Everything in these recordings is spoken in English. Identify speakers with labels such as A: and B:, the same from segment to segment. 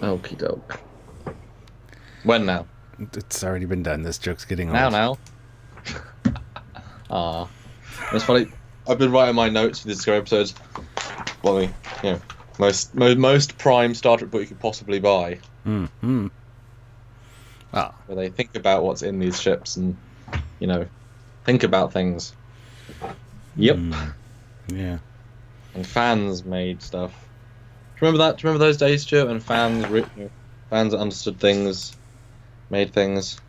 A: Okie doke. When now?
B: It's already been done. This joke's getting
A: Now,
B: old.
A: now. Ah, that's funny. I've been writing my notes for these Discovery episodes. Well, most prime Star Trek book you could possibly buy,
B: Mm-hmm. Oh,
A: where they think about what's in these ships and you know think about things. Yep,
B: yeah.
A: and fans made stuff. Do you remember that? Do you remember those days, Stuart, when fans understood things, made things?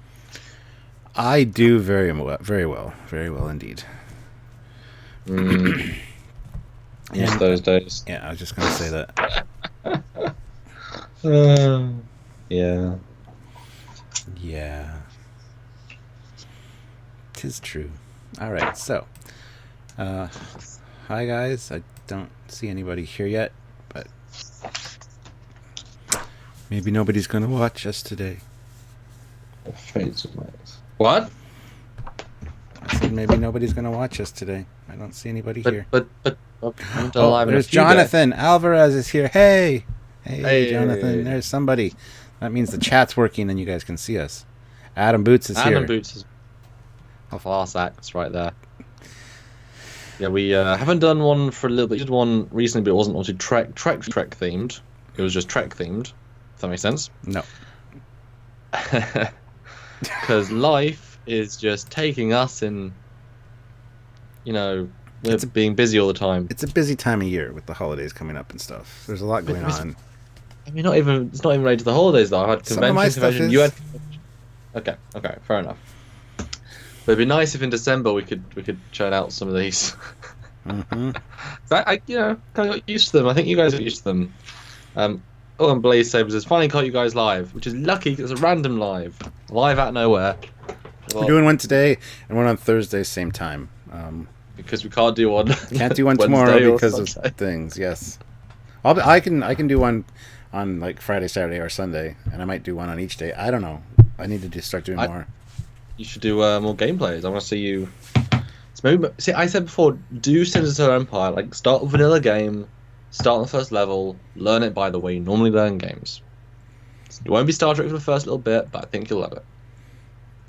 B: I do very well, very well indeed.
A: Mm, miss
B: And
A: those days.
B: yeah, I was just gonna say that.
A: Yeah.
B: Yeah, 'tis true. All right, so, uh, hi guys. I don't see anybody here yet, but maybe nobody's gonna watch us today.
A: What?
B: I said maybe nobody's gonna watch us today. I don't see anybody here.
A: But I'm
B: Oh,
A: alive in a
B: there's
A: few days.
B: Jonathan Alvarez is here. Hey,
A: Hey,
B: Jonathan. There's somebody. That means the chat's working and you guys can see us. Adam Boots is
A: Adam
B: here.
A: Boots is off last acts right there. Yeah, we haven't done one for a little bit. We did one recently, but it wasn't obviously Trek themed. It was just Trek themed. If that makes sense.
B: No.
A: Because life is just taking us in. We're being busy all the time.
B: It's a busy time of year with the holidays coming up and stuff. There's a lot going on.
A: I mean, it's not even related to the holidays though. I had
B: Some of my stuff
A: convention.
B: is.
A: You had. Okay, fair enough. But it'd be nice if in December we could churn out some of these.
B: Mm-hmm.
A: I kind of got used to them. I think you guys got used to them. Oh, and Blaze Sabers has finally caught you guys live, which is lucky because it's a random live out of nowhere.
B: We're doing one today and one on Thursday, same time.
A: Because we can't do one.
B: Can't do one tomorrow because of things. Yes, I can do one on like Friday, Saturday, or Sunday, and I might do one on each day. I don't know. I need to just start doing more.
A: You should do more gameplays. I want to see you. See, I said before, do Sinister Empire. Like, start a vanilla game, start on the first level, learn it by the way you normally learn games. It won't be Star Trek for the first little bit, but I think you'll love it.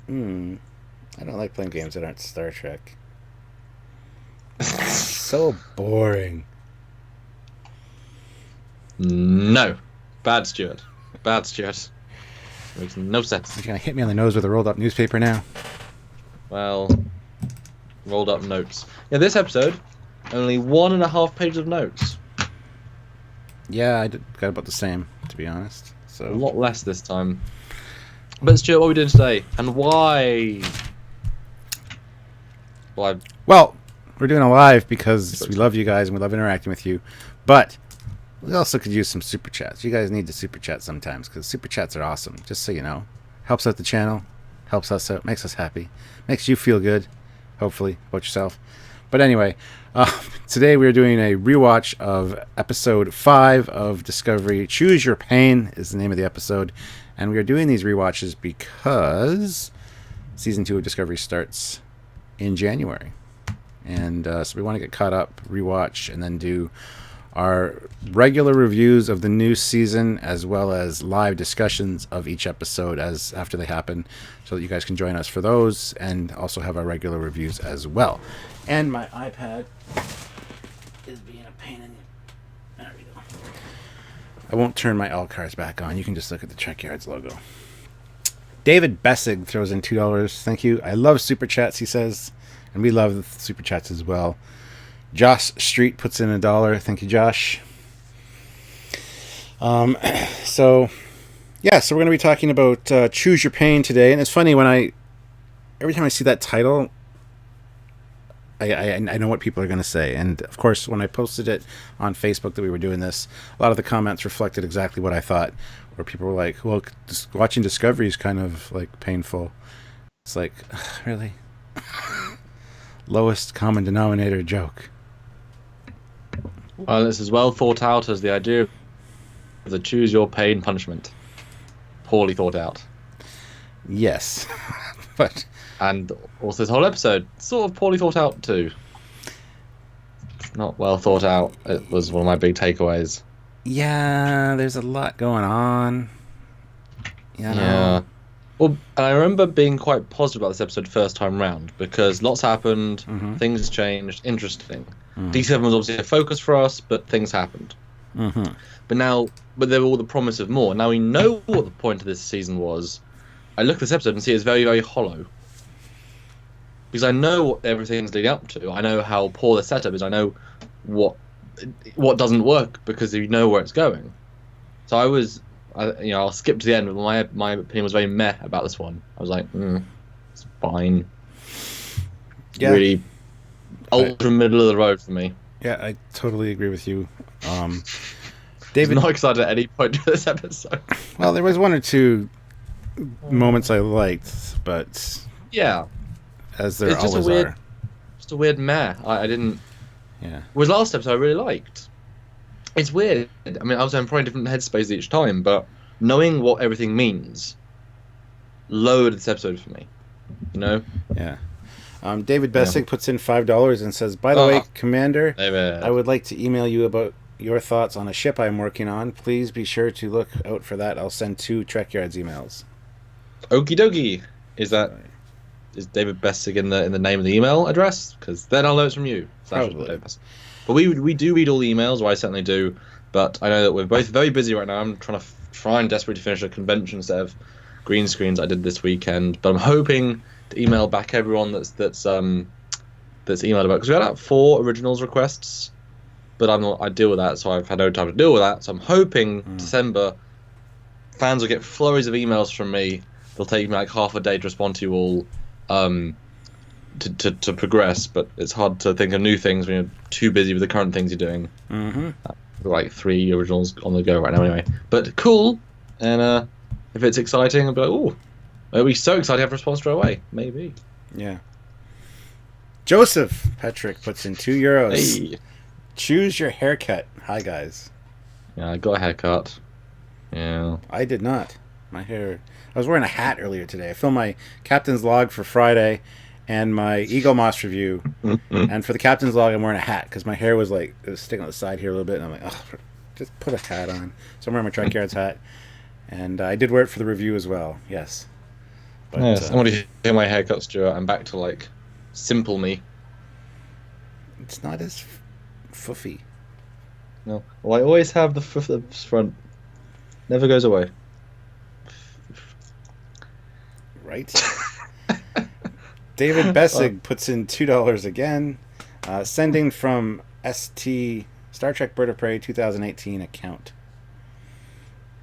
B: I don't like playing games that aren't Star Trek. So boring.
A: No. Bad Stuart. Makes no sense.
B: You're gonna hit me on the nose with a rolled up newspaper now.
A: Well, rolled up notes. Yeah, this episode, only 1.5 pages of notes.
B: Yeah, got about the same, to be honest. So
A: a lot less this time. But Stuart, what are we doing today? And why?
B: Well, we're doing a live because we love you guys and we love interacting with you. But we also could use some super chats. You guys need to super chat sometimes because super chats are awesome. Just so you know, helps out the channel, helps us out, makes us happy, makes you feel good, hopefully, about yourself. But anyway, today we're doing a rewatch of episode 5 of Discovery. Choose Your Pain is the name of the episode, and we are doing these rewatches because season 2 of Discovery starts in January, and so we want to get caught up, rewatch, and then do our regular reviews of the new season as well as live discussions of each episode as after they happen, so that you guys can join us for those and also have our regular reviews as well. And my iPad is being a pain in the... There we go. I won't turn my L cars back on. You can just look at the Trekyards logo. David Bessig throws in $2. Thank you. I love super chats, he says, and we love the super chats as well. Josh Street puts in $1. Thank you, Josh. So we're going to be talking about Choose Your Pain today. And it's funny, every time I see that title, I know what people are going to say. And of course, when I posted it on Facebook that we were doing this, a lot of the comments reflected exactly what I thought, where people were like, well, watching Discovery is kind of like painful. It's like, really? Lowest common denominator joke.
A: Well, this is well thought out as the idea of the choose your pain punishment. Poorly thought out.
B: Yes. But
A: and also this whole episode, sort of poorly thought out too. Not well thought out. It was one of my big takeaways.
B: Yeah, there's a lot going on. You know.
A: Yeah. Well, and I remember being quite positive about this episode first time round because lots happened,
B: Mm-hmm.
A: things changed, interesting.
B: Mm-hmm.
A: D7 was obviously a focus for us, but things happened.
B: Mm-hmm.
A: But there were all the promise of more. Now we know what the point of this season was. I look at this episode and see it's very, very hollow. Because I know what everything's leading up to. I know how poor the setup is. I know what doesn't work because you know where it's going. So I'll skip to the end. But my opinion was very meh about this one. I was like, it's fine.
B: Yeah.
A: Really ultra middle of the road for me.
B: Yeah, I totally agree with you.
A: David,
B: David,
A: not excited at any point of this episode.
B: well, there was one or two moments I liked, but
A: Yeah,
B: as there
A: it's
B: always are.
A: just a weird meh. I didn't.
B: Yeah.
A: Was last episode I really liked. It's weird. I mean, I was in probably different headspace each time, but knowing what everything means lowered this episode for me. You know?
B: Yeah. David Bessick puts in $5 and says, "By the way, Commander,
A: David.
B: I would like to email you about your thoughts on a ship I'm working on. Please be sure to look out for that. I'll send 2 Trekyards emails."
A: Okie dokie. Is David Bessick in the name of the email address? Because then I'll know it's from you.
B: Probably.
A: But we do read all the emails, or I certainly do. But I know that we're both very busy right now. I'm trying desperately to finish a convention set of green screens I did this weekend. But I'm hoping to email back everyone that's emailed about, because we had 4 originals requests, but I deal with that, so I've had no time to deal with that. So I'm hoping December fans will get flurries of emails from me. It'll take me like half a day to respond to you all. To progress, but it's hard to think of new things when you're too busy with the current things you're doing.
B: Mm-hmm.
A: Like 3 originals on the go right now anyway. But cool, and if it's exciting, I'll be like, oh, it'll be so exciting to have a response straight away. Maybe.
B: Yeah. Joseph Petrick puts in €2.
A: Hey.
B: Choose your haircut. Hi, guys.
A: Yeah, I got a haircut. Yeah.
B: I did not. My hair... I was wearing a hat earlier today. I filmed my captain's log for Friday and my Eagle Moss review. And for the captain's log, I'm wearing a hat because my hair was like, it was sticking on the side here a little bit. And I'm like, oh, just put a hat on. So I'm wearing my Trekyards hat. And I did wear it for the review as well. Yes. But,
A: Yes. I want to hear my haircut, Stuart. I'm back to like simple me.
B: It's not as foofy.
A: No. Well, I always have the front. Never goes away.
B: Right? David Bessig puts in $2 again, sending from ST Star Trek Bird of Prey 2018 account.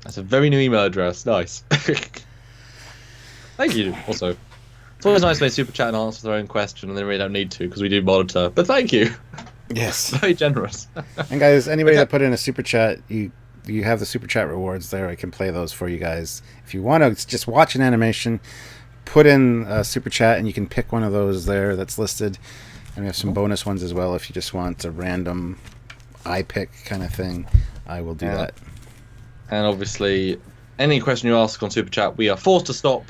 A: That's a very new email address. Nice. Thank you. Also, it's always nice to make super chat and answer their own question, and they really don't need to because we do monitor. But thank you.
B: Yes.
A: Very generous.
B: And guys, anybody that put in a super chat, you have the super chat rewards there. I can play those for you guys. If you want to just watch an animation, put in a super chat and you can pick one of those there that's listed. And we have some bonus ones as well if you just want a random eye pick kind of thing. I will do that.
A: And obviously, any question you ask on super chat, we are forced to stop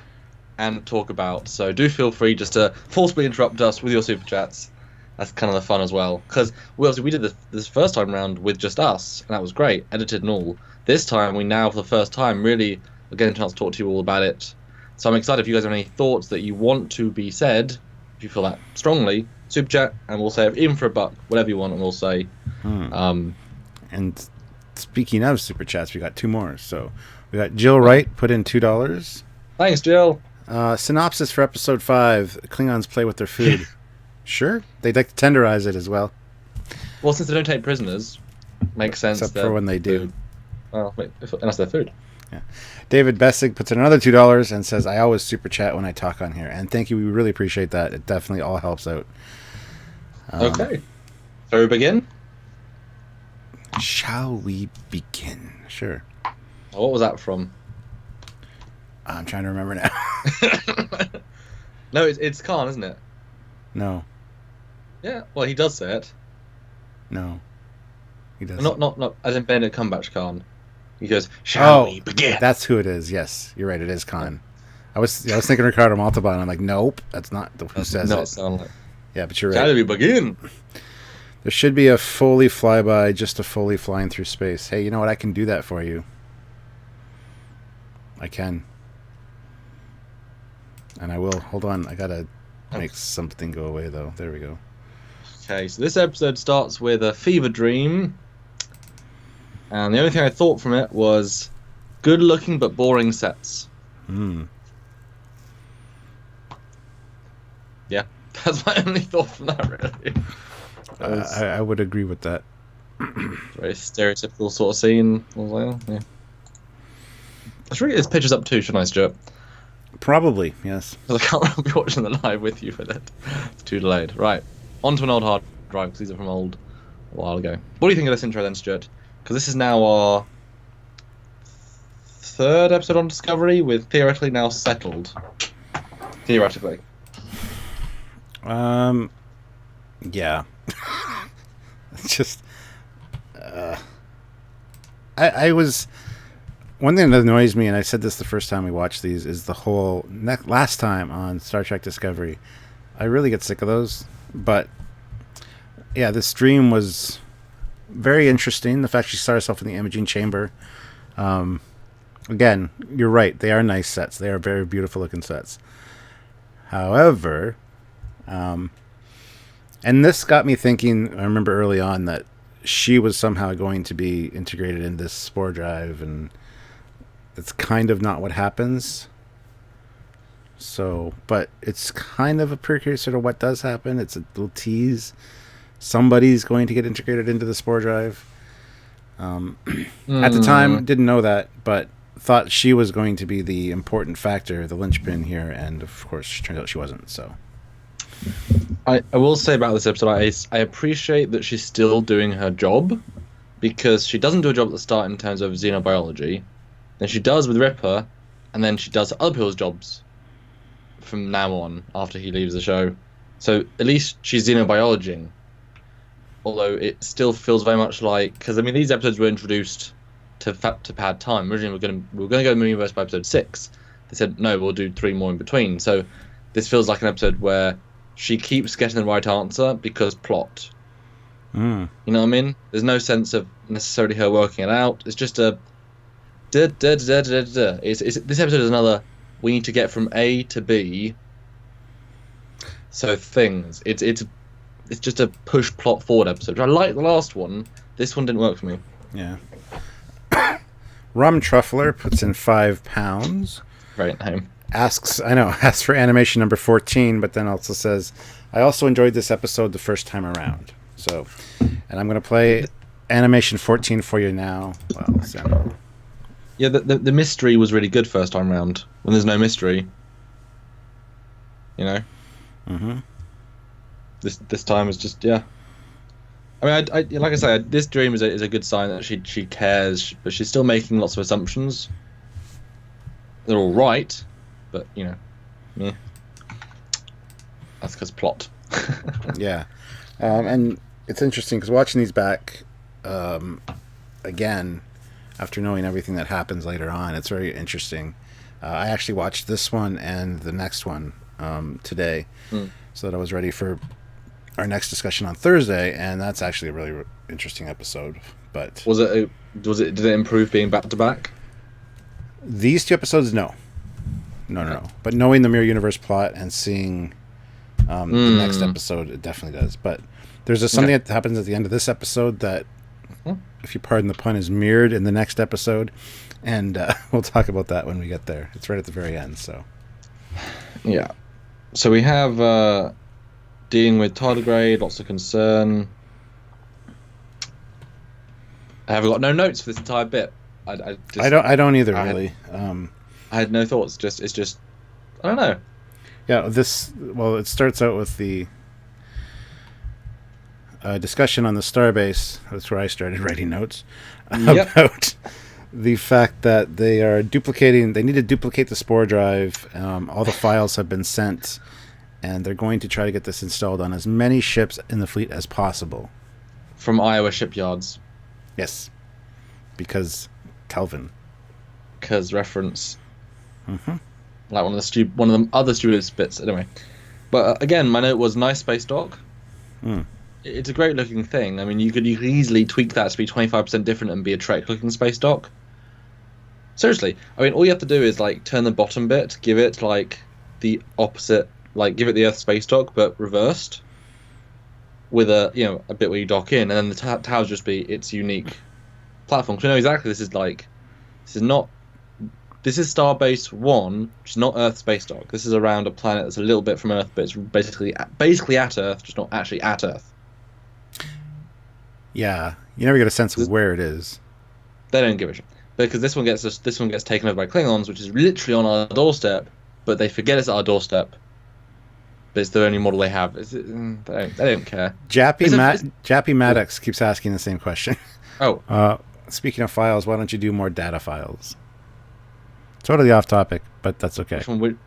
A: and talk about. So do feel free just to forcibly interrupt us with your super chats. That's kind of the fun as well. Because we did this first time round with just us, and that was great, edited and all. This time, we now, for the first time, really are getting a chance to talk to you all about it. So I'm excited if you guys have any thoughts that you want to be said, if you feel that strongly, super chat, and we'll say it even for $1, whatever you want, and we'll say.
B: And speaking of super chats, we got 2 more. So we got Jill Wright put in $2.
A: Thanks, Jill.
B: Synopsis for episode 5: Klingons play with their food. Sure, they'd like to tenderize it as well.
A: Well, since they don't take prisoners, makes sense.
B: Except for when they do.
A: Food. Well, wait, unless they're food.
B: Yeah. David Bessig puts in another $2 and says, "I always super chat when I talk on here." And thank you, we really appreciate that. It definitely all helps out.
A: Okay. Shall we begin?
B: Shall we begin? Sure.
A: What was that from?
B: I'm trying to remember now.
A: No, it's Khan, isn't it?
B: No.
A: Yeah, well, he does say it.
B: No. He doesn't.
A: Not as in Benedict Cumberbatch Khan. He goes, "Shall we begin?"
B: That's who it is. Yes, you're right. It is Khan. I was thinking Ricardo Montalban. I'm like, nope, that's not who says it.
A: Sound like.
B: Yeah, but you're right.
A: Shall we begin?
B: There should be a Foley flyby, just a Foley flying through space. Hey, you know what? I can do that for you. I can. And I will. Hold on. I gotta make something go away, though. There we go.
A: Okay, so this episode starts with a fever dream. And the only thing I thought from it was good looking but boring sets. Yeah, that's my only thought from that, really.
B: I would agree with that.
A: Very stereotypical sort of scene. I was like, oh, yeah. I should get his pictures up too, shouldn't I, Stuart?
B: Probably, yes.
A: Because I can't remember watching the live with you with it. It's too delayed. Right, onto an old hard drive, because these are from a while ago. What do you think of this intro then, Stuart? Because this is now our third episode on Discovery, with theoretically now settled. Theoretically.
B: Yeah. It's just... I was... One thing that annoys me, and I said this the first time we watched these, is the whole... last time on Star Trek Discovery, I really get sick of those. But, yeah, this dream was very interesting. The fact she saw herself in the imaging chamber. Again, you're right. They are nice sets. They are very beautiful looking sets. However... and this got me thinking, I remember early on, that she was somehow going to be integrated in this spore drive, and it's kind of not what happens. So, but it's kind of a precursor to what does happen. It's a little tease. Somebody's going to get integrated into the spore drive. At the time, didn't know that, but thought she was going to be the important factor, the linchpin here, and of course, it turns out she wasn't, so...
A: I will say about this episode, I appreciate that she's still doing her job, because she doesn't do a job at the start in terms of xenobiology, then she does with Ripper, and then she does other people's jobs from now on after he leaves the show. So at least she's xenobiologing, although it still feels very much like, because I mean these episodes were introduced to pad time. Originally we were going to go Mooniverse by episode 6. They said no, we'll do 3 more in between. So this feels like an episode where she keeps getting the right answer because plot. You know what I mean? There's no sense of necessarily her working it out. It's just a... This episode is another... We need to get from A to B. So things. It's just a push plot forward episode. I like the last one. This one didn't work for me.
B: Yeah. Rum Truffler puts in £5.
A: Right home.
B: Asks for animation number 14, but then also says, I also enjoyed this episode the first time around. So, and I'm going to play animation 14 for you now. Well, Samuel.
A: Yeah, the mystery was really good first time round. When there's no mystery, you know.
B: Mm-hmm.
A: This time is just I mean, I like I say, this dream is a good sign that she cares, but she's still making lots of assumptions. They're all right. But, you know, yeah. That's because plot.
B: Yeah. And it's interesting because watching these back again, after knowing everything that happens later on, it's very interesting. I actually watched this one and the next one today so that I was ready for our next discussion on Thursday, and that's actually a really interesting episode. But
A: did it improve being back to back?
B: These 2 episodes, no. No. But knowing the Mirror Universe plot and seeing the next episode, it definitely does. But there's something that happens at the end of this episode that, if you pardon the pun, is mirrored in the next episode. And we'll talk about that when we get there. It's right at the very end, so.
A: Yeah. So we have dealing with tardigrade, lots of concern. I haven't got no notes for this entire bit. I
B: don't either, really.
A: I had no thoughts. It's just I don't know.
B: Yeah, it starts out with the discussion on the starbase. That's where I started writing notes about the fact that they are duplicating. They need to duplicate the spore drive. All the files have been sent, and they're going to try to get this installed on as many ships in the fleet as possible.
A: From Iowa shipyards.
B: Yes, because Kelvin.
A: Because reference.
B: Mm-hmm.
A: Like one of the other stupid bits. Anyway, but again, my note was nice space dock. it's a great looking thing. I mean, you could easily tweak that to be 25% different and be a Trek looking space dock. Seriously, I mean, all you have to do is like turn the bottom bit, give it like the opposite, like give it the Earth space dock but reversed, with a bit where you dock in, and then the towers just be its unique platform. So we know exactly this is Starbase 1, which is not Earth space dock. This is around a planet that's a little bit from Earth, but it's basically at Earth, just not actually at Earth.
B: Yeah, you never get a sense of where it is.
A: They don't give a shit because this one gets taken over by Klingons, which is literally on our doorstep, but they forget it's at our doorstep. But it's the only model they have. They don't care.
B: Jappy Maddox keeps asking the same question.
A: Oh.
B: Speaking of files, why don't you do more data files? Totally off topic, but that's okay.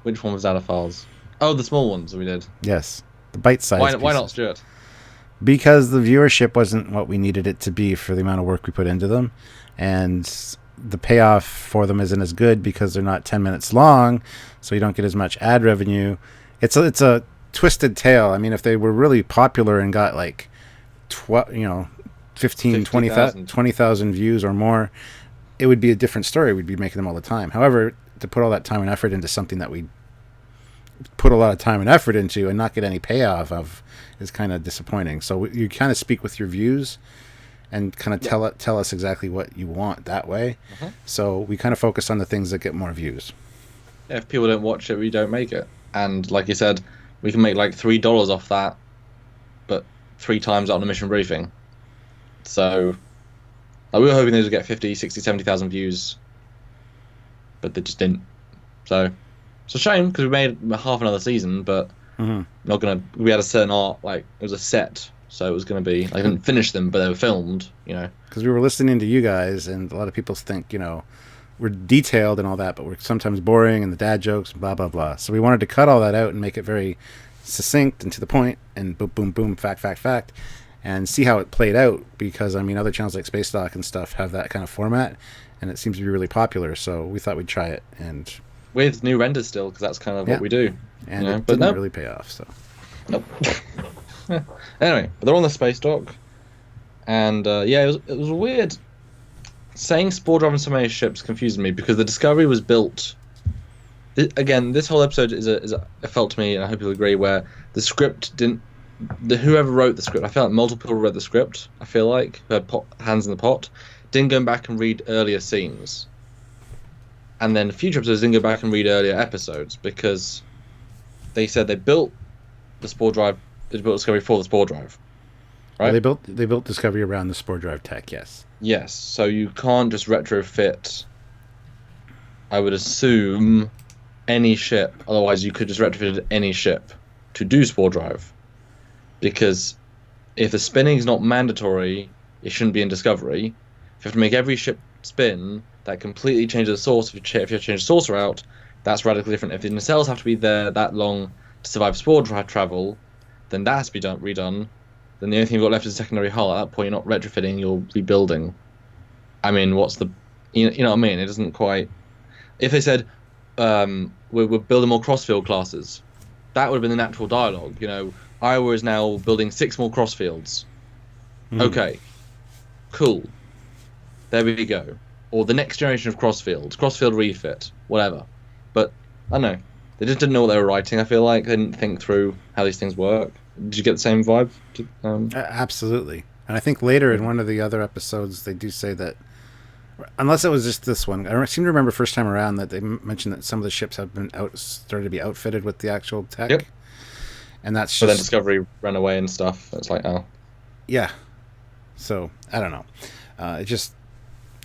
A: Which one was data files? Oh, the small ones that we did.
B: Yes, the bite-sized.
A: Why not, Stuart?
B: Because the viewership wasn't what we needed it to be for the amount of work we put into them, and the payoff for them isn't as good because they're not 10 minutes long, so you don't get as much ad revenue. It's a twisted tale. I mean, if they were really popular and got like 15, 20,000 views or more, it would be a different story. We'd be making them all the time. However, to put all that time and effort into something that we put a lot of time and effort into and not get any payoff of is kind of disappointing. So you kind of speak with your views and kind of tell us exactly what you want that way. So we kind of focus on the things that get more views.
A: Yeah, if people don't watch it, we don't make it. And like you said, we can make like $3 off that, but 3 times out on a mission briefing. So we were hoping they would get 50, 60, 70,000 views, but they just didn't. So it's a shame because we made half another season, but not gonna. We had a certain art, like it was a set, so it was gonna be. I didn't finish them, but they were filmed.
B: Because we were listening to you guys, and a lot of people think we're detailed and all that, but we're sometimes boring and the dad jokes, blah blah blah. So we wanted to cut all that out and make it very succinct and to the point, and boom boom boom, fact. And see how it played out, because I mean other channels like Space Dock and stuff have that kind of format, and it seems to be really popular. So we thought we'd try it, and
A: with new renders still, because that's kind of what we do.
B: And it didn't really pay off. So
A: nope. Anyway, but they're on the Space Dock, and it was weird. Saying Spore Drive and so many ships confused me because the Discovery was built. Again, this whole episode it felt to me, and I hope you'll agree, where the script didn't. Whoever wrote the script, I feel like multiple people read the script. I feel like who had hands in the pot, didn't go back and read earlier scenes, and then future episodes didn't go back and read earlier episodes because they said they built the Spore Drive. They built Discovery for the Spore Drive, right?
B: Well, they built Discovery around the Spore Drive tech. Yes.
A: So you can't just retrofit. I would assume any ship. Otherwise, you could just retrofit any ship to do Spore Drive. Because if the spinning is not mandatory, it shouldn't be in Discovery. If you have to make every ship spin, that completely changes the source. If you have to change the source route, that's radically different. If the nacelles have to be there that long to survive Spore Drive travel, then that has to be redone. Then the only thing you've got left is a secondary hull. At that point, you're not retrofitting, you're rebuilding. I mean, what's the... You know what I mean? It doesn't quite... If they said, we're building more crossfield classes, that would have been the natural dialogue, Iowa is now building 6 more crossfields. Okay. Cool. There we go. Or the next generation of crossfield refit, whatever. But, I don't know. They just didn't know what they were writing, I feel like. They didn't think through how these things work. Did you get the same vibe?
B: Absolutely. And I think later in one of the other episodes, they do say that, unless it was just this one, I seem to remember first time around that they mentioned that some of the ships have been started to be outfitted with the actual tech.
A: Yep.
B: And that's just...
A: But then Discovery ran away and stuff. It's like, oh.
B: Yeah. So, I don't know.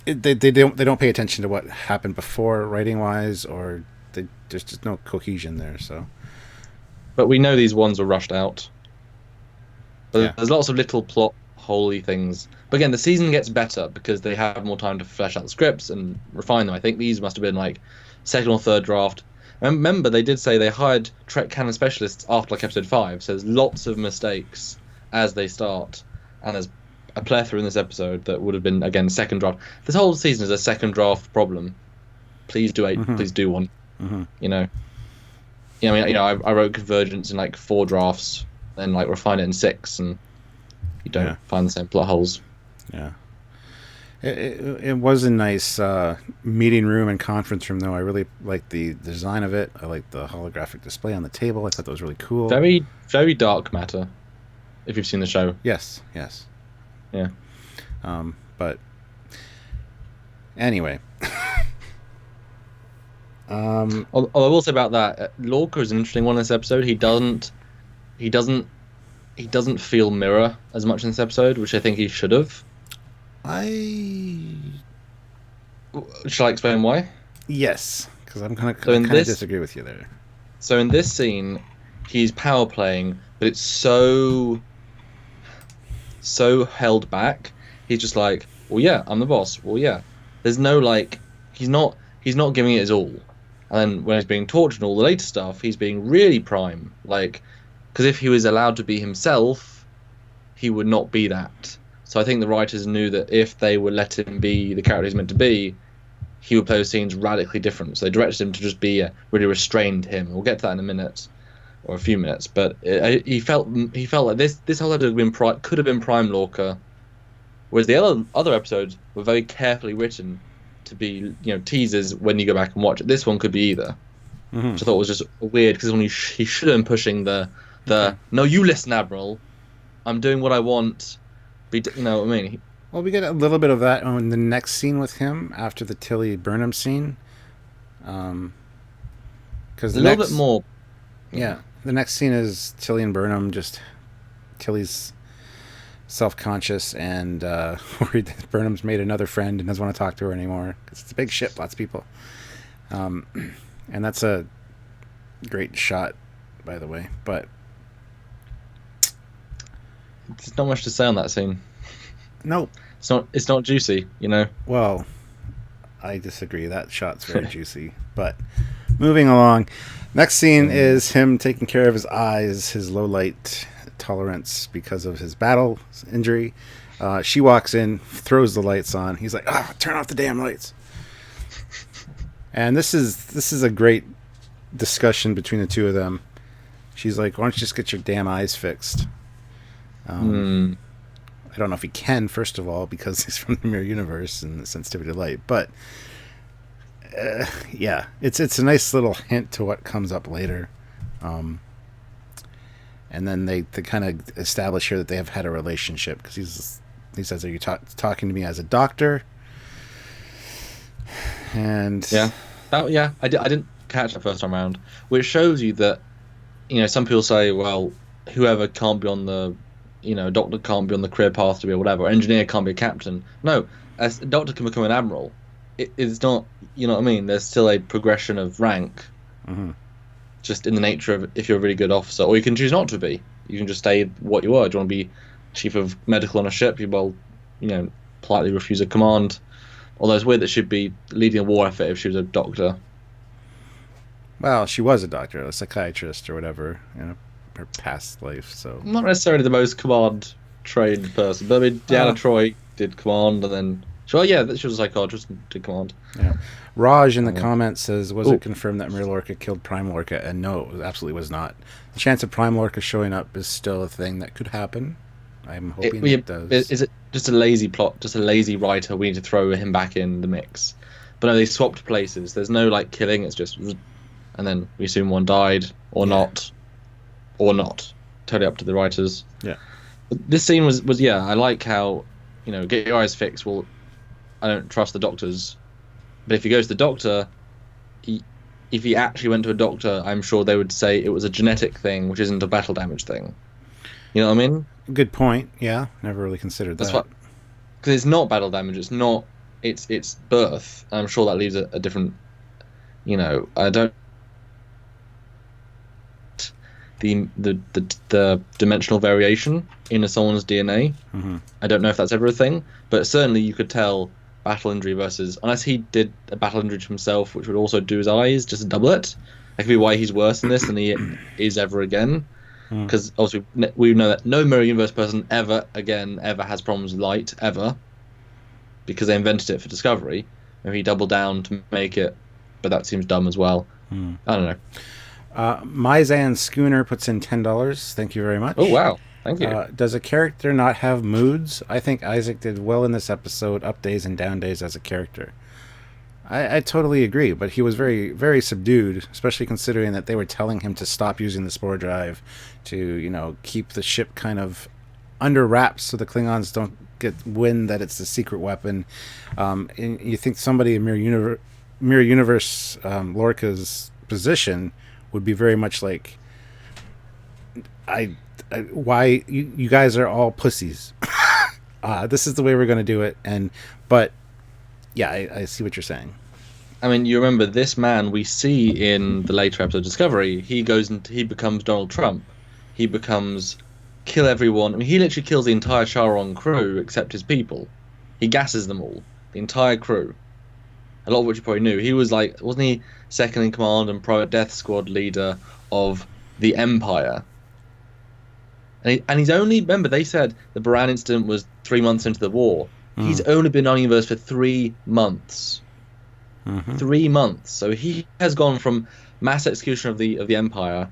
B: They don't pay attention to what happened before writing-wise, or there's just no cohesion there, so...
A: But we know these ones were rushed out. But there's lots of little plot holy things. But again, the season gets better because they have more time to flesh out the scripts and refine them. I think these must have been like second or third draft. Remember, they did say they hired Trek canon specialists after like episode 5, so there's lots of mistakes as they start, and there's a plethora in this episode that would have been, again, second draft. This whole season is a second draft problem. Please do please do one. I wrote Convergence in like 4 drafts, then like refined it in 6, and you don't
B: Yeah.
A: find the same plot holes.
B: Yeah. It was a nice meeting room and conference room, though. I really liked the design of it. I liked the holographic display on the table. I thought that was really cool.
A: Very, very dark matter, if you've seen the show.
B: Yes, yes.
A: Yeah.
B: But anyway.
A: Although I will say about that, Lorca is an interesting one in this episode. He doesn't feel mirror as much in this episode, which I think he should have. Shall I explain why?
B: Yes, because I'm gonna kind of disagree with you there.
A: So in this scene, he's power playing, but it's so held back. He's just like, well, yeah, I'm the boss. Well, yeah. There's no like, he's not giving it his all. And then when he's being tortured and all the later stuff, he's being really prime. Like, because if he was allowed to be himself, he would not be that. So I think the writers knew that if they would let him be the character he's meant to be, he would play those scenes radically different. So they directed him to just be a really restrained him. We'll get to that in a minute, or a few minutes. But he felt like this whole episode could have been prime Lorca, whereas the other episodes were very carefully written to be teasers when you go back and watch it. This one could be either, which I thought was just weird because when he should have been pushing the no, you listen, Admiral, I'm doing what I want. You know what I mean?
B: Well, we get a little bit of that in the next scene with him after the Tilly Burnham scene. Because
A: a little bit more.
B: Yeah, the next scene is Tilly and Burnham. Just Tilly's self-conscious and worried that Burnham's made another friend and doesn't want to talk to her anymore because it's a big ship, lots of people. And that's a great shot, by the way. But
A: there's not much to say on that scene.
B: Nope.
A: It's not juicy,
B: Well, I disagree. That shot's very juicy. But moving along, next scene is him taking care of his eyes, his low light tolerance because of his battle injury. She walks in, throws the lights on. He's like, turn off the damn lights. And this is a great discussion between the two of them. She's like, why don't you just get your damn eyes fixed? I don't know if he can, first of all, because he's from the mirror universe and the sensitivity to light. But yeah, it's a nice little hint to what comes up later. And then they kind of establish here that they have had a relationship because he says, "Are you talking to me as a doctor?" And
A: I didn't catch that first time around, which shows you that some people say, well, whoever can't be on the a doctor can't be on the career path to be whatever, or engineer can't be a captain. No, a doctor can become an admiral. It's not, you know what I mean? There's still a progression of rank, just in the nature of if you're a really good officer, or you can choose not to be. You can just stay what you are. Do you want to be chief of medical on a ship? Politely refuse a command. Although it's weird that she'd be leading a war effort if she was a doctor.
B: Well, she was a doctor, a psychiatrist, or whatever, her past life. So
A: not necessarily the most command trained person, but I mean, Deanna Troi did command, and then she was a psychiatrist and did command.
B: Yeah. Raj in the comments says, was it confirmed that Mirror Lorca killed Prime Lorca? And no, it absolutely was not. The chance of Prime Lorca showing up is still a thing that could happen. I'm hoping it does.
A: Is it just a lazy plot, just a lazy writer? We need to throw him back in the mix. But no, they swapped places. There's no killing. It's just, and then we assume one died or not. Totally up to the writers.
B: Yeah.
A: But this scene was I like how, get your eyes fixed. Well, I don't trust the doctors. But if he goes to the doctor, if he actually went to a doctor, I'm sure they would say it was a genetic thing, which isn't a battle damage thing. You know what I mean?
B: Good point. Yeah, never really considered that.
A: Because it's not battle damage. It's not. It's birth. I'm sure that leaves a different. I don't. The dimensional variation in someone's DNA. I don't know if that's ever a thing, but certainly you could tell battle injury versus, unless he did a battle injury to himself, which would also do his eyes, just double it. That could be why he's worse in this than he is ever again. Because obviously we know that no mirror universe person ever has problems with light ever, because they invented it for Discovery. Maybe he doubled down to make it, but that seems dumb as well. I don't know.
B: Myzan Schooner puts in $10. Thank you very much.
A: Oh wow! Thank you.
B: Does a character not have moods? I think Isaac did well in this episode, up days and down days as a character. I totally agree, but he was very, very subdued, especially considering that they were telling him to stop using the spore drive to, keep the ship kind of under wraps so the Klingons don't get wind that it's the secret weapon. And you think somebody in Mirror Universe Lorca's position would be very much like, why you guys are all pussies. This is the way we're going to do it. But yeah, I see what you're saying.
A: I mean, you remember this man we see in the later episode of Discovery. He goes and he becomes Donald Trump. He becomes kill everyone. I mean, he literally kills the entire Charon crew except his people. He gasses them all, the entire crew. A lot of which you probably knew. He was wasn't he second in command and private death squad leader of the Empire? And he's only, remember, they said the Baran incident was 3 months into the war. He's only been on universe for 3 months. 3 months. So he has gone from mass execution of the Empire,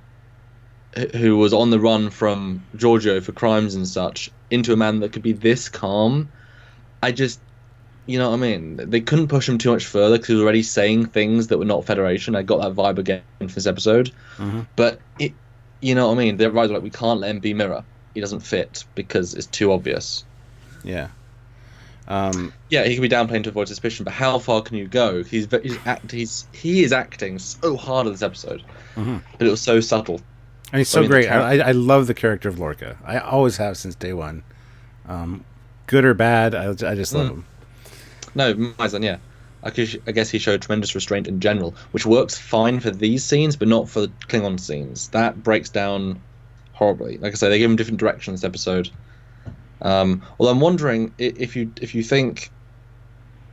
A: who was on the run from Giorgio for crimes and such, into a man that could be this calm. You know what I mean? They couldn't push him too much further because he was already saying things that were not Federation. I got that vibe again from this episode. But you know what I mean? They're right, we can't let him be Mirror. He doesn't fit because it's too obvious.
B: Yeah.
A: Yeah, he can be downplayed to avoid suspicion, but how far can you go? He is acting so hard in this episode, but it was so subtle.
B: And he's so great. I love the character of Lorca. I always have since day one. Good or bad, I just love him.
A: No, Mizan, yeah. I guess he showed tremendous restraint in general, which works fine for these scenes, but not for the Klingon scenes. That breaks down horribly. Like I say, they give him different directions this episode. Well, I'm wondering if you think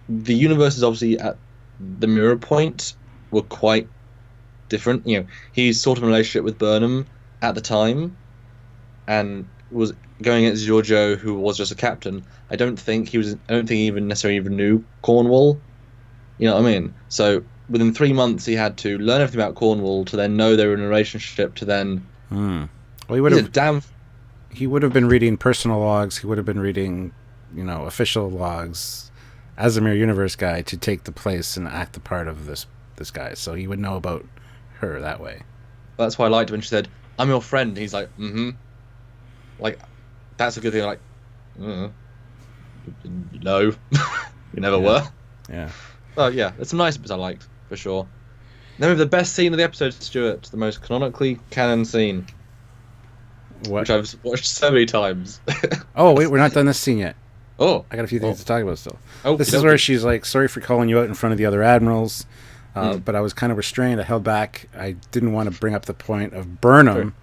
A: the universes obviously at the Mirror point were quite different. He's sort of in a relationship with Burnham at the time, and was going against Giorgio, who was just a captain. I don't think he even necessarily knew Cornwall. You know what I mean? So within 3 months, he had to learn everything about Cornwall to then know they were in a relationship to then.
B: Well, he would have been reading personal logs. He would have been reading, official logs as a Mirror Universe guy to take the place and act the part of this guy. So he would know about her that way.
A: That's why I liked when she said, "I'm your friend." He's like, Like, that's a good thing. Like, no, you never were.
B: Yeah.
A: But yeah, there's some nice bits I liked for sure. Then we have the best scene of the episode, Stuart, the most canonically canon scene.
B: What?
A: Which I've watched so many times.
B: Oh, wait, we're not done this scene yet.
A: Oh.
B: I got a few things to talk about still.
A: Oh,
B: this is where she's like, sorry for calling you out in front of the other admirals, but I was kind of restrained. I held back. I didn't want to bring up the point of Burnham,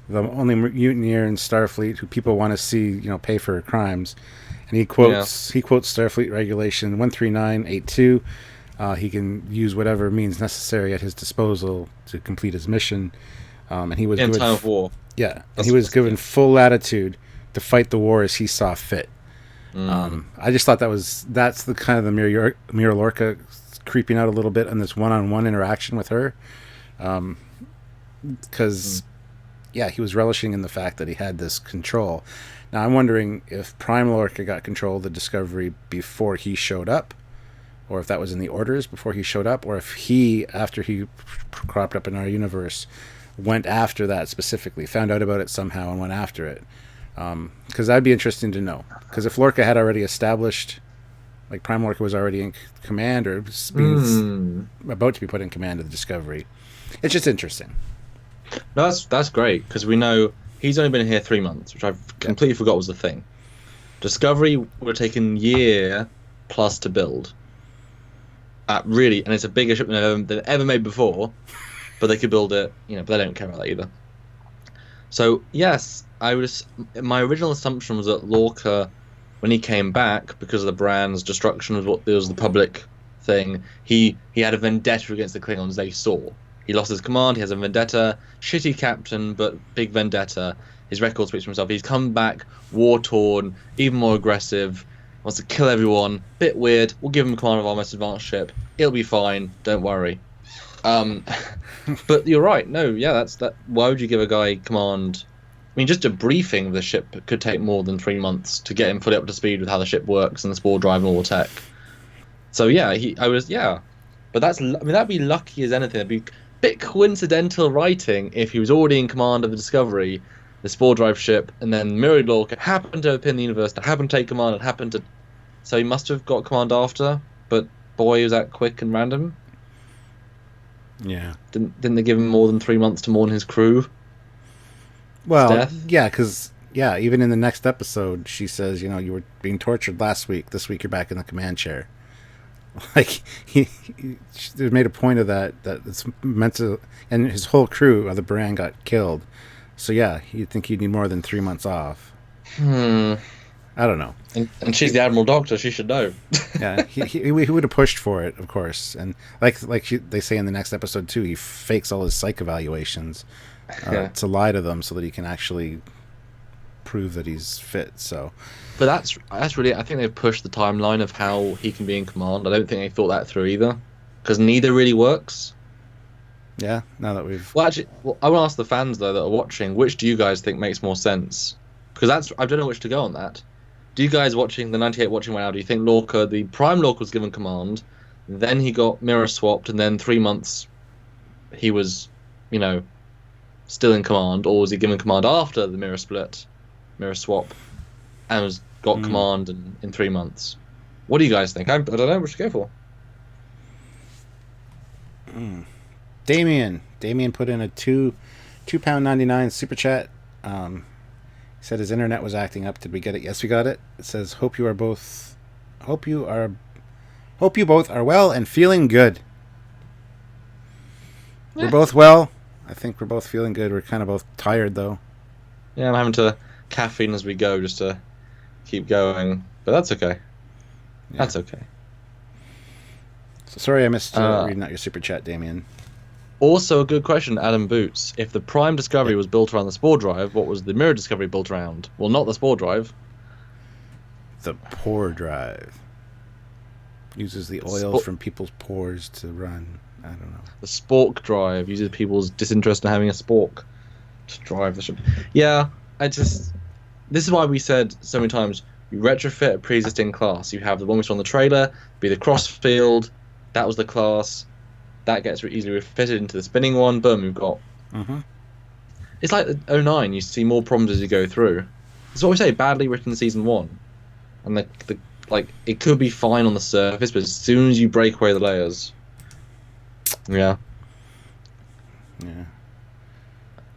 B: the only mutineer in Starfleet who people want to see, pay for her crimes. And he quotes Starfleet Regulation 13982. He can use whatever means necessary at his disposal to complete his mission. And he was
A: in time of war.
B: Yeah, and he was given full latitude to fight the war as he saw fit. I just thought that's the kind of the Mirror Lorca creeping out a little bit on this one-on-one interaction with her, because he was relishing in the fact that he had this control. Now I'm wondering if Prime Lorca got control of the Discovery before he showed up, or if that was in the orders before he showed up, or if he, after he cropped up in our universe, went after that specifically, found out about it somehow and went after it. Because that'd be interesting to know. Because if Lorca had already established, like Prime Lorca was already in command or being about to be put in command of the Discovery, it's just interesting.
A: No, that's great, because we know he's only been here 3 months, which I completely forgot was the thing. Discovery would have taken a year plus to build. Really, and it's a bigger ship than they've ever made before. But they could build it, but they don't care about that either. So yes, my original assumption was that Lorca, when he came back, because of the Brand's destruction was what was the public thing, he had a vendetta against the Klingons they saw. He lost his command, he has a vendetta, shitty captain, but big vendetta. His record speaks for himself. He's come back, war-torn, even more aggressive, wants to kill everyone, bit weird, we'll give him command of our most advanced ship, it'll be fine, don't worry. But you're right. No, yeah, that's that. Why would you give a guy command mean, just a briefing of the ship could take more than 3 months to get him fully up to speed with how the ship works and the spore drive and all the tech. So yeah, but I mean, that'd be lucky as anything. It'd be a bit coincidental writing if he was already in command of the Discovery, the spore drive ship, and then Mirrored Lorca happened to appear in the universe, to happen to take command, and happened to. So he must have got command after, but boy, was that quick and random.
B: Yeah.
A: Didn't they give him more than 3 months to mourn his crew?
B: Well,
A: Death?
B: yeah, because even in the next episode, she says, you were being tortured last week. This week, you're back in the command chair. Like he made a point of that it's meant to, and his whole crew of the Baran got killed. So yeah, you'd think he'd need more than 3 months off. I don't know.
A: And she's the Admiral Doctor. She should know.
B: Yeah, he would have pushed for it, of course. And they say in the next episode too, he fakes all his psych evaluations to lie to them so that he can actually prove that he's fit. So,
A: but that's really, I think they've pushed the timeline of how he can be in command. I don't think they thought that through either, because neither really works.
B: Yeah, now that we've
A: actually, I want to ask the fans though that are watching, which do you guys think makes more sense? Because I don't know which to go on that. Do you guys watching the 98 watching right now? Do you think Lorca, the Prime Lorca, was given command, then he got mirror swapped, and then 3 months he was, still in command, or was he given command after the mirror swap, and got command in 3 months? What do you guys think? I don't know which to go for.
B: Damien put in a £2.99 super chat. He said his internet was acting up. Did we get it? Yes, we got it. It says, hope you both are well and feeling good. Yeah. We're both well. I think we're both feeling good. We're kind of both tired though.
A: Yeah, I'm having to caffeine as we go just to keep going, but that's okay. Yeah. That's okay.
B: So sorry I missed reading out your super chat, Damien.
A: Also, a good question, Adam Boots. If the Prime Discovery was built around the Spore Drive, what was the Mirror Discovery built around? Well, not the Spore Drive.
B: The Pore Drive. Uses the oil from people's pores to run. I don't know.
A: The Spork Drive uses people's disinterest in having a spork to drive the ship. Yeah, this is why we said so many times, you retrofit a pre-existing class. You have the one we saw on the trailer, be the Crossfield, that was the class. That gets easily refitted into the spinning one. Boom, we've got. It's like the 09. You see more problems as you go through. That's what we say. Badly written season 1, and it could be fine on the surface, but as soon as you break away the layers, yeah.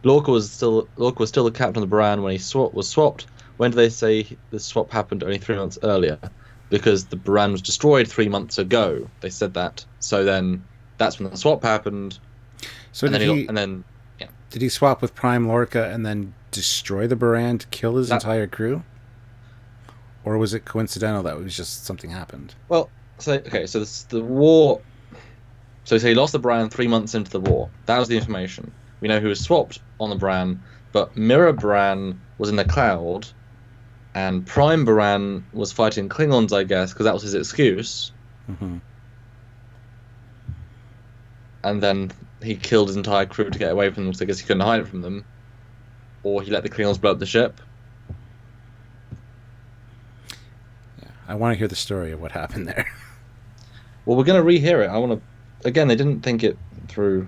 A: Lorca was still the captain of the Baran when he was swapped. When do they say the swap happened? Only 3 months earlier, because the Baran was destroyed 3 months ago. They said that. So then. That's when the swap happened.
B: So did he swap with Prime Lorca and then destroy the Baran to kill his entire crew? Or was it coincidental that it was just something happened?
A: Well, so the war. So he lost the Baran 3 months into the war. That was the information. We know who was swapped on the Baran, but Mirror Baran was in the cloud, and Prime Baran was fighting Klingons, I guess, because that was his excuse. And then he killed his entire crew to get away from them, so I guess he couldn't hide it from them. Or he let the Klingons blow up the ship.
B: Yeah, I want to hear the story of what happened there.
A: Well, we're going to rehear it. I want to... Again, they didn't think it through.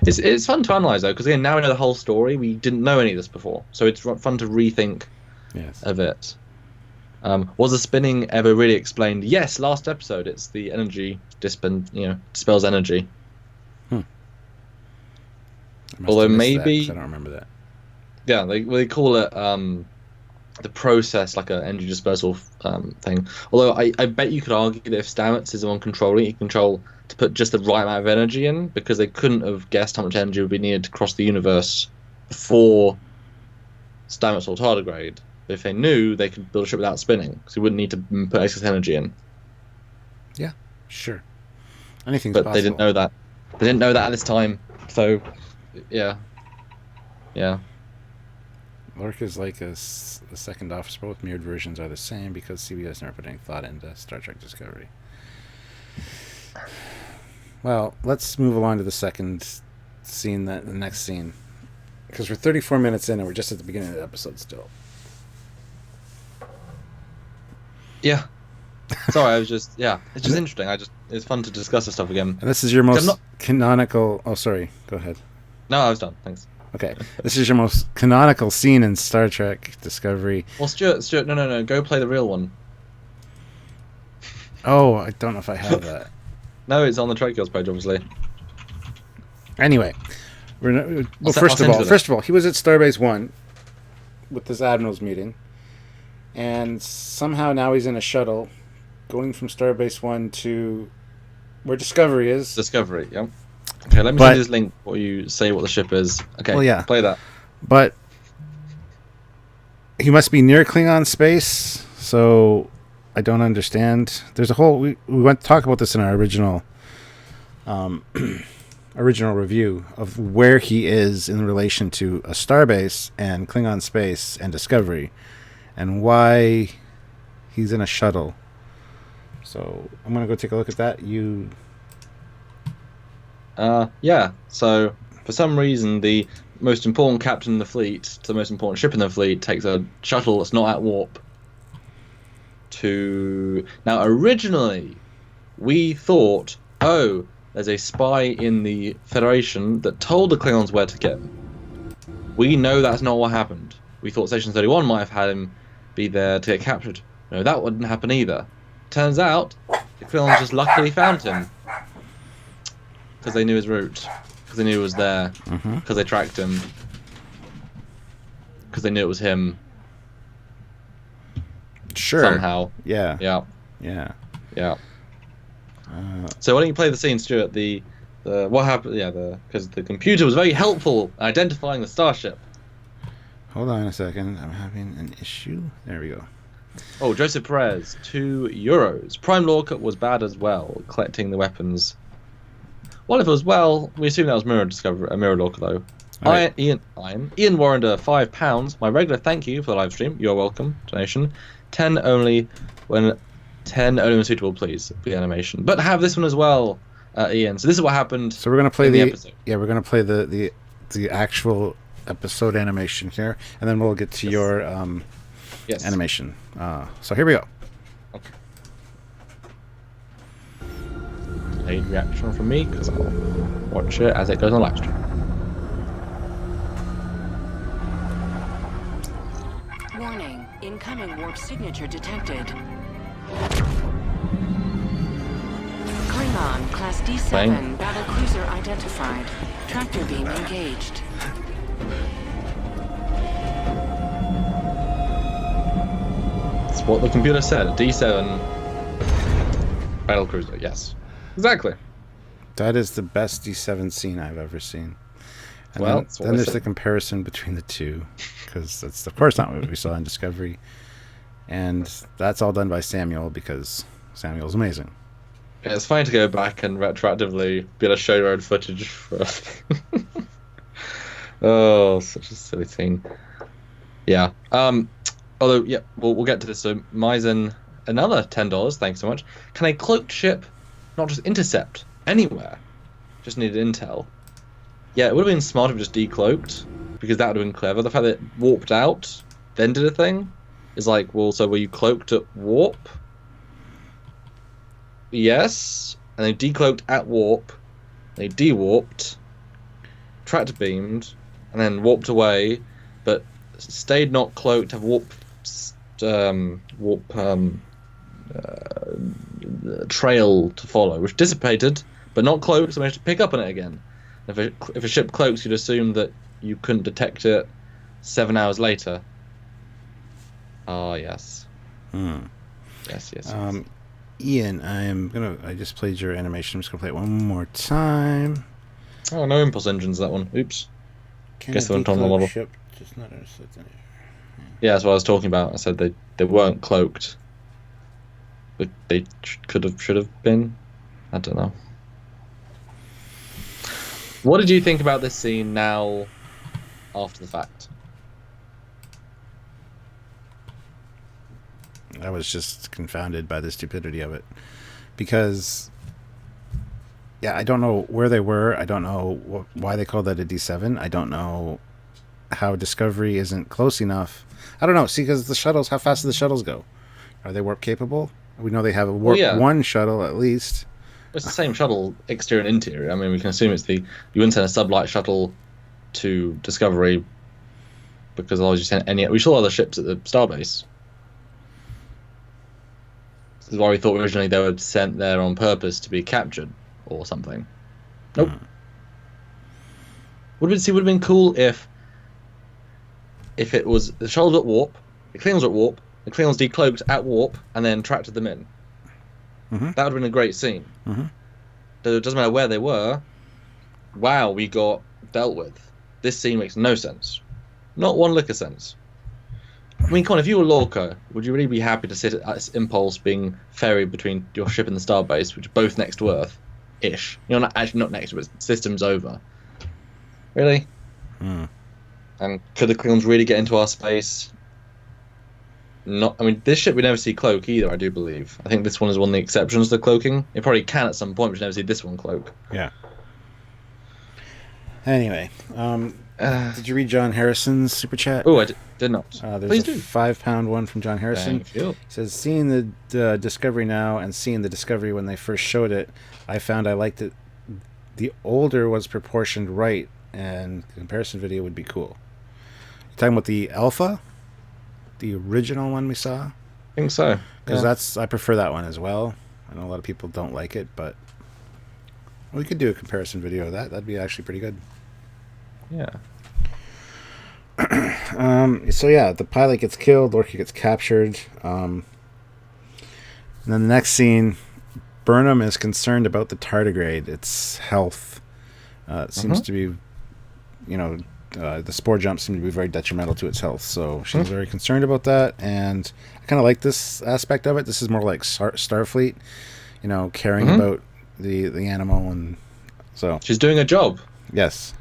A: It's fun to analyse, though, because again, now we know the whole story. We didn't know any of this before. So it's fun to rethink of it. Was the spinning ever really explained? Yes, last episode. It's the energy dispels energy. Although maybe
B: I don't remember that.
A: Yeah, they call it the process, like an energy dispersal thing. Although I bet you could argue that if Stamets is the one controlling, he can control to put just the right amount of energy in, because they couldn't have guessed how much energy would be needed to cross the universe before Stamets or tardigrade. But if they knew, they could build a ship without spinning, because you wouldn't need to put excess energy in.
B: Yeah, sure. Anything's possible.
A: But they didn't know that. They didn't know that at this time. So, yeah.
B: Lorca's like a second officer. Both mirrored versions are the same because CBS never put any thought into Star Trek Discovery. Well, let's move along to the second scene. The next scene, Because we're 34 minutes in and we're just at the beginning of the episode still.
A: Yeah. Sorry, I was just it's just interesting. It's fun to discuss this stuff again.
B: And this is your most canonical. Oh, sorry. Go ahead.
A: No, I was done. Thanks.
B: Okay, this is your most canonical scene in Star Trek Discovery.
A: Well, Stuart, no, go play the real one.
B: Oh, I don't know if I have that.
A: No, it's on the Trekyards page, obviously.
B: Anyway, first of all, he was at Starbase 1 with this Admirals meeting, and somehow now he's in a shuttle going from Starbase 1 to where Discovery is.
A: Discovery, yeah. Okay, let me send you this link before you say what the ship is. Okay, well, yeah. Play that.
B: But he must be near Klingon space, so I don't understand. There's a whole... We went to talk about this in our original review of where he is in relation to a starbase and Klingon space and Discovery, and why he's in a shuttle. So I'm going to go take a look at that.
A: Yeah. So for some reason, the most important captain in the fleet, the most important ship in the fleet, takes a shuttle that's not at warp. Now, originally, we thought, there's a spy in the Federation that told the Klingons where to get him. We know that's not what happened. We thought Station 31 might have had him be there to get captured. No, that wouldn't happen either. Turns out, the Klingons just luckily found him. Because they knew his route. Because they knew he was there. Because they tracked him. Because they knew it was him.
B: Sure.
A: Somehow.
B: Yeah.
A: So why don't you play the scene, Stuart? The what happened? Yeah, because the computer was very helpful in identifying the starship.
B: Hold on a second. I'm having an issue. There we go.
A: Oh, Joseph Perez, €2. Prime Lorca was bad as well, collecting the weapons. Well, if it was we assume that was Mirror Lorca though. Right. Ian Warrender, £5. My regular thank you for the live stream. You're welcome. Donation. 10 only when suitable, please. The animation, but have this one as well, Ian. So this is what happened.
B: So we're gonna play
A: the episode.
B: Yeah, we're gonna play the actual episode animation here, and then we'll get to your animation. So here we go.
A: Okay. Delayed reaction from me because I'll watch it as it goes on live stream.
C: Warning: incoming warp signature detected. Klingon Class D7 battle cruiser identified. Tractor beam engaged.
A: That's what the computer said. D7 battle cruiser. Yes, exactly.
B: That is the best D7 scene I've ever seen. And
A: well,
B: then there's the comparison between the two, because that's of course not what we saw in Discovery, and that's all done by Samuel because Samuel's amazing.
A: Yeah, it's fine to go back and retroactively be able to show your own footage. Oh, such a silly scene. Yeah. Although, yeah, we'll get to this. So, Maizen, another $10. Thanks so much. Can a cloaked ship not just intercept anywhere? Just needed intel. Yeah, it would have been smart if it just decloaked, because that would have been clever. The fact that it warped out, then did a thing, is like, well, so were you cloaked at warp? Yes. And they decloaked at warp. They de-warped, tractor beamed, and then warped away, but stayed not cloaked, have trail to follow, which dissipated, but not cloaked, so managed to pick up on it again. If a ship cloaks, you'd assume that you couldn't detect it 7 hours later. Oh, yes. Yes.
B: Ian, I just played your animation. I'm just gonna play it one more time.
A: Oh, no impulse engines, that one. Oops. Guess they weren't on the level. Yeah, that's what I was talking about. I said they weren't cloaked, but they should have been. I don't know. What did you think about this scene now, after the fact?
B: I was just confounded by the stupidity of it, because I don't know where they were. I don't know why they called that a D7. I don't know how Discovery isn't close enough. I don't know. See, because the shuttles, how fast do the shuttles go? Are they warp capable? We know they have a warp 1 shuttle at least.
A: It's the same shuttle, exterior and interior. I mean, we can assume it's you wouldn't send a sublight shuttle to Discovery because otherwise you send we saw other ships at the starbase. This is why we thought originally they were sent there on purpose to be captured or something. Nope. Would have been cool if it was the shuttles at warp, the Klingons at warp, the Klingons decloaked at warp, and then tracked them in. That would have been a great scene. It doesn't matter where they were. Wow, we got dealt with. This scene makes no sense. Not one lick of sense. I mean, come on, if you were Lorca, would you really be happy to sit at this Impulse being ferried between your ship and the starbase, which are both next to Earth-ish? You're not actually not next to it, system's over. Really? And could the Klingons really get into our space? Not. I mean, this ship we never see cloak either, I do believe. I think this one is one of the exceptions to cloaking. It probably can at some point, but we never see this one cloak.
B: Yeah. Anyway, did you read John Harrison's super chat?
A: Oh, I did not.
B: There's
A: Please
B: a
A: do.
B: £5 one from John Harrison.
A: Thank you.
B: He says, seeing the Discovery now and seeing the Discovery when they first showed it, I found I liked it. The older was proportioned right, and the comparison video would be cool. You're talking about the Alpha? The original one we saw?
A: I think so.
B: Because I prefer that one as well. I know a lot of people don't like it, but we could do a comparison video of that. That'd be actually pretty good.
A: Yeah.
B: So yeah, the pilot gets killed, Lorca gets captured. And then the next scene, Burnham is concerned about the tardigrade, its health. It seems to be, the spore jumps seem to be very detrimental to its health. So she's very concerned about that, and I kind of like this aspect of it. This is more like Starfleet, caring about the animal, and so
A: she's doing her job.
B: Yes.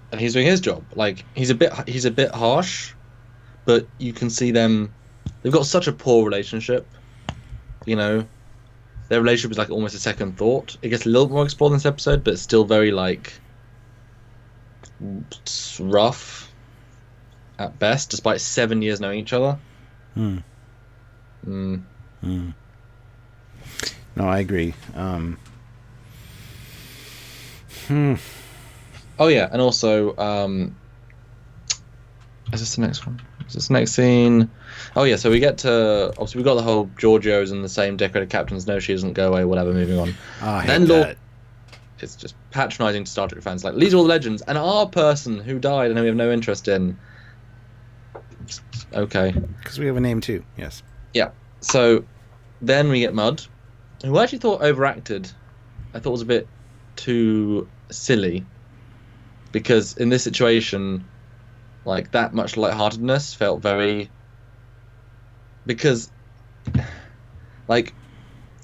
A: And he's doing his job. Like he's a bit harsh, but you can see they've got such a poor relationship. Their relationship is like almost a second thought. It gets a little more explored in this episode, but it's still very like rough at best, despite 7 years knowing each other.
B: No, I agree.
A: Oh yeah, and also, is this the next one? Is this the next scene? Oh yeah, so we get to, obviously we got the whole Giorgio's and the same decorated captains, no she doesn't, go away, whatever, moving on.
B: I hate that.
A: It's just patronising to Star Trek fans, like, these are all the legends, and our person who died and we have no interest in. Okay.
B: Because we have a name too, yes.
A: Yeah, so then we get Mudd, who I actually thought overacted. I thought was a bit too silly. Because in this situation, like, that much lightheartedness felt very... Because, like,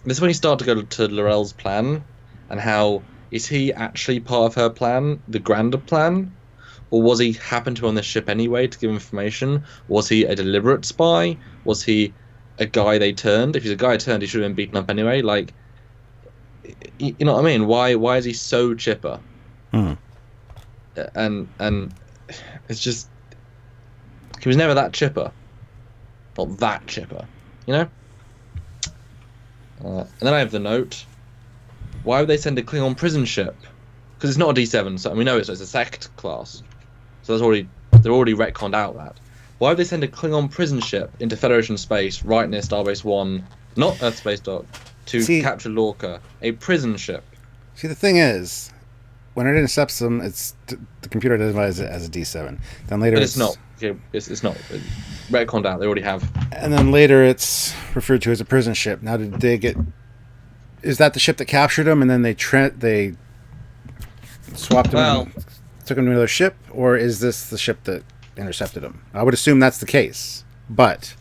A: this is when you start to go to L'Orelle's plan, and how, is he actually part of her plan, the grander plan? Or was he happen to be on this ship anyway to give information? Was he a deliberate spy? Was he a guy they turned? If he's a guy turned, he should have been beaten up anyway. Like, you know what I mean? Why is he so chipper? And it's just, he was never that chipper. Not that chipper, And then I have the note. Why would they send a Klingon prison ship? Because it's not a D7, so we know it's a sect class. So they're already retconned out that. Why would they send a Klingon prison ship into Federation space right near Starbase 1, not Earth Space Dock, to capture Lorca? A prison ship.
B: See, the thing is, when it intercepts them, the computer identifies it as a D7. Then later,
A: but it's not. Okay, it's not. Retconned out. They already have.
B: And then later, it's referred to as a prison ship. Now, did they get? Is that the ship that captured them, and then they swapped them, and took them to another ship, or is this the ship that intercepted them? I would assume that's the case, but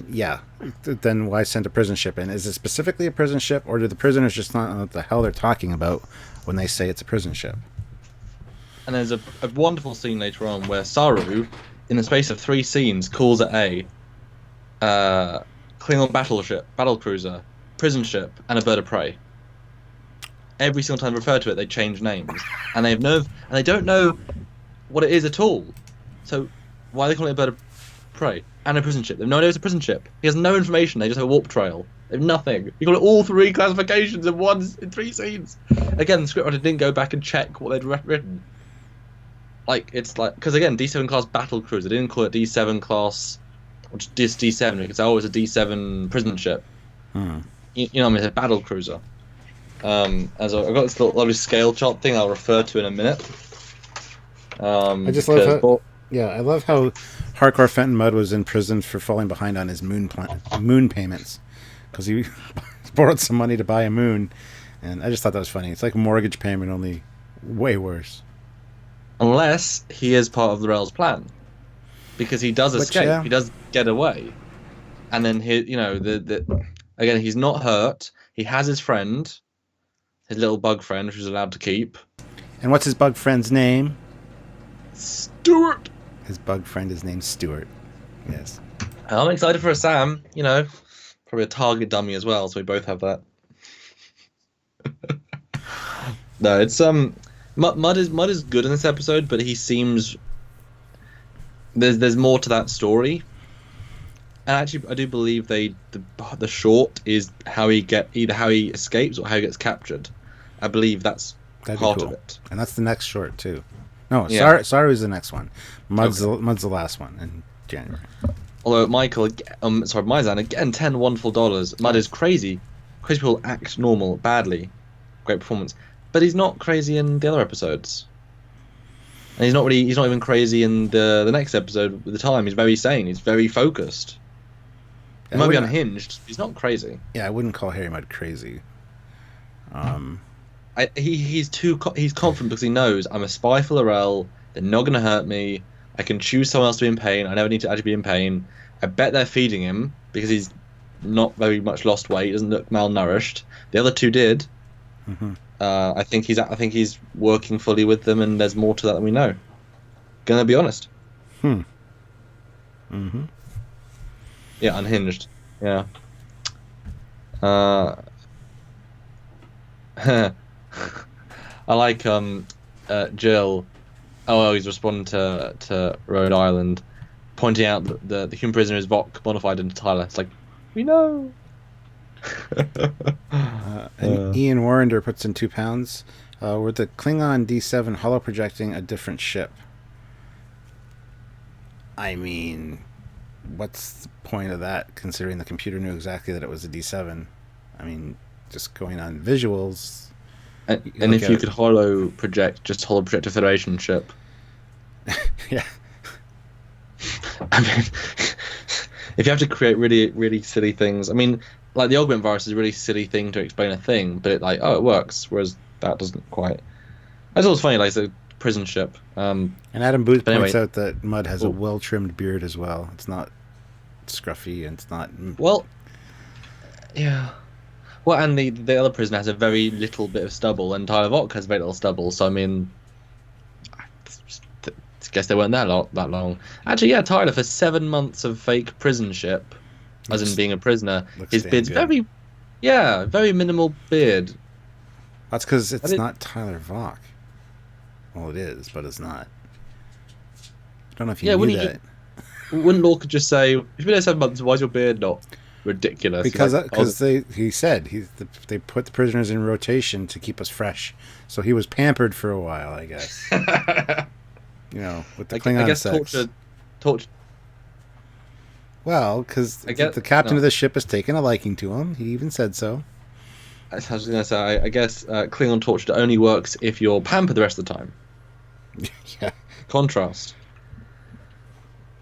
B: yeah. Then why send a prison ship in? Is it specifically a prison ship, or do the prisoners just not know what the hell they're talking about when they say it's a prison ship?
A: And there's a wonderful scene later on where Saru, in the space of 3 scenes, calls it a Klingon battle cruiser, prison ship, and a bird of prey. Every single time they refer to it, they change names, and they don't know what it is at all. So why are they calling it a bird of prey and a prison ship? They have no idea it's a prison ship. He has no information. They just have a warp trail. They have nothing. You call it all 3 classifications in 3 scenes. Again, the scriptwriter didn't go back and check what they'd written. Like, it's like, because again, D7 class battle cruiser. They didn't call it D7 class, or just D7 because it's a D7 prison ship. You know what I mean? It's a battle cruiser. I've got this little lovely scale chart thing I'll refer to in a minute.
B: I just love how, I love how Hardcore Fenton Mudd was in prison for falling behind on his moon payments because he borrowed some money to buy a moon, and I just thought that was funny. It's like a mortgage payment, only way worse.
A: Unless he is part of the Rail's plan, because he does escape, he does get away, and then again he's not hurt. He has his friend, his little bug friend, which he's allowed to keep. And
B: what's his bug friend's name?
A: Stuart.
B: His bug friend is named Stuart. Yes.
A: I'm excited for a Sam. Probably a target dummy as well, so we both have that. No, it's Mudd is good in this episode, but he seems there's more to that story. And actually, I do believe the short is how he escapes or how he gets captured. I believe that's part of it.
B: And that's the next short too. No, yeah. Sorry is the next one. Mudd's the last one in January.
A: Although Mizan again, $10 wonderful dollars. Mudd is crazy. Crazy people act normal badly. Great performance, but he's not crazy in the other episodes. And he's not even crazy in the next episode with the time. He's very sane. He's very focused. He might be unhinged. He's not crazy.
B: Yeah, I wouldn't call Harry Mudd crazy.
A: He's confident because he knows I'm a spy for Lorel. They're not going to hurt me. I can choose someone else to be in pain. I never need to actually be in pain. I bet they're feeding him because he's not very much lost weight. He doesn't look malnourished. The other 2 did. Mm-hmm. I think he's working fully with them, and there's more to that than we know. Gonna be honest.
B: Mm-hmm.
A: Yeah, unhinged. Yeah. I like Jill. He's responding to Rhode Island, pointing out that the human prisoner is Vok modified into Tyler. It's like, we know.
B: And Ian Warrender puts in £2. Were the Klingon D7 holo projecting a different ship? I mean, what's the point of that, considering the computer knew exactly that it was a D7? I mean, just going on visuals.
A: And if you could holo project a Federation ship.
B: Yeah.
A: I mean, if you have to create really, really silly things. I mean, like the augment virus is a really silly thing to explain a thing, but it works, whereas that doesn't quite. I thought it was funny, like it's a prison ship.
B: And Adam Booth points out that Mudd has a well-trimmed beard as well. It's not scruffy, and it's not...
A: Well, yeah. Well, and the other prisoner has a very little bit of stubble, and Tyler Vok has very little stubble, so I mean... I guess they weren't that long. Actually, yeah, Tyler, for 7 months of fake prison ship, as in being a prisoner, his beard's very minimal beard.
B: That's because it's not Tyler Vok. Well, it is, but it's not. I don't know if you knew that.
A: Wouldn't Lorca just say, "If you've been there 7 months, why is your beard not ridiculous?"
B: Because he said they put the prisoners in rotation to keep us fresh, so he was pampered for a while, I guess. With the Klingon sex.
A: Torture.
B: Well, because the captain of the ship has taken a liking to him. He even said so.
A: I was going to say, I guess Klingon torture only works if you're pampered the rest of the time.
B: Yeah.
A: Contrast.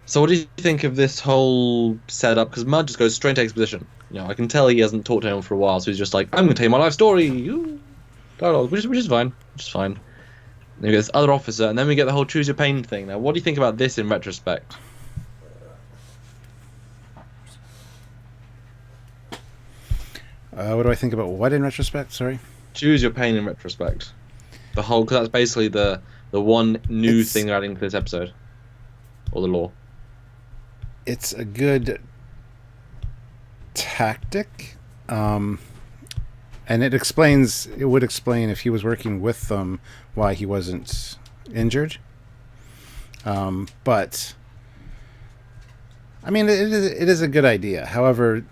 A: So what do you think of this whole setup? Because Mudd just goes straight to exposition. I can tell he hasn't talked to anyone for a while, so he's just like, I'm going to tell you my life story. Dialogue, which is fine. Then we get this other officer, and then we get the whole choose your pain thing. Now, what do you think about this in retrospect?
B: What do I think about what in retrospect? Sorry?
A: Choose your pain in retrospect. Because that's basically the one new thing they're adding to this episode. Or the law.
B: It's a good tactic. And it would explain if he was working with them why he wasn't injured. But I mean, it is a good idea. However,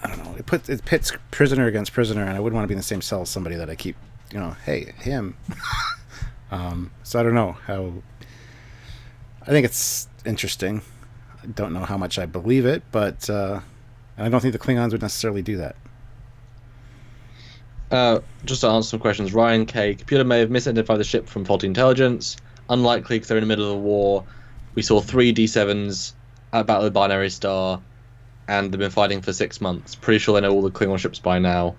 B: I don't know. It pits prisoner against prisoner, and I wouldn't want to be in the same cell as somebody that I keep, hey, him. So I don't know how. I think it's interesting. I don't know how much I believe it, but I don't think the Klingons would necessarily do that.
A: Just to answer some questions, Ryan K. Computer may have misidentified the ship from faulty intelligence. Unlikely, because they're in the middle of a war. We saw 3 D7s at Battle of the Binary Star, and they've been fighting for 6 months. Pretty sure they know all the Klingon ships by now.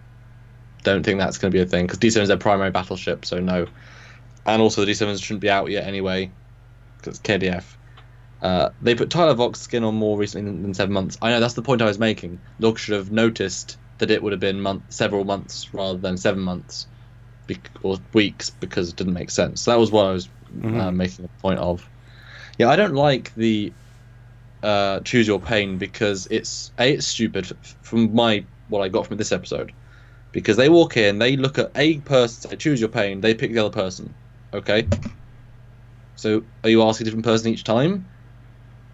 A: Don't think that's going to be a thing, because D7 is their primary battleship, so no. And also the D7s shouldn't be out yet anyway, because it's KDF. They put Tyler Vox's skin on more recently than 7 months. I know, that's the point I was making. Locke should have noticed that it would have been several months rather than 7 months, or weeks, because it didn't make sense. So that was what I was making a point of. Yeah, I don't like the choose your pain, because it's stupid from what I got from this episode. Because they walk in, they look at a person, say choose your pain, they pick the other person. Okay? So are you asking a different person each time?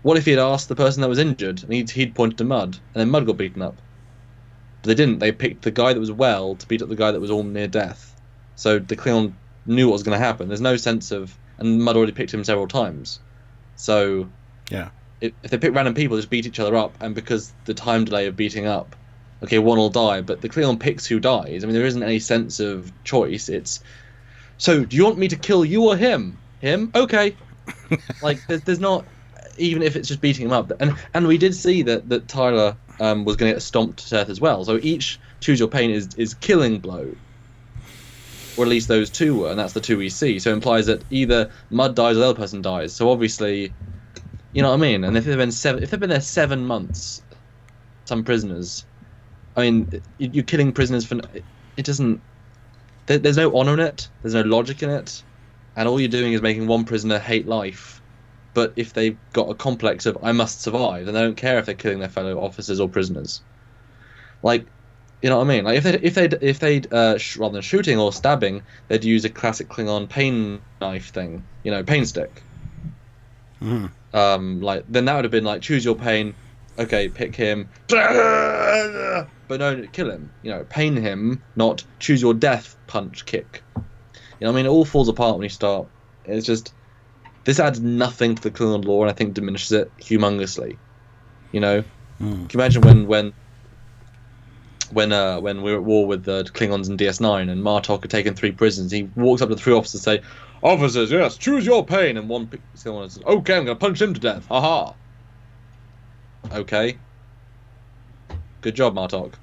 A: What if he had asked the person that was injured, and he'd pointed to Mud, and then Mud got beaten up? But they didn't. They picked the guy that was well to beat up the guy that was all near death. So the Klingon knew what was going to happen. There's no sense of... And Mud already picked him several times. So...
B: Yeah.
A: If they pick random people, just beat each other up, and because the time delay of beating up, okay, one will die, but the Klingon picks who dies. I mean, there isn't any sense of choice. It's... So, do you want me to kill you or him? Him? Okay. Like, there's not... Even if it's just beating him up. And we did see that Tyler was going to get stomped to death as well. So each choose your pain is killing blow. Or at least those two were, and that's the two we see. So it implies that either Mud dies or the other person dies. So obviously, you know what I mean? And if they've been there 7 months, some prisoners, I mean, you're killing prisoners for... It doesn't... There's no honour in it. There's no logic in it. And all you're doing is making one prisoner hate life. But if they've got a complex of I must survive, then they don't care if they're killing their fellow officers or prisoners. Like, you know what I mean? Like if they'd rather than shooting or stabbing, they'd use a classic Klingon pain knife thing, pain stick. Like then that would have been like choose your pain. Okay, pick him, but no, kill him. Pain him, not choose your death. Punch, kick. I mean, it all falls apart when you start. It's just. This adds nothing to the Klingon lore, and I think diminishes it humongously. Can you imagine when we were at war with the Klingons in DS9, and Martok had taken 3 prisoners, he walks up to the 3 officers and say, "Officers, yes, choose your pain," and one Klingon says, "Okay, I'm going to punch him to death. Haha." Okay. Good job, Martok.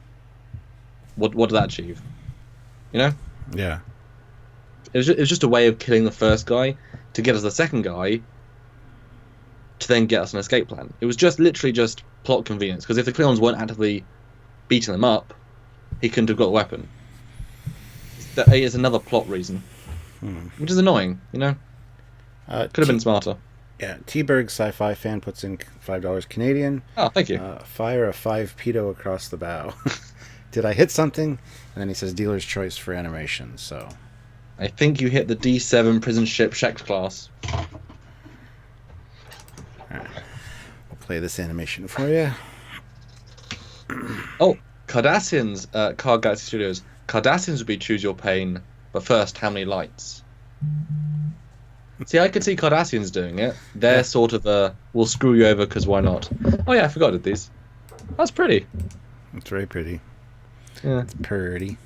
A: What did that achieve?
B: Yeah.
A: It was just a way of killing the first guy to get us the second guy to then get us an escape plan. It was literally just plot convenience, because if the Klingons weren't actively beating them up, he couldn't have got the weapon. That is another plot reason, which is annoying, Could have been smarter.
B: Yeah, T-Berg Sci-Fi fan puts in $5 Canadian.
A: Oh, thank you.
B: Fire a 5 pedo across the bow. Did I hit something? And then he says dealer's choice for animation, so...
A: I think you hit the D7 prison ship Shekt class.
B: Alright. We'll play this animation for you.
A: Oh, Cardassians, Card Galaxy Studios. Cardassians would be choose your pain, but first, how many lights? See, I could see Cardassians doing it. They're sort of we'll screw you over because why not? Oh yeah, I forgot it. These. That's pretty.
B: It's very pretty.
A: Yeah.
B: It's pretty.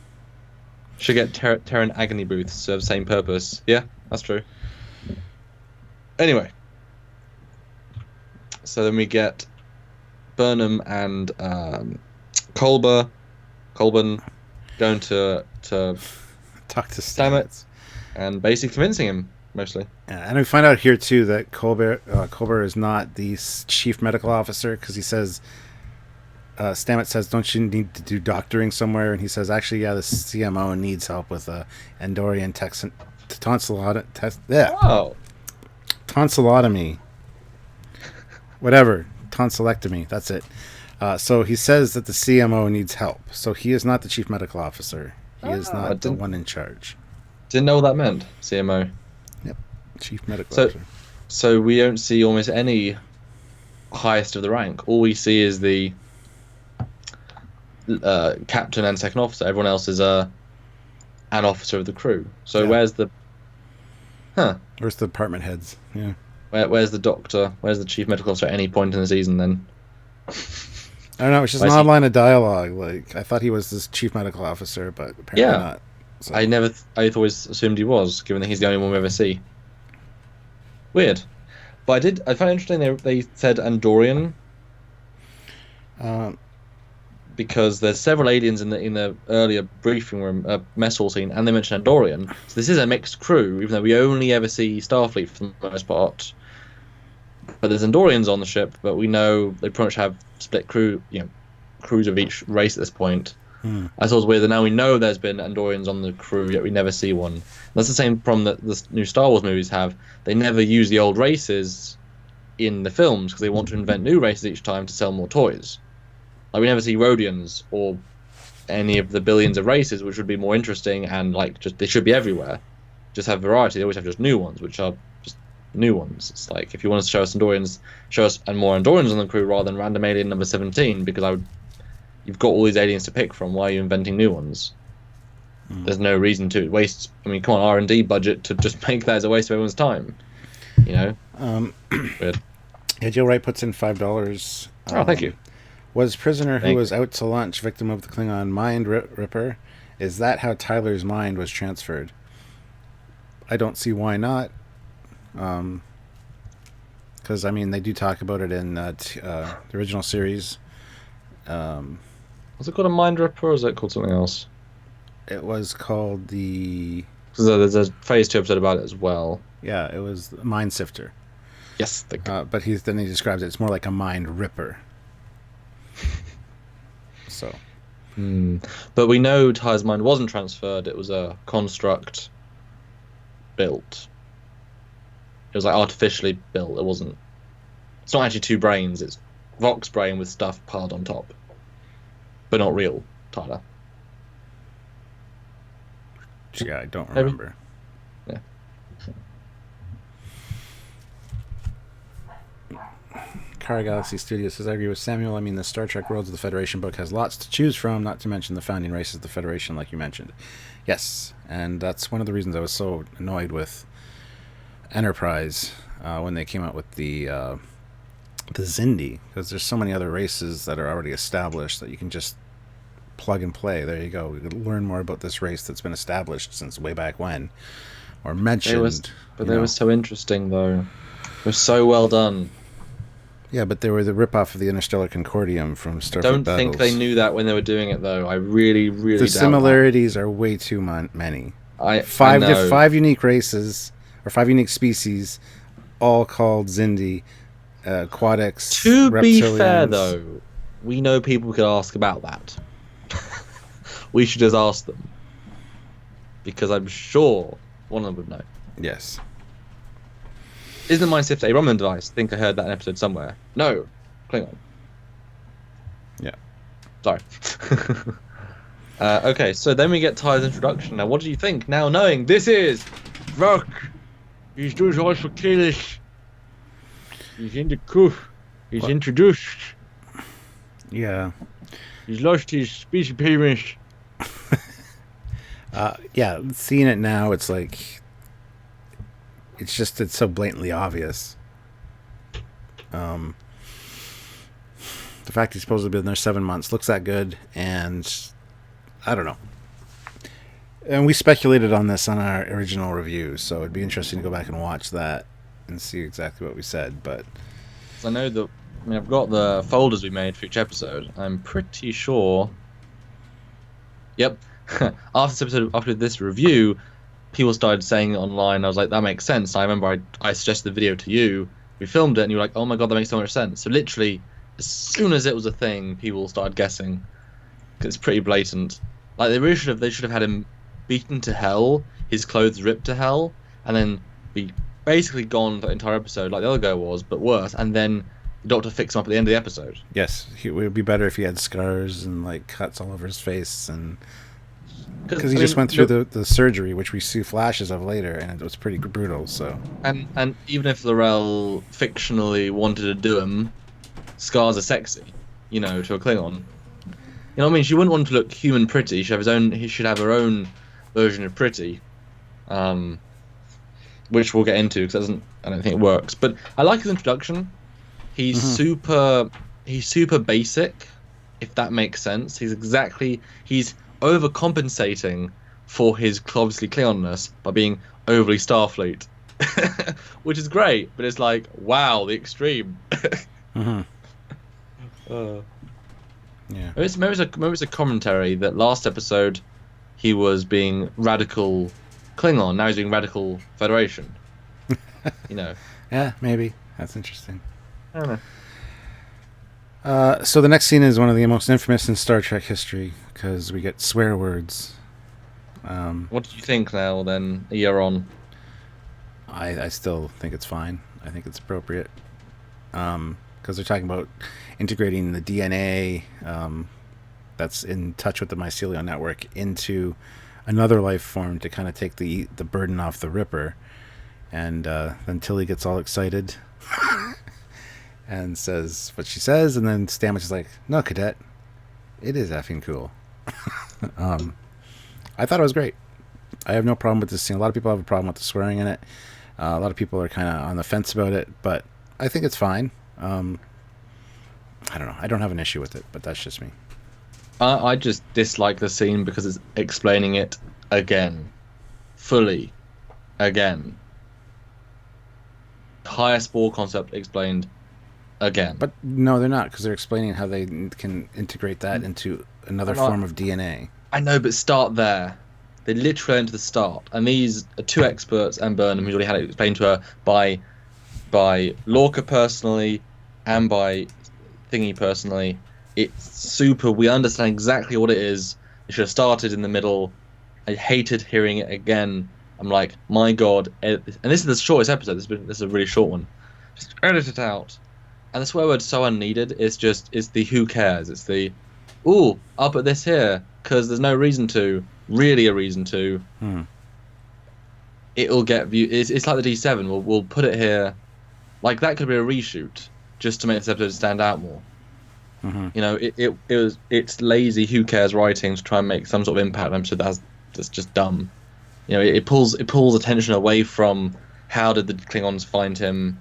A: Should get Terran agony booths serve the same purpose. Yeah, that's true. Anyway. So then we get Burnham and Colburn going to
B: talk to
A: Stamets and basically convincing him, mostly.
B: Yeah, and we find out here too that Colburn is not the chief medical officer, because he says Stamets says, "Don't you need to do doctoring somewhere?" And he says, "Actually, yeah, the CMO needs help with Andorian tonsillotomy, whatever, tonsillectomy. That's it." So he says that the CMO needs help. So he is not the chief medical officer. He is not the one in charge.
A: Didn't know what that meant. CMO.
B: Yep, chief medical officer.
A: So we don't see almost any highest of the rank. All we see is the captain and second officer. Everyone else is an officer of the crew. So
B: Yeah.
A: where's the
B: Where's the department heads? Yeah.
A: where's the doctor? Where's the chief medical officer at any point in the season then?
B: I don't know. It's just an odd line of dialogue. Like, I thought he was this chief medical officer, but apparently
A: Yeah.
B: not. So,
A: I always assumed he was, given that he's the only one we ever see. Weird. But I found it interesting they said Andorian, because there's several aliens in the earlier briefing room, mess hall scene, and they mentioned Andorian. So this is a mixed crew, even though we only ever see Starfleet for the most part. But there's Andorians on the ship, but we know they pretty much have split crews of each race at this point. I thought it was weird that now we know there's been Andorians on the crew, yet we never see one. That's the same problem that the new Star Wars movies have. They never use the old races in the films because they want to invent new races each time to sell more toys. Like, we never see Rhodians or any of the billions of races, which would be more interesting, and they should be everywhere. Just have variety. They always have just new ones, which are just new ones. It's like, if you want us to show us Andorians, show us and more Andorians on the crew rather than random alien number 17, because you've got all these aliens to pick from. Why are you inventing new ones? There's no reason to waste. I mean, come on, R&D budget to just make that as a waste of everyone's time. Weird.
B: Yeah, Joe Wright puts in $5.
A: Oh, thank you.
B: Was prisoner who
A: Thank
B: was out to lunch victim of the Klingon mind ripper? Is that how Tyler's mind was transferred? I don't see why not. Because, I mean, they do talk about it in the original series.
A: Was it called a mind ripper, or is it called something else?
B: It was called the...
A: Because there's a Phase 2 episode about it as well.
B: Yeah, it was the Mind Sifter.
A: Yes, thank you.
B: But then he describes it's more like a mind ripper. So...
A: But we know Ty's mind wasn't transferred. It was a construct built. It was like artificially built. It wasn't. It's not actually two brains. It's Vox brain with stuff piled on top, but not real, Tyler.
B: Yeah, I don't remember.
A: Yeah.
B: Car Galaxy Studios says, I agree with Samuel. I mean, the Star Trek Worlds of the Federation book has lots to choose from, not to mention the founding races of the Federation, like you mentioned. Yes, and that's one of the reasons I was so annoyed with Enterprise when they came out with the Xindi, because there's so many other races that are already established that you can just plug and play. There you go. You can learn more about this race that's been established since way back when, or mentioned.
A: They were so interesting, though. It was so well done.
B: Yeah, but they were the ripoff of the Interstellar Concordium from Starfleet
A: Don't
B: Battles.
A: think they knew that when they were doing it, though. I really, really
B: The
A: doubt
B: similarities are way too many.
A: I
B: There's
A: know.
B: 5 unique races, or 5 unique species, all called Xindi, Quadics,
A: To be fair,
B: reptilians.
A: though, we know people could ask about that. We should just ask them. Because I'm sure one of them would know.
B: Yes.
A: Isn't the Mind Sifter a Romulan device? I think I heard that in an episode somewhere. No. Klingon.
B: Yeah.
A: Sorry. Okay, so then we get Ty's introduction. Now, what do you think? Now knowing this is Rock. He's doing also Kalish. He's in the coup. He's introduced.
B: Yeah.
A: He's lost his speech appearance.
B: Yeah, seeing it now, it's like... It's so blatantly obvious. The fact he's supposed to be in there 7 months looks that good, and I don't know. And we speculated on this on our original review, so it'd be interesting to go back and watch that and see exactly what we said. But
A: I know that. I mean, I've got the folders we made for each episode. I'm pretty sure. Yep. After this review, people started saying it online. I was like, that makes sense. I remember I suggested the video to you. We filmed it, and you were like, oh my god, that makes so much sense. So literally, as soon as it was a thing, people started guessing. It's pretty blatant. Like, they should have had him beaten to hell, his clothes ripped to hell, and then be basically gone for the entire episode, like the other guy was, but worse. And then the Doctor fixed him up at the end of the episode.
B: yes, it would be better if he had scars and like cuts all over his face and Because he just went through the surgery, which we see flashes of later, and it was pretty brutal. So
A: and even if Laurel fictionally wanted to do him, scars are sexy, to a Klingon. You know what I mean? She wouldn't want to look human pretty. She should have her own version of pretty, which we'll get into because I don't think it works. But I like his introduction. He's super basic, if that makes sense. He's overcompensating for his obviously Klingonness by being overly Starfleet, which is great. But it's like, wow, the extreme.
B: Yeah.
A: Maybe it's a commentary that last episode he was being radical Klingon, now he's being radical Federation.
B: Yeah, maybe. That's interesting.
A: I don't
B: know. So the next scene is one of the most infamous in Star Trek history because we get swear words.
A: What do you think now, then, a year on?
B: I still think it's fine. I think it's appropriate. Because they're talking about integrating the DNA that's in touch with the mycelial network into another life form to kind of take the burden off the Ripper. And then Tilly gets all excited and says what she says, and then Stamets is like, "No, Cadet, it is effing cool." I thought it was great. I have no problem with this scene. A lot of people have a problem with the swearing in it. A lot of people are kind of on the fence about it, but I think it's fine. I don't know. I don't have an issue with it, but that's just me.
A: I just dislike the scene because it's explaining it again. Fully. Again. Higher spore concept explained again.
B: But no, they're not, because they're explaining how they can integrate that into another form of DNA.
A: I know, but start there. They literally enter the start. And these are two experts, and Burnham, who's already had it explained to her by Lorca personally and by Thingy personally. It's super. We understand exactly what it is. It should have started in the middle. I hated hearing it again. I'm like, my God. And this is the shortest episode. This is a really short one. Just edit it out. And the swear word's so unneeded. It's the who cares. It's the, ooh, I'll put this here because there's no reason to. Really a reason to. It'll get viewed. It's like the D7. We'll put it here. Like, that could be a reshoot just to make this episode stand out more. It's lazy who cares writing to try and make some sort of impact on an episode that's just dumb. It pulls attention away from how did the Klingons find him,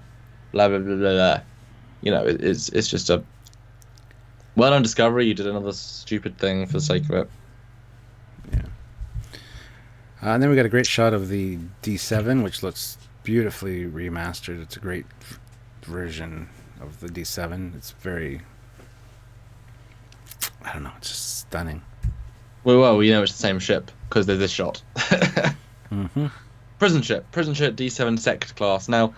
A: blah blah blah blah, blah. It's just a well done discovery. You did another stupid thing for the sake of it.
B: Yeah. And then we got a great shot of the D7, which looks beautifully remastered. It's a great version of the D7. It's very, I don't know, it's just stunning.
A: Well, it's the same ship because there's this shot. Prison ship D7 Sect class. Now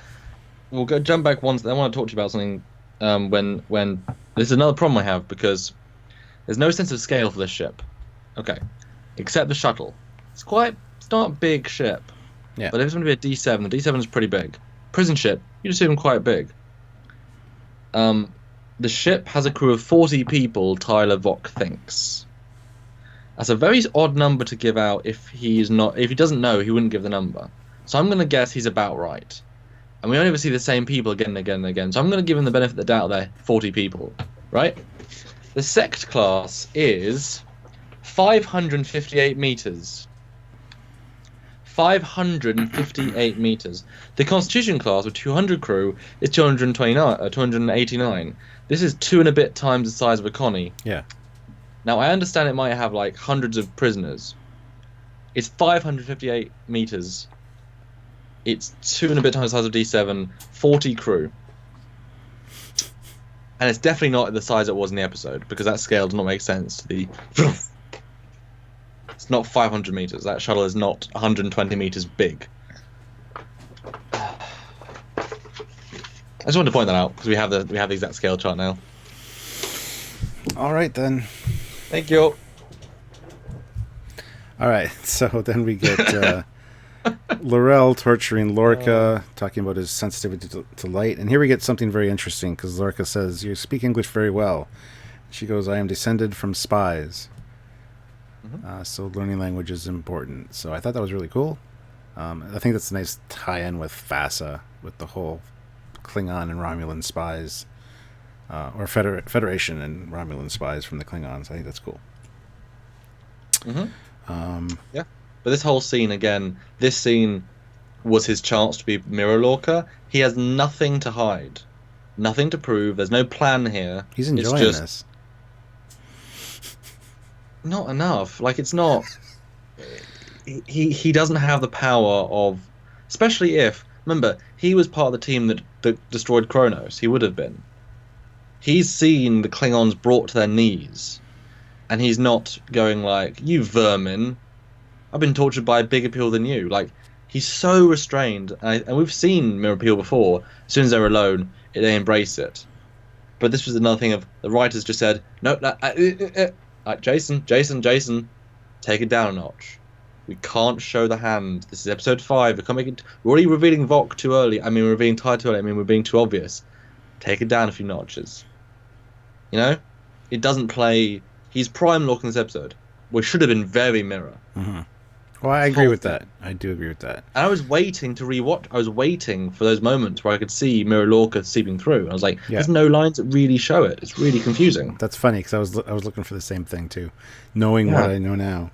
A: we'll jump back once. I want to talk to you about something. When this is another problem I have because there's no sense of scale for this ship. Okay, except the shuttle. It's not a big ship.
B: Yeah.
A: But if it's going to be a D7, the D7 is pretty big. Prison ship, you just see them quite big. The ship has a crew of 40 people, Tyler Vock thinks. That's a very odd number to give out if he doesn't know, he wouldn't give the number. So I'm going to guess he's about right. And we only ever see the same people again and again and again. So I'm going to give him the benefit of the doubt there, 40 people. Right? The Sect class is 558 meters. 558 meters. The Constitution class with 200 crew is 289. This is 2 and a bit times the size of a Connie.
B: Yeah.
A: Now, I understand it might have, like, hundreds of prisoners. It's 558 meters. It's 2 and a bit times the size of D7, 40 crew. And it's definitely not the size it was in the episode, because that scale does not make sense to the... It's not 500 meters. That shuttle is not 120 meters big. I just wanted to point that out, because we have the exact scale chart now.
B: All right, then.
A: Thank you.
B: All right, so then we get Laurel torturing Lorca, talking about his sensitivity to light. And here we get something very interesting, because Lorca says, "You speak English very well." She goes, "I am descended from spies." So learning language is important. So I thought that was really cool. I think that's a nice tie-in with FASA, with the whole Klingon and Romulan spies, or Federation and Romulan spies from the Klingons. I think that's cool.
A: Yeah, but this whole scene again, this scene was his chance to be Mirror Lorca. He has nothing to hide, nothing to prove. There's no plan here.
B: He's enjoying this.
A: Not enough. Like, it's not. He doesn't have the power of, especially if, remember, he was part of the team that destroyed Kronos. He would have been. He's seen the Klingons brought to their knees, and he's not going like, "You vermin, I've been tortured by a bigger people than you." Like, he's so restrained, and we've seen Mirror People before. As soon as they're alone, they embrace it. But this was another thing of the writers just said, "No, Jason, take it down a notch. We can't show the hand. This is episode 5. We can't make it. We're already revealing Vok too early. I mean, we're revealing Ty too early. I mean, we're being too obvious. Take it down a few notches." You know, it doesn't play. He's prime Lorca in this episode. We should have been very Mirror.
B: Well, I agree with that. I do agree with that.
A: And I was waiting to rewatch. I was waiting for those moments where I could see Mirror Lorca seeping through. I was like, "There's no lines that really show it. It's really confusing."
B: That's funny because I was looking for the same thing too, knowing what I know now.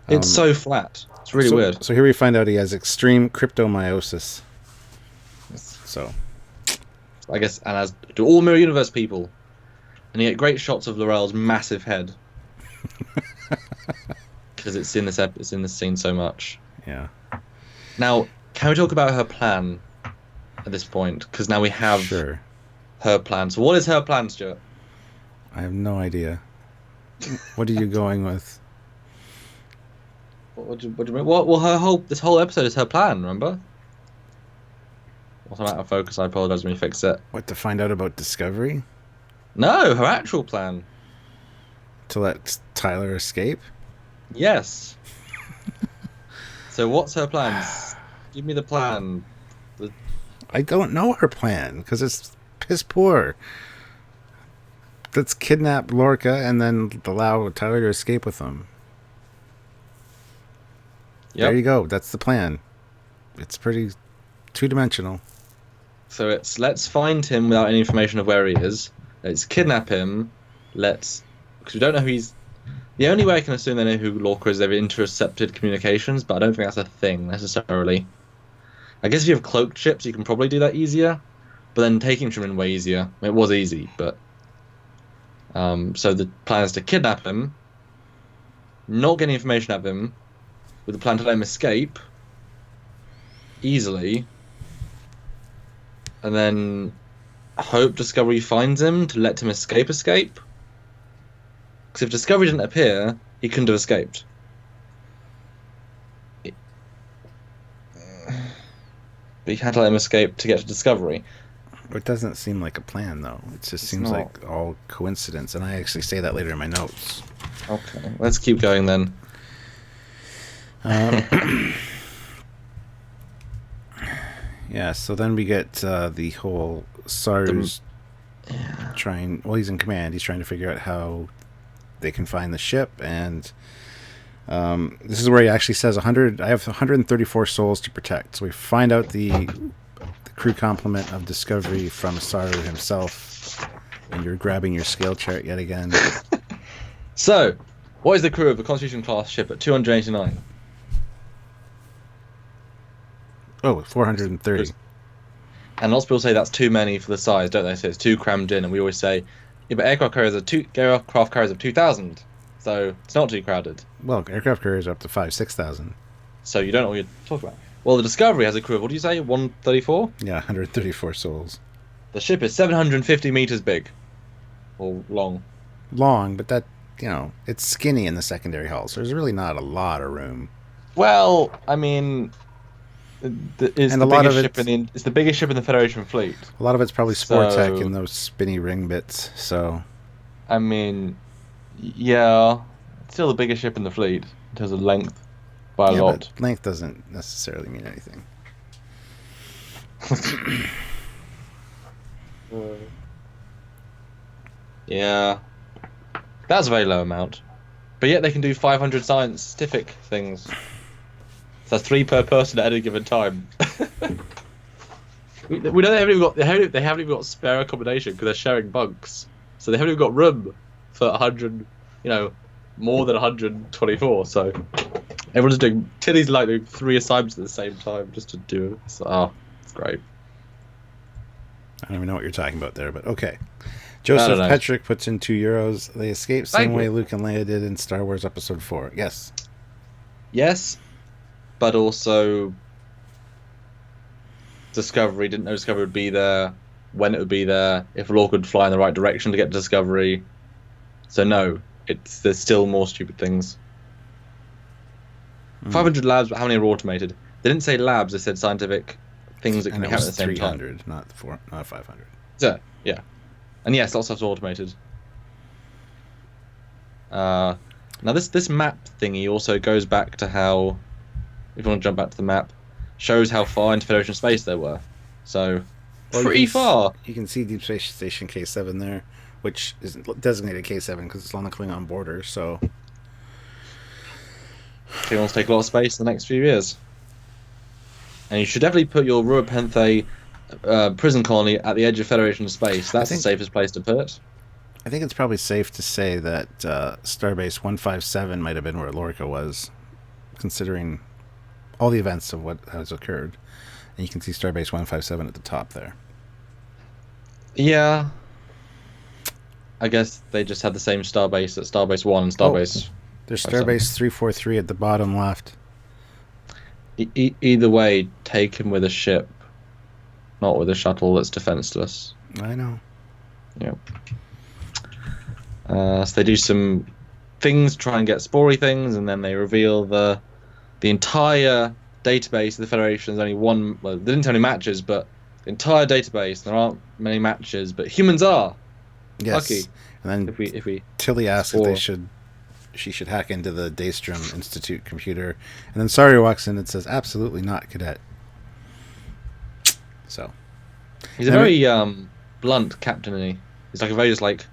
A: It's so flat. It's really weird.
B: So here we find out he has extreme cryptomyosis. So,
A: I guess, and as do all Mirror Universe people, and you get great shots of Laurel's massive head because it's in this scene so much.
B: Yeah.
A: Now, can we talk about her plan at this point? Because now we have her plan. So, what is her plan, Stuart?
B: I have no idea. What are you going with?
A: What do you mean? Well, this whole episode is her plan. Remember? What's I'm out of focus? I apologize. Let me fix it.
B: What, to find out about Discovery?
A: No, her actual plan.
B: To let Tyler escape?
A: Yes. So what's her plan? Give me the plan.
B: I don't know her plan because it's piss poor. Let's kidnap Lorca and then allow Tyler to escape with them. Yep. There you go. That's the plan. It's pretty two-dimensional.
A: So it's let's find him without any information of where he is. Let's kidnap him. Because we don't know who he's. The only way I can assume they know who Lorca is, they've intercepted communications, but I don't think that's a thing necessarily. I guess if you have cloaked ships, you can probably do that easier. But then taking him in way easier. It was easy, but. So the plan is to kidnap him, not get any information out of him, with the plan to let him escape easily, and then hope Discovery finds him to let him escape. Because if Discovery didn't appear, he couldn't have escaped. But he had to let him escape to get to Discovery.
B: It doesn't seem like a plan, though. It just seems like all coincidence, and I actually say that later in my notes.
A: Okay, let's keep going then.
B: Yeah, so then we get the whole Saru's he's in command. He's trying to figure out how they can find the ship, and this is where he actually says, I have 134 souls to protect. So we find out the crew complement of Discovery from Saru himself, and you're grabbing your scale chart yet again.
A: So, what is the crew of a Constitution-class ship at 289?
B: Oh, 430.
A: And lots of people say that's too many for the size, don't they? So it's too crammed in, and we always say, yeah, but aircraft carriers of 2,000, so it's not too crowded.
B: Well, aircraft carriers are up to 6,000.
A: So you don't know what you're talking about. Well, the Discovery has a crew of, what do you say, 134?
B: Yeah, 134 souls.
A: The ship is 750 meters big. Or long.
B: Long, but that, it's skinny in the secondary hull, so there's really not a lot of room.
A: Well, I mean, it's the biggest ship in the Federation fleet.
B: A lot of it's probably Sportech and those spinny ring bits, so...
A: I mean, yeah, it's still the biggest ship in the fleet in terms of length. By a lot.
B: But length doesn't necessarily mean anything.
A: Yeah. That's a very low amount. But yet they can do 500 scientific things. So that's 3 per person at any given time. we know they haven't even got spare accommodation because they're sharing bunks. So they haven't even got room for 100, more than 124. So everyone's doing. Tilly's like doing 3 assignments at the same time just to do it. So, it's great.
B: I don't even know what you're talking about there, but okay. Joseph Petrick puts in €2. They escape same way Luke and Leia did in Star Wars Episode 4. Yes.
A: Yes, but also Discovery didn't know Discovery would be there, when it would be there, if Lorca would fly in the right direction to get to Discovery. So no, there's still more stupid things. 500 labs, but how many are automated? They didn't say labs, they said scientific things that can be happening at the same time.
B: 300, not 500.
A: Yeah. And yes, lots of stuff's automated. Now this map thingy also goes back to how, if you want to jump back to the map, shows how far into Federation space they were. So, pretty far.
B: You can see Deep Space Station K7 there, which is designated K7 because it's on the Klingon border, so...
A: Klingons take a lot of space in the next few years. And you should definitely put your Rua Penthe prison colony at the edge of Federation space. That's the safest place to put it.
B: I think it's probably safe to say that Starbase 157 might have been where Lorca was, considering all the events of what has occurred. And you can see Starbase 157 at the top there.
A: Yeah. I guess they just had the same Starbase at Starbase 1 and Starbase...
B: There's Starbase 343 at the bottom left.
A: Either way, take him with a ship. Not with a shuttle that's defenseless.
B: I know.
A: Yeah. So they do some things, try and get spory things, and then they reveal the entire database of the Federation. There's only one. Well, they didn't tell any matches, but the entire database. There aren't many matches, but humans are.
B: Yes.
A: Lucky.
B: And then
A: if we
B: Tilly asks if she should hack into the Daystrom Institute computer, and then Sari walks in and says, "Absolutely not, Cadet." So
A: he's a very blunt captain, isn't he? He's like a very just like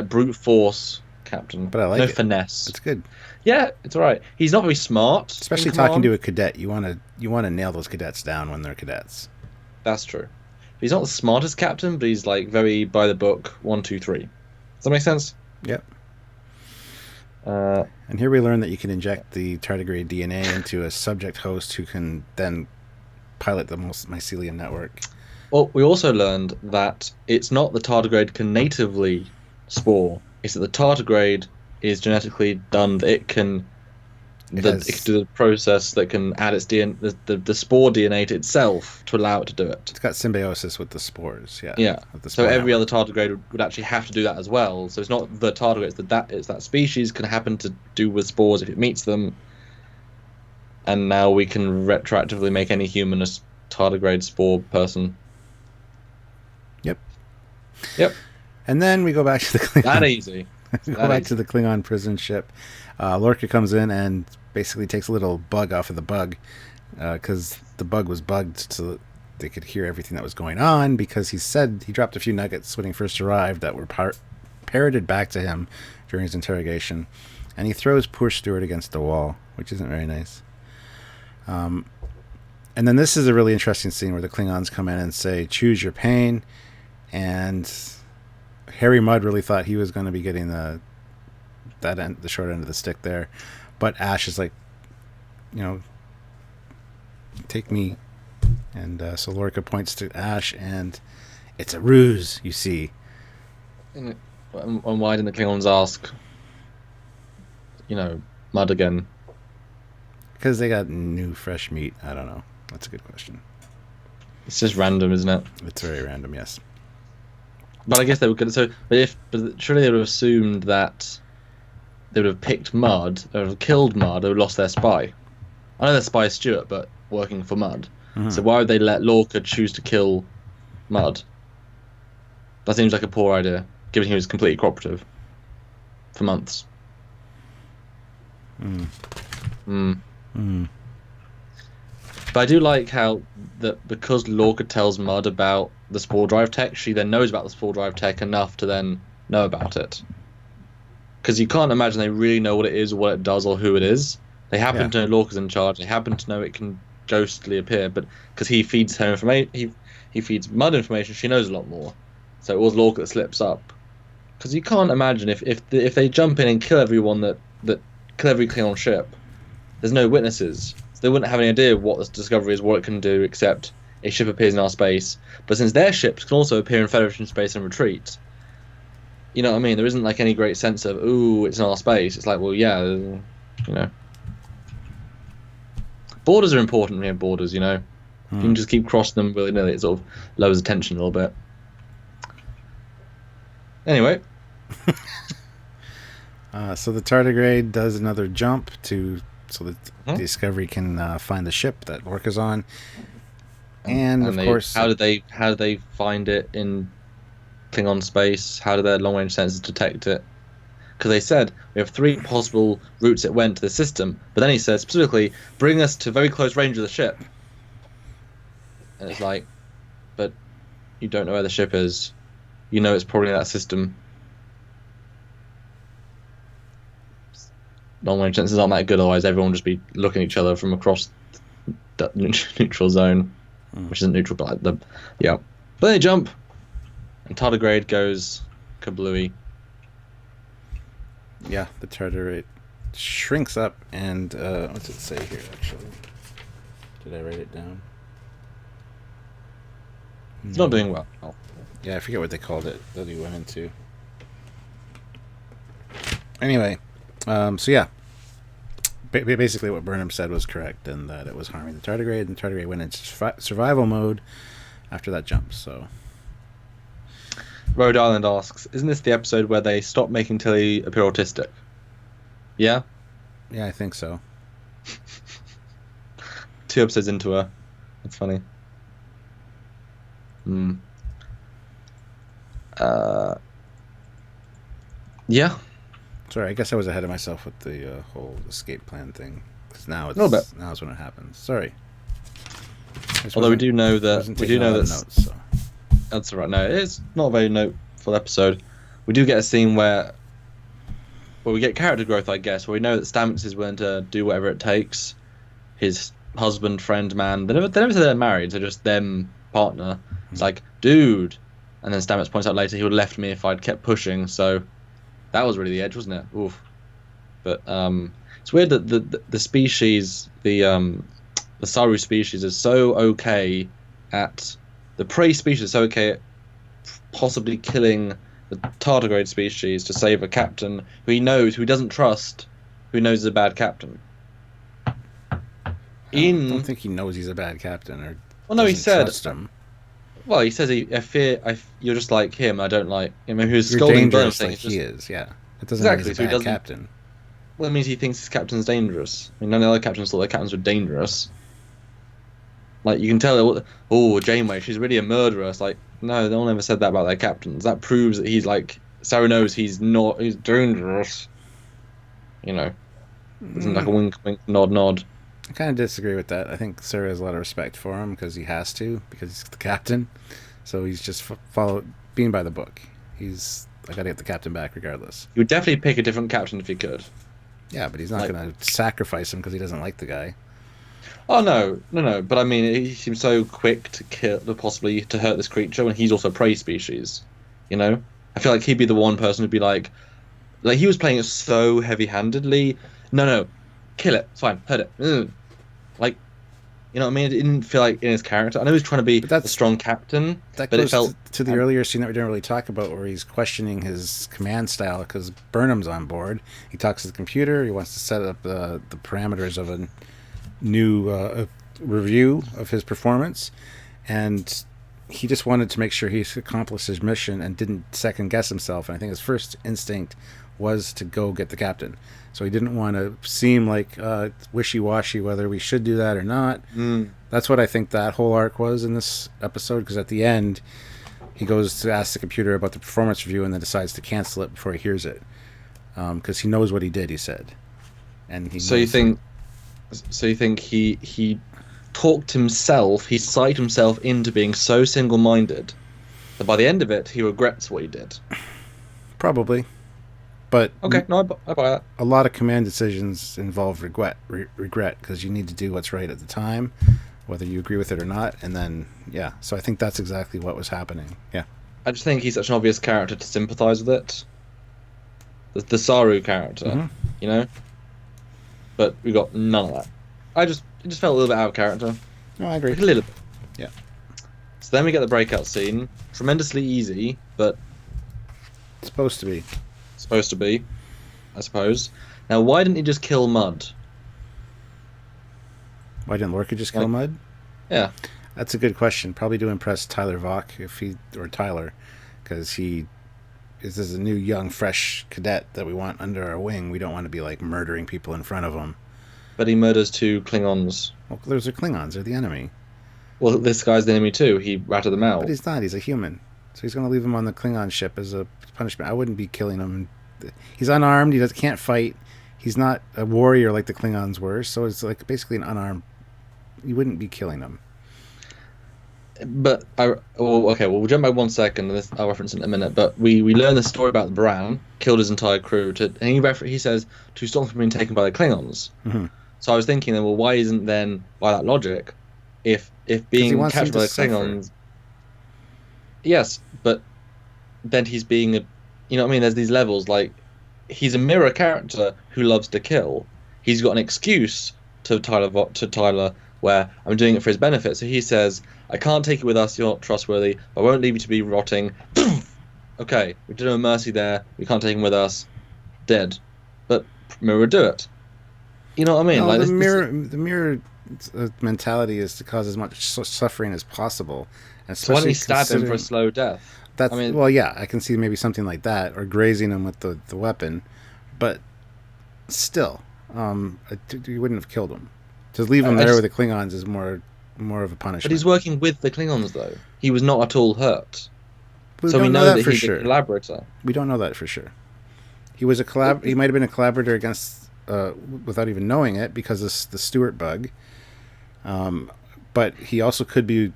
A: brute force captain.
B: But I like
A: no
B: it.
A: finesse.
B: It's good.
A: Yeah, it's all right. He's not very smart,
B: especially talking to a cadet. You want to nail those cadets down when they're cadets.
A: That's true. He's not the smartest captain, but he's like very by the book. 1, 2, 3. Does that make sense?
B: Yep. And here we learn that you can inject the tardigrade DNA into a subject host who can then pilot the mycelium network.
A: Well, we also learned that it's not the tardigrade can natively spore. It's that the tardigrade is genetically done that it can do the process that can add its DNA, the spore DNA to itself to allow it to do it.
B: It's got symbiosis with the spores, yeah.
A: Yeah. So every other tardigrade would actually have to do that as well. So it's not the tardigrade, it's that species can happen to do with spores if it meets them. And now we can retroactively make any human a tardigrade spore person. Yep.
B: And then we go back to the Klingon.
A: That easy.
B: We go back to the Klingon prison ship. Lorca comes in and basically takes a little bug off of the bug because the bug was bugged so that they could hear everything that was going on, because he said he dropped a few nuggets when he first arrived that were parroted back to him during his interrogation. And he throws poor Stewart against the wall, which isn't very nice. And then this is a really interesting scene where the Klingons come in and say, "Choose your pain." And Harry Mudd really thought he was going to be getting the short end of the stick there, but Ash is like, take me, and so Lorca points to Ash, and it's a ruse, you see.
A: And why didn't the Klingons ask, Mudd again?
B: Because they got new, fresh meat. I don't know. That's a good question.
A: It's just random, isn't it?
B: It's very random, yes.
A: But I guess they were good. But surely they would have assumed that they would have picked Mudd, they would have killed Mudd, they would have lost their spy. I know their spy is Stewart, but working for Mudd. Mm-hmm. So why would they let Lorca choose to kill Mudd? That seems like a poor idea, given he was completely cooperative for months. But I do like how that because Lorca tells Mudd about the spore drive tech, she then knows about the spore drive tech enough to then know about it. because you can't imagine they really know what it is or what it does or who it is. They happen to know Lorca's in charge. They happen to know it can ghostly appear, but because he feeds her information, he feeds Mud information. She knows a lot more. So it was Lorca that slips up. Because you can't imagine if they jump in and kill everyone that kill every Klingon ship. There's no witnesses, so they wouldn't have any idea what this discovery is, what it can do, except a ship appears in our space. But since their ships can also appear in Federation space and retreat, you know what I mean? There isn't like any great sense of, ooh, it's in our space. It's like, well, yeah, you know. Borders are important when you have borders, you know. If you can just keep crossing them willy-nilly, it sort of lowers the tension a little bit. Anyway.
B: So the tardigrade does another jump so that the Discovery can find the ship that Lorca's on. And of course...
A: How do they find it in Klingon space? How do their long-range sensors detect it? Because they said we have 3 possible routes it went to the system, but then he said specifically, bring us to very close range of the ship. And it's like, but you don't know where the ship is. You know it's probably in that system. Long-range sensors aren't that good, otherwise everyone would just be looking at each other from across the neutral zone, which isn't neutral, but like yeah. But they jump, and tardigrade goes kablooey.
B: Yeah, the tardigrade shrinks up, and what's it say here, actually? Did I write it down?
A: It's not doing well. Oh.
B: Yeah, I forget what they called it that he went into. Anyway, so yeah. Basically what Burnham said was correct, and that it was harming the tardigrade, and the tardigrade went into survival mode after that jump, so...
A: Rhode Island asks, isn't this the episode where they stop making Tilly appear autistic? Yeah?
B: Yeah, I think so.
A: 2 episodes into her. That's funny. Yeah.
B: Sorry, I guess I was ahead of myself with the whole escape plan thing. Because now it's when it happens. Sorry.
A: Although we do know that
B: notes, so.
A: That's all right. No, it is not a very noteful episode. We do get a scene where we get character growth, I guess, where we know that Stamets is willing to do whatever it takes. His husband, friend, man. They never say they're married. They're just them partner. It's like, dude. And then Stamets points out later he would have left me if I'd kept pushing. So that was really the edge, wasn't it? Oof. But it's weird that the species, the Saru species, is so okay at... The prey species is so okay at possibly killing the tardigrade species to save a captain who he doesn't trust, who knows is a bad captain.
B: I don't think he knows he's a bad captain, or
A: well, no, he said.
B: Trust him.
A: Well, he says you're just like him. I don't like. I mean, he was
B: You're
A: scolding
B: dangerous
A: Burns,
B: like he is. Yeah, it doesn't
A: exactly.
B: mean he's
A: So
B: a
A: he
B: bad
A: doesn't.
B: captain.
A: Well, it means he thinks his captain's dangerous. I mean, none of the other captains thought their captains were dangerous. Like, you can tell, Janeway, she's really a murderer. It's like, no, no one ever said that about their captains. That proves that he's like, Sarah knows he's dangerous. You know, isn't like a wink, wink, nod, nod.
B: I kind of disagree with that. I think Sarah has a lot of respect for him because he has to, because he's the captain. So he's just being by the book. I gotta get the captain back regardless.
A: You would definitely pick a different captain if you could.
B: Yeah, but he's not going to sacrifice him because he doesn't like the guy.
A: Oh, no. But I mean, he seems so quick to kill, possibly to hurt this creature when he's also a prey species. You know? I feel like he'd be the one person who'd be like he was playing it so heavy-handedly. No, kill it. It's fine. Hurt it. Like, you know what I mean? It didn't feel like in his character. I know he was trying to be a strong captain,
B: but
A: it felt...
B: to the earlier scene that we didn't really talk about, where he's questioning his command style because Burnham's on board. He talks to the computer. He wants to set up the parameters of a new review of his performance, and he just wanted to make sure he accomplished his mission and didn't second guess himself. And I think his first instinct was to go get the captain, so he didn't want to seem like wishy-washy whether we should do that or not. That's what I think that whole arc was in this episode, because at the end he goes to ask the computer about the performance review and then decides to cancel it before he hears it, because he knows what he did, he said. And he
A: So you think he talked himself, he psyched himself into being so single-minded that by the end of it, he regrets what he did?
B: Probably. But
A: Okay, no, I buy that.
B: a lot of command decisions involve regret because you need to do what's right at the time, whether you agree with it or not. And then, yeah, so I think that's exactly what was happening. Yeah.
A: I just think he's such an obvious character to sympathise with it. The Saru character,
B: Mhm.
A: you know? But we got none of that. It just felt a little bit out of character.
B: No, I agree.
A: Like a little bit.
B: Yeah.
A: So then we get the breakout scene. Tremendously easy, but
B: It's supposed to be.
A: supposed to be, I suppose. Now, why didn't he just kill Mud?
B: Why didn't Lorca just kill Mud?
A: Yeah.
B: That's a good question. Probably to impress Tyler Vaughn, Tyler, because this is a new, young, fresh cadet that we want under our wing. We don't want to be like murdering people in front of him.
A: But he murders 2 Klingons.
B: Well, those are Klingons. They're the enemy.
A: Well, this guy's the enemy too. He ratted them out.
B: But he's not. He's a human. So he's going to leave him on the Klingon ship as a punishment. I wouldn't be killing him. He's unarmed. He can't fight. He's not a warrior like the Klingons were. So it's like basically an unarmed. You wouldn't be killing him.
A: But we'll jump back 1 second. I'll reference it in a minute. But we learn the story about the Bran killed his entire crew. And he says to stop from being taken by the Klingons.
B: Mm-hmm.
A: So I was thinking, then, well, why isn't then by that logic, if being captured by the Klingons? Yes, but then he's being you know what I mean? There's these levels. Like, he's a mirror character who loves to kill. He's got an excuse to Tyler where I'm doing it for his benefit. So he says, I can't take you with us, you're not trustworthy, I won't leave you to be rotting. Okay, we did him a mercy there, we can't take him with us, dead. But mirror do it. You know what I mean?
B: No,
A: like
B: the mirror mentality is to cause as much suffering as possible. And
A: so why don't you stab him for a slow death?
B: That's, I mean, well, yeah, I can see maybe something like that, or grazing him with the weapon, but still, you wouldn't have killed him. To leave him there with the Klingons is more of a punishment.
A: But he's working with the Klingons, though. He was not at all hurt.
B: So we know that
A: he's
B: sure.
A: a collaborator.
B: We don't know that for sure. He was He might have been a collaborator against, without even knowing it, because of the Stewart bug. But he also could be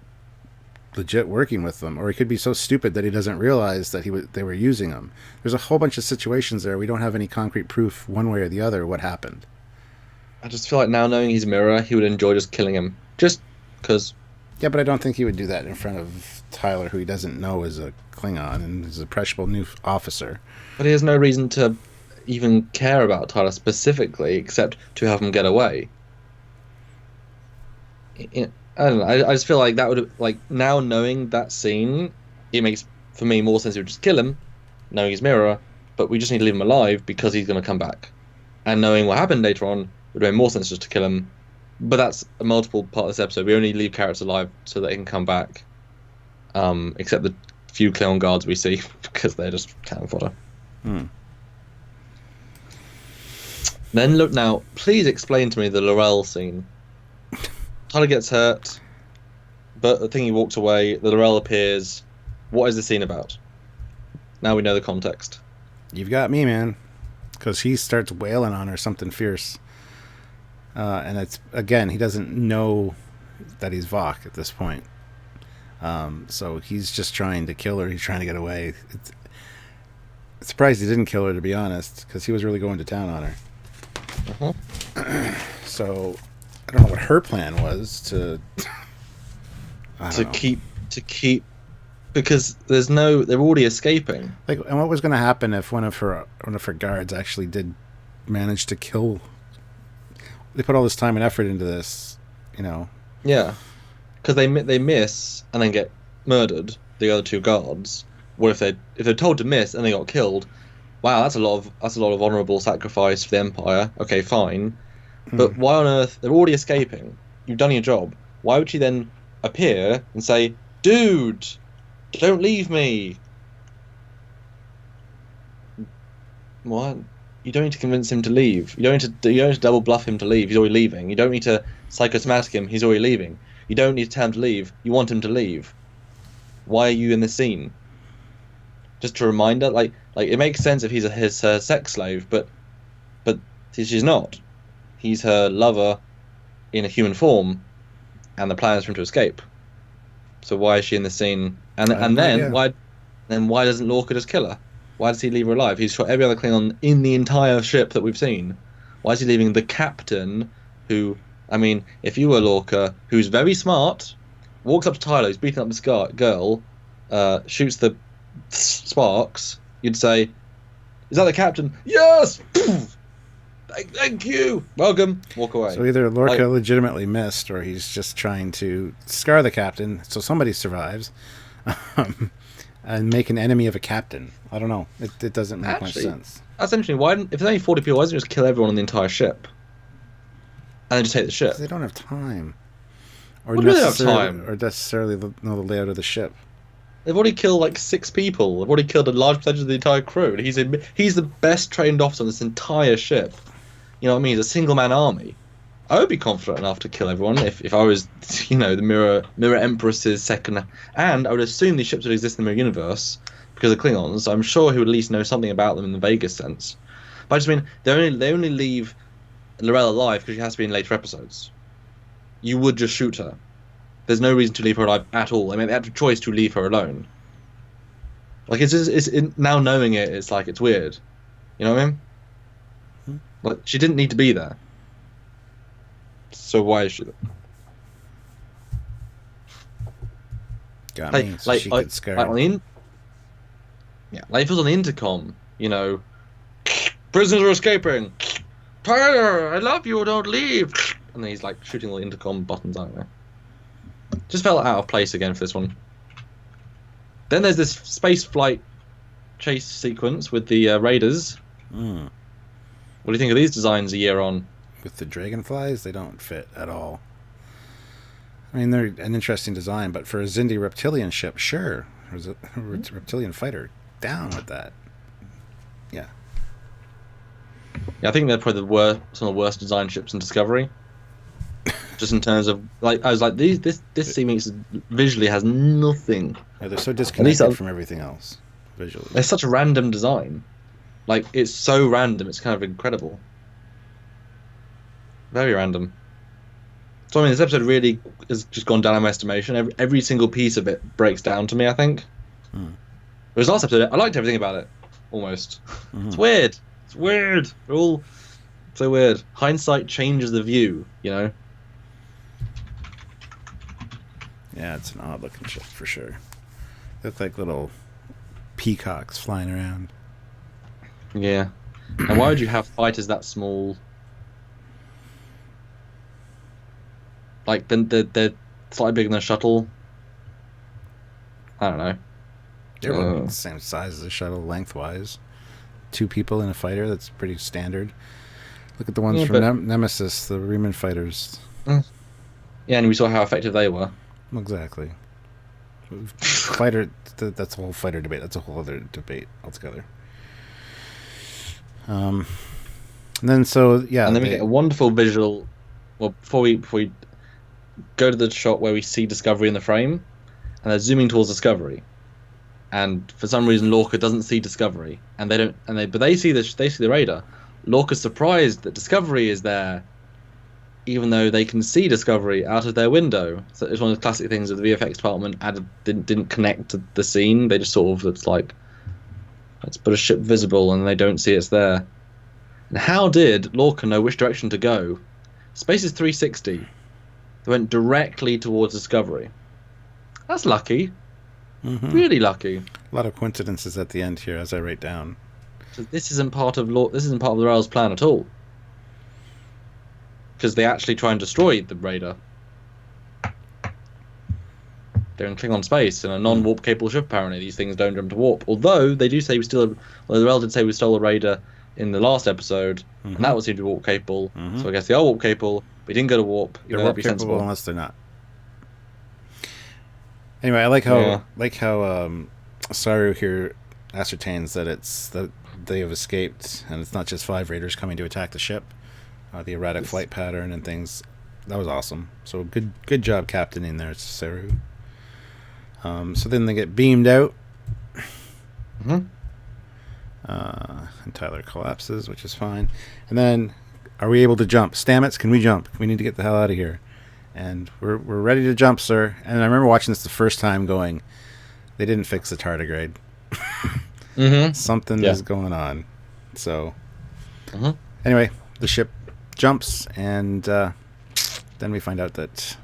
B: legit working with them, or he could be so stupid that he doesn't realize that they were using him. There's a whole bunch of situations there we don't have any concrete proof one way or the other what happened.
A: I just feel like now knowing he's Mirror, he would enjoy just killing him, just because.
B: Yeah, but I don't think he would do that in front of Tyler, who he doesn't know is a Klingon and is a impressionable new officer.
A: But he has no reason to even care about Tyler specifically, except to have him get away. I don't know. I just feel like that would, like, now knowing that scene, it makes for me more sense to just kill him, knowing he's Mirror, but we just need to leave him alive because he's going to come back. And knowing what happened later on would make more sense just to kill him. But that's a multiple part of this episode. We only leave characters alive so that they can come back. Except the few Klingon guards we see, because they're just cannon fodder. Then look now, please explain to me the Laurel scene. Tyler gets hurt, but the thing he walks away, the Laurel appears. What is the scene about? Now we know the context.
B: You've got me, man. Because he starts wailing on her something fierce. And it's, again, he doesn't know that he's Vok at this point. So he's just trying to kill her. He's trying to get away. I'm surprised he didn't kill her, to be honest, because he was really going to town on her. So I don't know what her plan was to
A: keep because they're already escaping.
B: Like, and what was going to happen if one of her guards actually did manage to kill? They put all this time and effort into this, you know. Yeah,
A: because they miss and then get murdered. The other 2 guards. What if they're told to miss and they got killed? Wow, that's a lot of honourable sacrifice for the Empire. Okay, fine. But why on earth? They're already escaping. You've done your job. Why would she then appear and say, "Dude, don't leave me"? What? You don't need to convince him to leave. You don't need to double bluff him to leave. He's already leaving. You don't need to psychosomatic him. He's already leaving. You don't need to tell him to leave. You want him to leave. Why are you in this scene? Just a reminder, like it makes sense if he's her sex slave, but she's not. He's her lover in a human form, and the plan is for him to escape. So why is she in the scene? And then why doesn't Lorca just kill her? Why does he leave her alive? He's shot every other Klingon in the entire ship that we've seen. Why is he leaving the captain, who, I mean, if you were Lorca, who's very smart, walks up to Tyler, who's beating up this girl, shoots the sparks, you'd say, "Is that the captain?" "Yes!" Thank you. Welcome. Walk away.
B: So either Lorca legitimately missed, or he's just trying to scar the captain so somebody survives, and make an enemy of a captain. I don't know. It doesn't make much sense.
A: That's interesting. Why didn't, if there's only 40 people, why doesn't he just kill everyone on the entire ship? And then just take the ship?
B: They don't have time. Or
A: What do they have time?
B: Or necessarily know the layout of the ship.
A: They've already killed like 6 people. They've already killed a large percentage of the entire crew. And he's the best trained officer on this entire ship. You know what I mean? He's a single-man army. I would be confident enough to kill everyone if I was, you know, the Mirror Empress's second. And I would assume these ships would exist in the Mirror Universe because of Klingons. So I'm sure he would at least know something about them in the Vegas sense. But I just mean they only leave Lorel alive because she has to be in later episodes. You would just shoot her. There's no reason to leave her alive at all. I mean, they had a choice to leave her alone. Like now knowing it, it's like it's weird. You know what I mean? Like she didn't need to be there. So why is she there?
B: Got me. So she gets scared.
A: Like if it was on the intercom, you know, prisoners are escaping. Tyler, I love you. Don't leave. And then he's like shooting all the intercom buttons out there. Just felt out of place again for this one. Then there's this space flight chase sequence with the raiders. What do you think of these designs a year on?
B: With the dragonflies, they don't fit at all. I mean, they're an interesting design, but for a Xindi reptilian ship, sure. There's a reptilian fighter. Down with that. Yeah.
A: Yeah, I think they're probably some of the worst design ships in Discovery. Just in terms of, like, I was like, this seemingly visually has nothing.
B: Yeah, they're so disconnected from everything else visually.
A: They're such a random design. Like, it's so random, it's kind of incredible. Very random. So, I mean, this episode really has just gone down in my estimation. Every single piece of it breaks down to me, I think. Whereas last episode, I liked everything about it, almost. It's weird. It's weird. They're all so weird. Hindsight changes the view, you know?
B: Yeah, it's an odd-looking ship, for sure. They look like little peacocks flying around.
A: Yeah. And why would you have fighters that small? Like, they're slightly bigger than a shuttle. I don't know.
B: They're about the same size as a shuttle, lengthwise. 2 people in a fighter, that's pretty standard. Look at the ones from Nemesis, the Riemann fighters.
A: Yeah, and we saw how effective they were.
B: Exactly. Fighter, that's a whole fighter debate. That's a whole other debate altogether. And then we get a wonderful
A: visual. Well, before we go to the shot where we see Discovery in the frame, and they're zooming towards Discovery, and for some reason Lorca doesn't see Discovery, but they see the radar. Lorca's surprised that Discovery is there, even though they can see Discovery out of their window. So it's one of the classic things that the VFX department didn't connect to the scene. They just sort of, it's like, let's put a ship visible and they don't see it's there. And how did Lorca know which direction to go? Space is 360. They went directly towards Discovery. That's lucky. Really lucky.
B: A lot of coincidences at the end here, as I write down.
A: So this isn't part of Lorel's plan at all. Because they actually try and destroy the radar. They're in Klingon space in a non-warp capable ship. Apparently, these things don't jump to warp. Although they do say Lorel did say we stole a radar in the last episode, and that was seemed to be warp capable. So I guess they are warp capable. We didn't go to warp.
B: They're warp capable sensible. Unless they're not. Anyway, I like how Saru here ascertains that they have escaped, and it's not just 5 raiders coming to attack the ship. The erratic flight pattern and things. That was awesome. So good job captaining there, Saru. So then they get beamed out. And Tyler collapses, which is fine. And then, are we able to jump? Stamets, can we jump? We need to get the hell out of here. And we're ready to jump, sir. And I remember watching this the first time going, they didn't fix the tardigrade. Something is going on. So,
A: Mhm.
B: anyway, the ship jumps, and then we find out that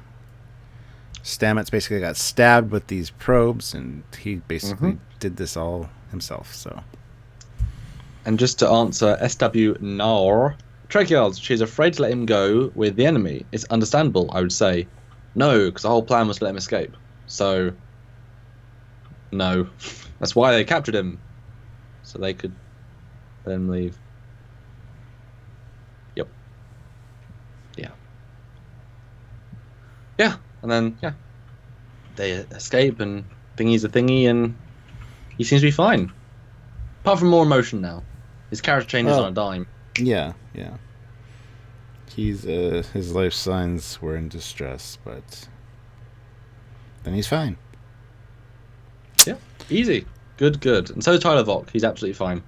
B: Stamets basically got stabbed with these probes, and he basically did this all himself. So,
A: and just to answer SW Nar, Trekyards, she's afraid to let him go with the enemy. It's understandable, I would say. No, because the whole plan was to let him escape. So, no. That's why they captured him. So they could let him leave. Yep. Yeah. Yeah, and then, they escape, and thingy's a thingy, and he seems to be fine. Apart from more emotion now. His character changes on a dime.
B: Yeah. He's his life signs were in distress, but then he's fine.
A: Yeah, easy. Good. And so is Tyler Vock. He's absolutely fine.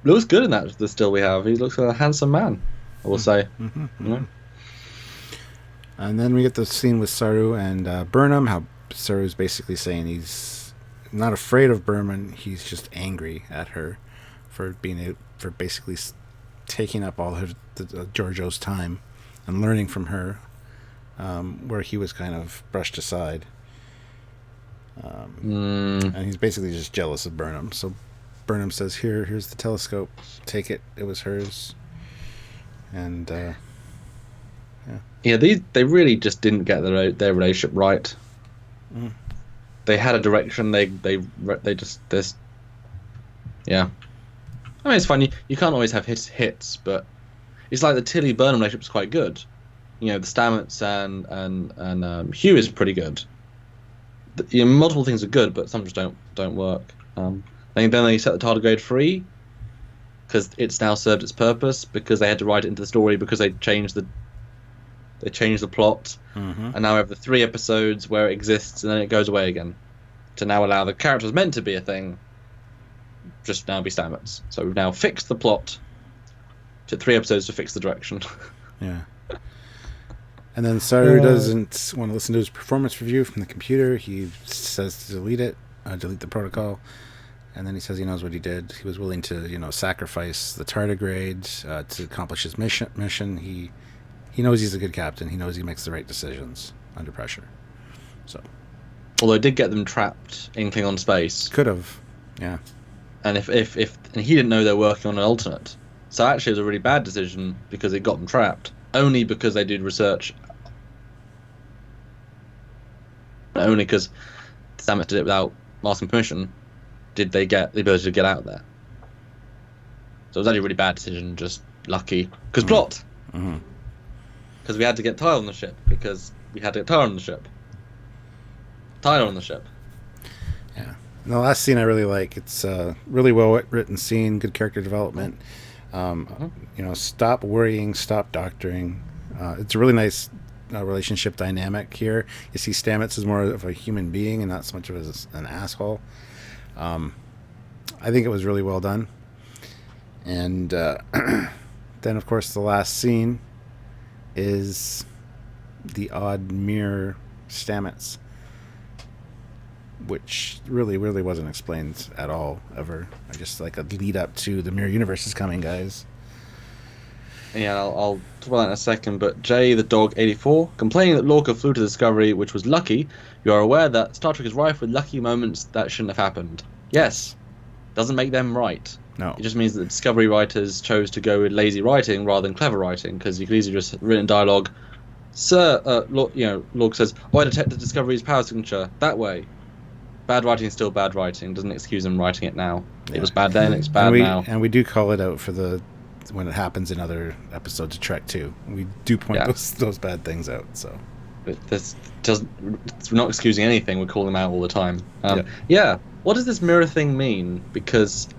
A: Looks good in that, the still we have. He looks like a handsome man, I will say. You know?
B: And then we get the scene with Saru and Burnham, how Saru's basically saying he's not afraid of Berman, he's just angry at her for basically taking up all the Giorgio's time and learning from her, where he was kind of brushed aside. And he's basically just jealous of Burnham. So Burnham says, here's the telescope, take it, it was hers. And
A: they really just didn't get their relationship right. They had a direction, they just this. Yeah, I mean, it's fun. You can't always have hits, but it's like the Tilly Burnham relationship is quite good. You know, the Stamets and Hugh is pretty good. Multiple things are good, but some just don't work. Then they set the tardigrade free because it's now served its purpose, because they had to write it into the story because they changed the plot, and now we have the 3 episodes where it exists and then it goes away again to now allow the characters meant to be a thing just now be Stamets. So we've now fixed the plot. Took 3 episodes to fix the direction.
B: Yeah. And then Saru doesn't want to listen to his performance review from the computer. He says to delete the protocol. And then he says he knows what he did. He was willing to, sacrifice the tardigrade to accomplish his mission. He knows he's a good captain. He knows he makes the right decisions under pressure. So,
A: although it did get them trapped in Klingon space.
B: Could have, yeah.
A: And if and he didn't know they were working on an alternate. So actually, it was a really bad decision because it got them trapped. Only because they did research. Only because Stamets did it without asking permission. Did they get the ability to get out there? So it was actually a really bad decision, just lucky. Because plot. Because we had to get Tyler on the ship. Because we had to get Tyler on the ship. Tyler on the ship.
B: Yeah. And the last scene I really like. It's a really well written scene, good character development. Stop worrying, stop doctoring. It's a really nice relationship dynamic here. You see Stamets is more of a human being and not so much of an asshole. I think it was really well done. And then, of course, the last scene is the odd mirror Stamets, which really wasn't explained at all, ever. Just like a lead up to the mirror universe is coming, guys.
A: Yeah, I'll talk about that in a second, but Jay the Dog 84, complaining that Lorca flew to Discovery, which was lucky. You are aware that Star Trek is rife with lucky moments that shouldn't have happened. Yes. Doesn't make them right.
B: No.
A: It just means that the Discovery writers chose to go with lazy writing rather than clever writing, because you could easily just written dialogue. Sir, Lorca says, I detected Discovery's power signature. That way. Bad writing is still bad writing. Doesn't excuse them writing it now. Yeah. It was bad then, it's bad now.
B: And we do call it out for when it happens in other episodes of Trek too. We do point those bad things out. So,
A: but we're not excusing anything. We call them out all the time. What does this mirror thing mean? Because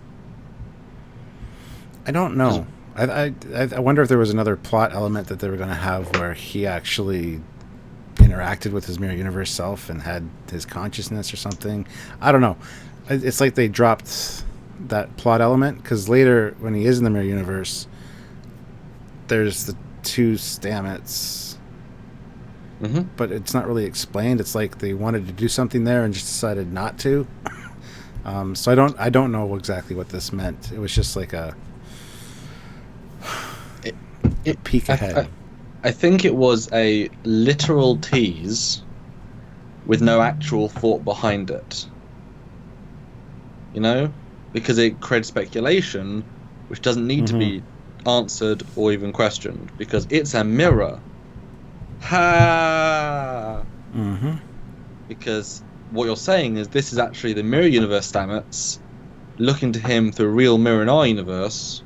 B: I don't know. I wonder if there was another plot element that they were going to have where he actually interacted with his mirror universe self and had his consciousness or something. I don't know. It's like they dropped that plot element, because later when he is in the mirror universe, there's the 2 Stamets, but it's not really explained. It's like they wanted to do something there and just decided not to. So I don't know exactly what this meant. It was just like a peek ahead.
A: I think it was a literal tease with no actual thought behind it. You know? Because it creates speculation which doesn't need to be answered or even questioned. Because it's a mirror. Ha!
B: Mm-hmm.
A: Because what you're saying is this is actually the mirror universe Stamets looking to him through a real mirror in our universe,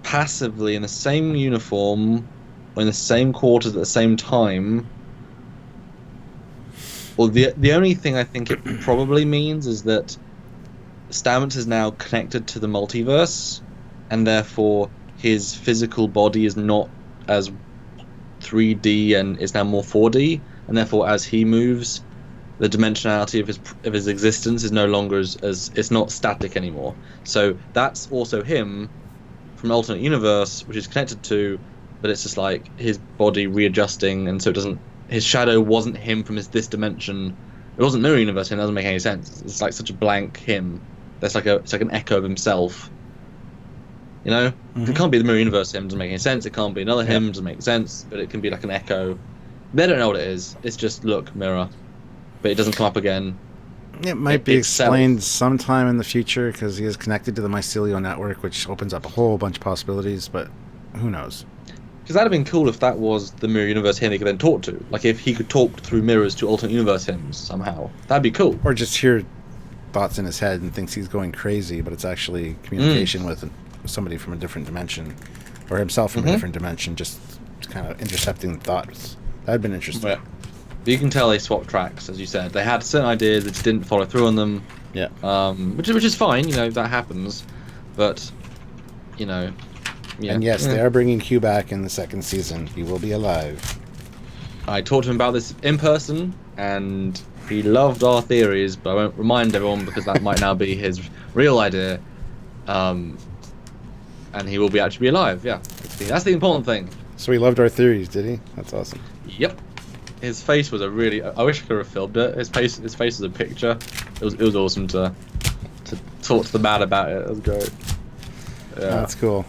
A: passively in the same uniform or in the same quarters at the same time. Well, the only thing I think it probably means is that Stamets is now connected to the multiverse, and therefore his physical body is not as 3D and is now more 4D, and therefore as he moves, the dimensionality of his existence is no longer as it's not static anymore. So that's also him from an alternate universe, which is connected to, but it's just like his body readjusting, and so it doesn't. His shadow wasn't him from this dimension. It wasn't mirror universe him. It doesn't make any sense. It's like such a blank him. It's like an echo of himself. You know, it can't be the mirror universe him. Doesn't make any sense. It can't be another him. Doesn't make sense. But it can be like an echo. They don't know what it is. It's just look mirror, but it doesn't come up again.
B: It might be explained sometime in the future because he is connected to the mycelial network, which opens up a whole bunch of possibilities. But who knows?
A: Because that'd have been cool if that was the mirror universe him he could then talk to. Like if he could talk through mirrors to alternate universe hims somehow. That'd be cool.
B: Or just hear thoughts in his head and thinks he's going crazy, but it's actually communication with somebody from a different dimension, or himself from a different dimension, just kind of intercepting thoughts. That'd been interesting.
A: Yeah. But you can tell they swapped tracks, as you said. They had certain ideas that just didn't follow through on them.
B: Yeah.
A: Which is fine, you know, that happens. But, you know. Yeah.
B: And yes, they are bringing Q back in the second season. He will be alive.
A: I talked to him about this in person, and he loved our theories, but I won't remind everyone because that might now be his real idea. And he will actually be alive, yeah. That's the important thing.
B: So he loved our theories, did he? That's awesome.
A: Yep. His face was a really... I wish I could have filmed it. His face was a picture. It was awesome to talk to the man about it. It was great. Yeah.
B: That's cool.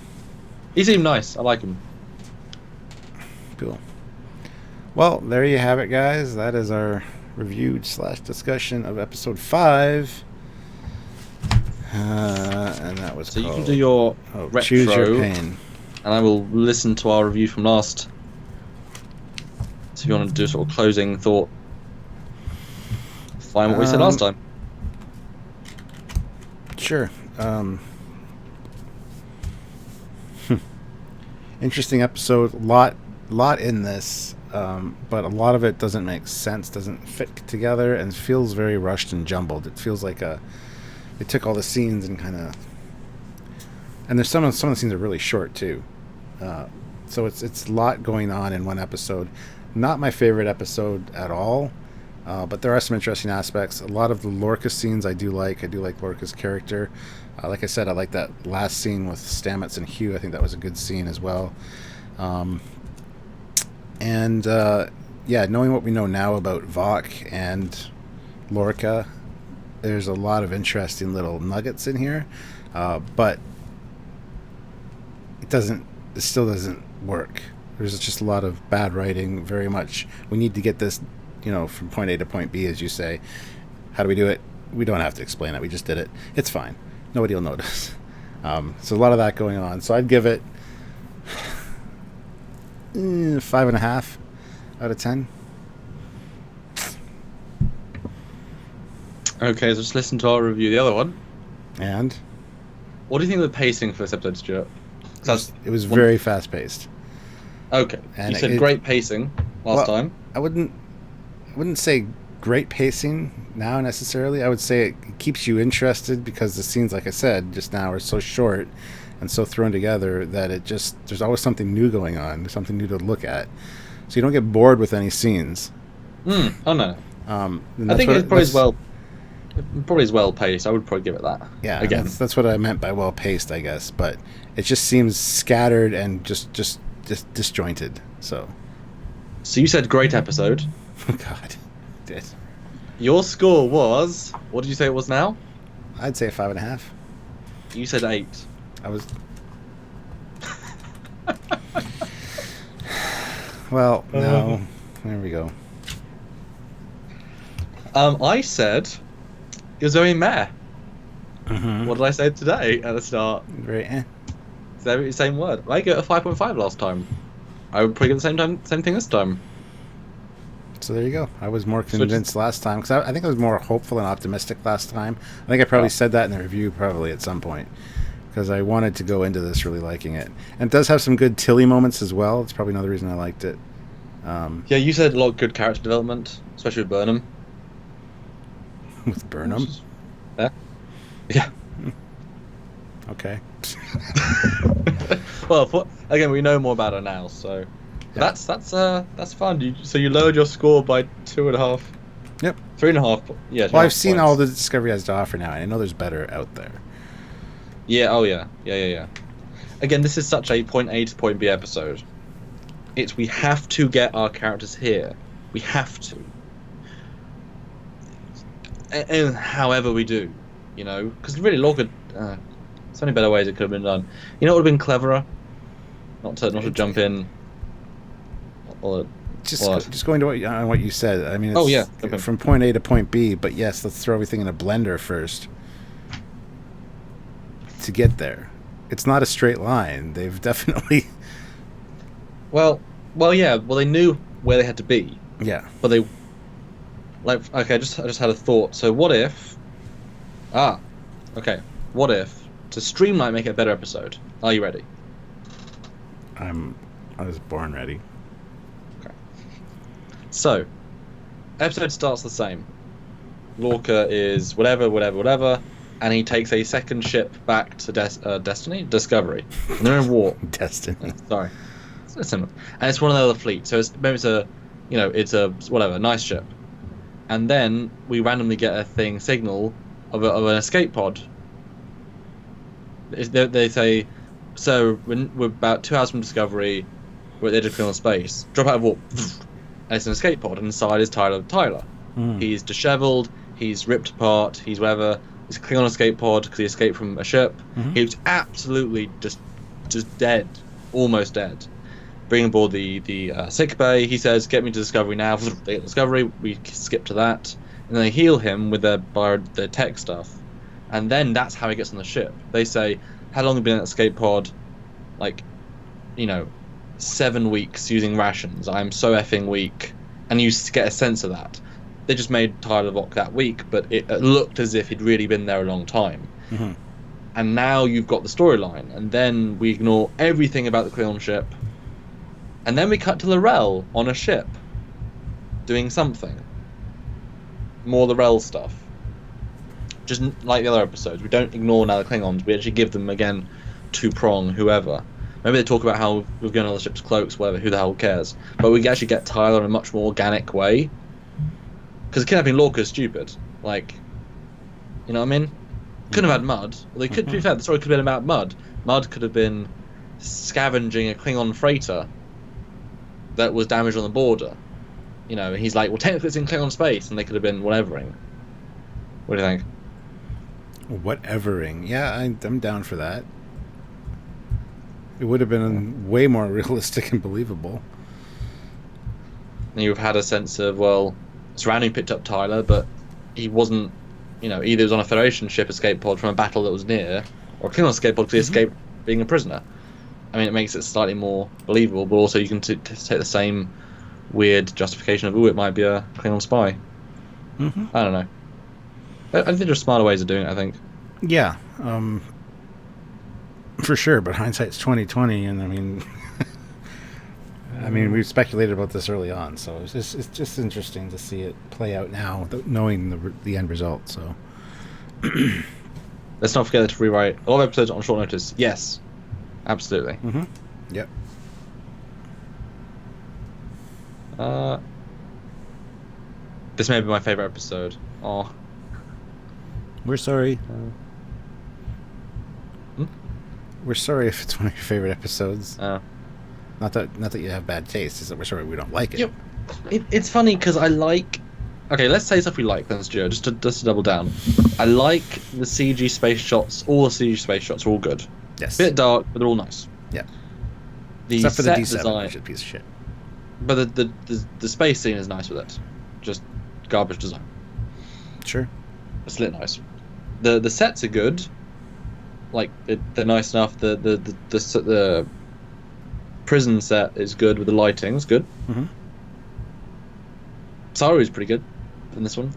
A: He seemed nice. I like him.
B: Cool. Well, there you have it, guys. That is our review/discussion of episode 5. And that was
A: so
B: called...
A: you can do your retro,
B: Choose Your Pain.
A: And I will listen to our review from last. So if you want to do a sort of closing thought, find what we said last time.
B: Sure. Interesting episode. Lot in this, but a lot of it doesn't make sense, doesn't fit together, and feels very rushed and jumbled. It feels like they took all the scenes and kind of, and there's some of the scenes are really short too. So it's a lot going on in one episode. Not my favorite episode at all, but there are some interesting aspects. A lot of the Lorca scenes I do like. I do like Lorca's character. Like I said, I like that last scene with Stamets and Hugh. I think that was a good scene as well. Yeah, knowing what we know now about Vok and Lorca, there's a lot of interesting little nuggets in here, but it still doesn't work. There's just a lot of bad writing. Very much, we need to get this, from point A to point B, as you say. How do we do it? We don't have to explain it. We just did it. It's fine. Nobody will notice. So a lot of that going on. So I'd give it 5.5 out of 10.
A: Okay, so just listen to our review. The other one.
B: And?
A: What do you think of the pacing for this episode, Stuart?
B: It was very fast-paced.
A: Okay. And you said great pacing last time.
B: I wouldn't say great pacing now necessarily. I would say it keeps you interested because the scenes, like I said just now, are so short and so thrown together that there's always something new going on. There's something new to look at. So you don't get bored with any scenes.
A: Oh no. I think it's probably well paced. I would probably give it that.
B: Yeah,
A: again,
B: that's what I meant by well paced, I guess. But it just seems scattered and just disjointed. So
A: you said great episode.
B: Oh God, I did.
A: Your score was. What did you say it was now?
B: I'd say 5.5.
A: You said 8.
B: I was. Well, no. There we go.
A: I said it was very meh.
B: Mm-hmm.
A: What did I say today at the start?
B: Very eh.
A: Same word. I got a 5.5 last time. I would probably get the same thing this time.
B: So there you go. I was more convinced last time because I think I was more hopeful and optimistic last time. I think I probably said that in the review probably at some point because I wanted to go into this really liking it. And it does have some good Tilly moments as well. It's probably another reason I liked it.
A: Yeah, you said a lot of good character development, especially with Burnham.
B: With Burnham?
A: Yeah.
B: Okay.
A: Well, again, we know more about her now, so that's fun. So you lowered your score by 2.5.
B: Yep.
A: 3.5. Yeah.
B: Well, I've seen all the Discovery has to offer now, and I know there's better out there.
A: Yeah. Oh yeah. Yeah. Again, this is such a point A to point B episode. We have to get our characters here. We have to. And however we do, because really, Lorca. So many better ways it could have been done. You know what would have been cleverer? Not to jump in.
B: Just going to what you said. I mean, it's from point A to point B, but yes, let's throw everything in a blender first to get there. It's not a straight line. They've definitely.
A: Well, yeah. Well, they knew where they had to be.
B: Yeah.
A: But they. Okay, I just had a thought. So what if? Okay. What if? To streamline, make it a better episode. Are you ready?
B: I was born ready.
A: Okay. So, episode starts the same. Lorca is whatever, and he takes a second ship back to Discovery. And they're in war.
B: Destiny.
A: Sorry. It's similar. And it's one of the other fleet. So it's a nice ship. And then we randomly get a signal of an escape pod. They say, so we're about 2 hours from Discovery, we're at the edge of Klingon space. Drop out of warp. And it's an escape pod, and inside is Tyler. He's disheveled, he's ripped apart, he's whatever. It's a Klingon escape pod because he escaped from a ship. He was absolutely just dead, almost dead. Bring aboard the sick bay. He says, "Get me to Discovery now." They get to Discovery. We skip to that, and they heal him with their tech stuff. And then that's how he gets on the ship. They say, how long have you been in that escape pod? 7 weeks using rations. I'm so effing weak. And you get a sense of that. They just made Tyler Vock that weak, but it looked as if he'd really been there a long time.
B: Mm-hmm.
A: And now you've got the storyline. And then we ignore everything about the Klingon ship. And then we cut to L'Rell on a ship. Doing something. More L'Rell stuff. Just like the other episodes, we don't ignore now the Klingons. We actually give them again 2-prong whoever. Maybe they talk about how we're going on the ship's cloaks, whatever. Who the hell cares? But we actually get Tyler in a much more organic way. Because kidnapping Lorca is stupid. You know what I mean? Couldn't have had Mud. Well, they could. To be fair, the story could have been about Mud. Mud could have been scavenging a Klingon freighter that was damaged on the border. And he's like, well, technically it's in Klingon space, and they could have been whatevering. What do you think?
B: Whatevering. Yeah, I'm down for that. It would have been way more realistic and believable.
A: And you've had a sense of, surrounding picked up Tyler, but he wasn't, either he was on a Federation ship escape pod from a battle that was near, or a Klingon escape pod because he escaped being a prisoner. I mean, it makes it slightly more believable, but also you can take the same weird justification of, it might be a Klingon spy.
B: Mm-hmm.
A: I don't know. I think there's smarter ways of doing it, I think.
B: Yeah, for sure. But hindsight's 20/20, and I mean, we speculated about this early on, so it's just interesting to see it play out now, knowing the end result. So
A: let's not forget to rewrite all episodes on short notice. Yes, absolutely.
B: Mm-hmm. Yep.
A: This may be my favorite episode. Oh.
B: We're sorry. We're sorry if it's one of your favorite episodes. Not that you have bad taste. It's that we're sorry we don't like it.
A: It's funny because I like Okay, let's say stuff we like then, Stuart, just to double down. I like the CG space shots. All the CG space shots are all good.
B: Yes.
A: Bit dark, but they're all nice.
B: Yeah.
A: The
B: Except for the
A: set
B: D7,
A: design,
B: which is a piece of shit.
A: but the space scene is nice with it. Just garbage design.
B: Sure.
A: It's lit nice. The sets are good. Like they're nice enough. The prison set is good with the lighting. It's good.
B: Mm-hmm.
A: Saru's pretty good in this one.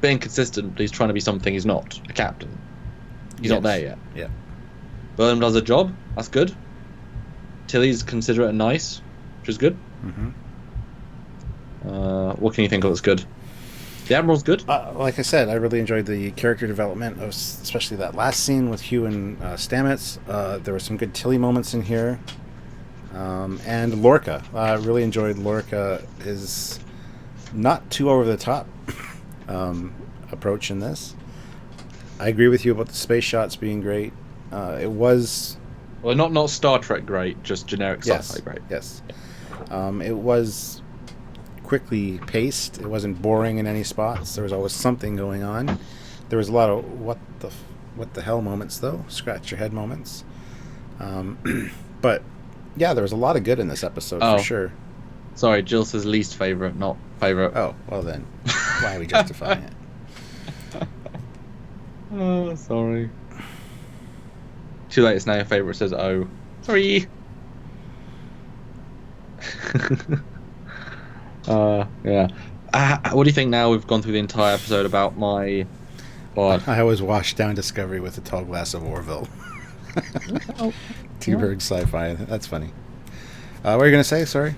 A: Bit inconsistent, but he's trying to be something he's not. A captain. He's not there yet.
B: Yeah.
A: Burnham does a job. That's good. Tilly's considerate and nice, which is good.
B: Mm-hmm.
A: What can you think of that's good? The Admiral's good.
B: Like I said, I really enjoyed the character development, especially that last scene with Hugh and Stamets. There were some good Tilly moments in here. And Lorca. I really enjoyed Lorca. Is not too over the top approach in this. I agree with you about the space shots being great. It was...
A: Well, not Star Trek great, just generic sci-fi great.
B: Yes. It was quickly paced. It wasn't boring in any spots. There was always something going on. There was a lot of what the hell moments, though. Scratch your head moments. But yeah, there was a lot of good in this episode for sure.
A: Sorry, Jill says least favorite, not favorite.
B: Oh, well then, why are we justifying it?
A: Oh, sorry. Too late. It's now your favorite. Says oh, sorry. Yeah. What do you think now we've gone through the entire episode about my... What?
B: I always wash down Discovery with a tall glass of Orville. T-Bird sci-fi. That's funny. What are you going to say? Sorry?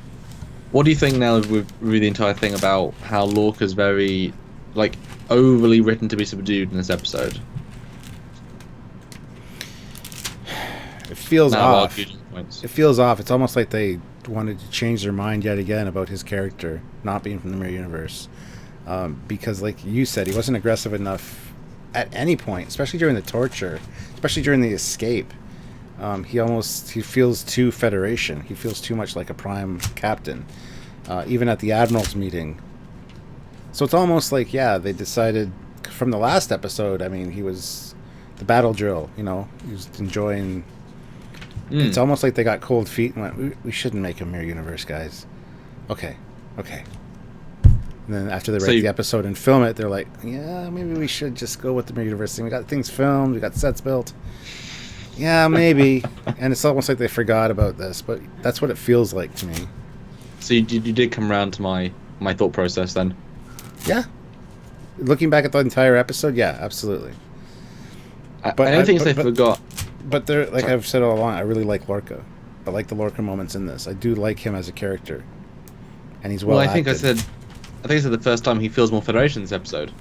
A: What do you think now with the entire thing about how Lorca's very, like, overly written to be subdued in this episode?
B: It feels off.
A: Points.
B: It feels off. It's almost like they wanted to change their mind yet again about his character not being from the Mirror Universe. Because, like you said, he wasn't aggressive enough at any point, especially during the torture, especially during the escape. He feels too Federation. He feels too much like a Prime captain, even at the Admiral's meeting. So it's almost like, yeah, they decided from the last episode, I mean, he was the battle drill, he was enjoying... It's almost like they got cold feet and went, we shouldn't make a Mirror Universe, guys. Okay. And then after they write the episode and film it, they're like, yeah, maybe we should just go with the Mirror Universe thing. We got things filmed, we got sets built. Yeah, maybe. And it's almost like they forgot about this, but that's what it feels like to me.
A: So you did come around to my thought process then?
B: Yeah. Looking back at the entire episode, yeah, absolutely.
A: I don't think they forgot.
B: But they're, like I've said all along, I really like Lorca. I like the Lorca moments in this. I do like him as a character. And he's well acted.
A: I think I said the first time he feels more Federation in this episode.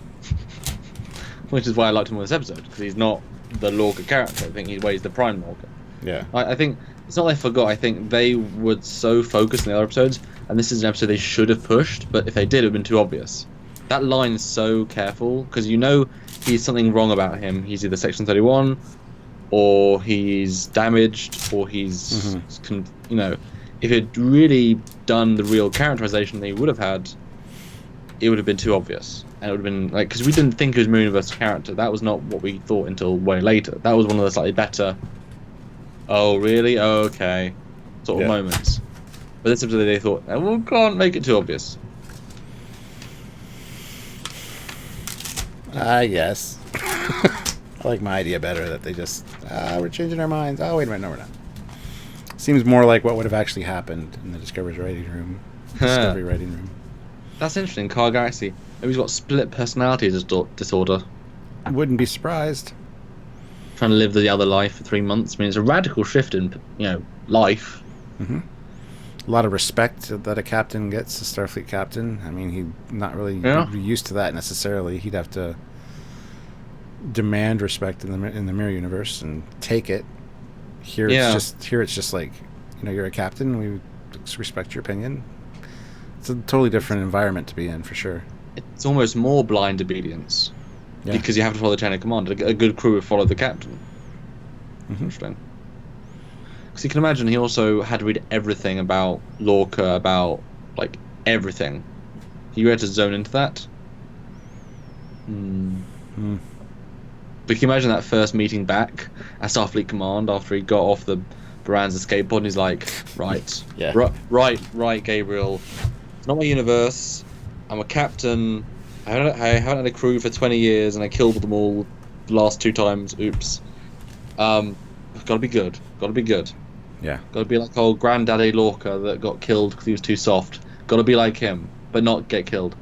A: Which is why I liked him in this episode, because he's not the Lorca character. I think he's the Prime Lorca.
B: Yeah.
A: I think it's not they forgot. I think they were so focused in the other episodes, and this is an episode they should have pushed, but if they did, it would have been too obvious. That line is so careful, because he's something wrong about him. He's either Section 31, or he's damaged, or he's, if he'd really done the real characterization they would have had, it would have been too obvious. And it would have been, like, because we didn't think he was a Mirror Universe character. That was not what we thought until way later. That was one of the slightly better, oh, really? Oh, okay, sort of moments. But this episode they thought, we can't make it too obvious.
B: Yes. I like my idea better, that they just, we're changing our minds. Oh, wait a minute, no, we're not. Seems more like what would have actually happened in the Discovery writing room.
A: That's interesting. Car Galaxy. Maybe he's got split personality disorder.
B: I wouldn't be surprised.
A: Trying to live the other life for 3 months. I mean, it's a radical shift in, life.
B: Mm-hmm. A lot of respect that a captain gets, a Starfleet captain. I mean, he's not really used to that necessarily. He'd have to demand respect in the Mirror Universe and take it. Here it's just like, you're a captain. We respect your opinion. It's a totally different environment to be in, for sure.
A: It's almost more blind obedience because you have to follow the chain of command. A good crew would follow the captain. Mm-hmm. Interesting. Because you can imagine he also had to read everything about Lorca, about, like, everything. You had to zone into that. But can you imagine that first meeting back at Starfleet Command after he got off the Baranza skateboard and he's like, right,
B: Yeah.
A: right, Gabriel. It's not my universe. I'm a captain. I haven't had a crew for 20 years and I killed them all the last 2 times. Oops. Gotta be good. Gotta be good.
B: Yeah.
A: Gotta be like old Granddaddy Lorca that got killed because he was too soft. Gotta be like him, but not get killed.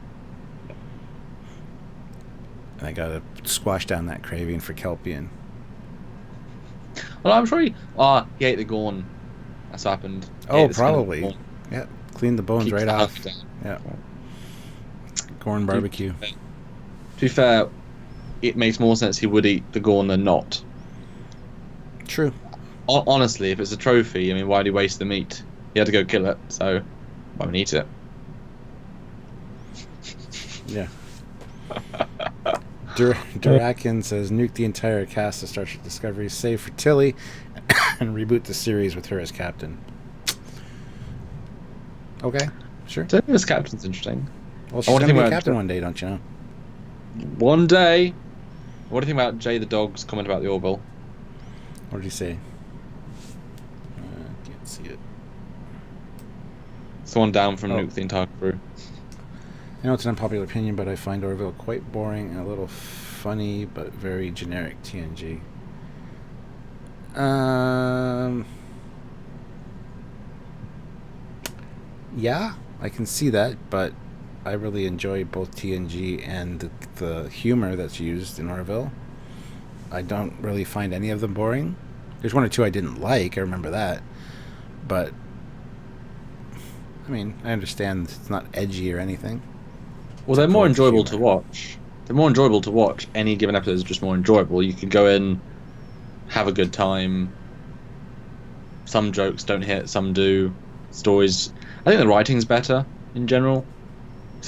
B: I gotta squash down that craving for Kelpian.
A: Well, I'm sure he ate the Gorn. That's happened. He
B: Oh,
A: ate the skin of the
B: probably.
A: Gorn.
B: Yeah. Clean the bones
A: Keeps
B: right
A: the
B: off.
A: hunger down.
B: Yeah. Gorn barbecue.
A: To be fair, it makes more sense he would eat the Gorn than not.
B: True.
A: Honestly, if it's a trophy, I mean, why'd he waste the meat? He had to go kill it, so why would he eat it?
B: Yeah. Durakin says nuke the entire cast of Starship Discovery, save for Tilly, and reboot the series with her as captain. Okay, sure.
A: So this captain's interesting.
B: Well, she's gonna be a captain one day, don't you know?
A: One day. What do you think about Jay the dog's comment about the Orville?
B: What did he say? Can't see it.
A: It's the one down from nuke the entire crew.
B: I know it's an unpopular opinion, but I find Orville quite boring and a little funny, but very generic TNG. Yeah, I can see that, but I really enjoy both TNG and the humor that's used in Orville. I don't really find any of them boring. There's 1 or 2 I didn't like, I remember that. But, I mean, I understand it's not edgy or anything.
A: Well, they're more enjoyable to watch. They're more enjoyable to watch. Any given episode is just more enjoyable. You can go in, have a good time. Some jokes don't hit, some do. Stories. I think the writing's better in general.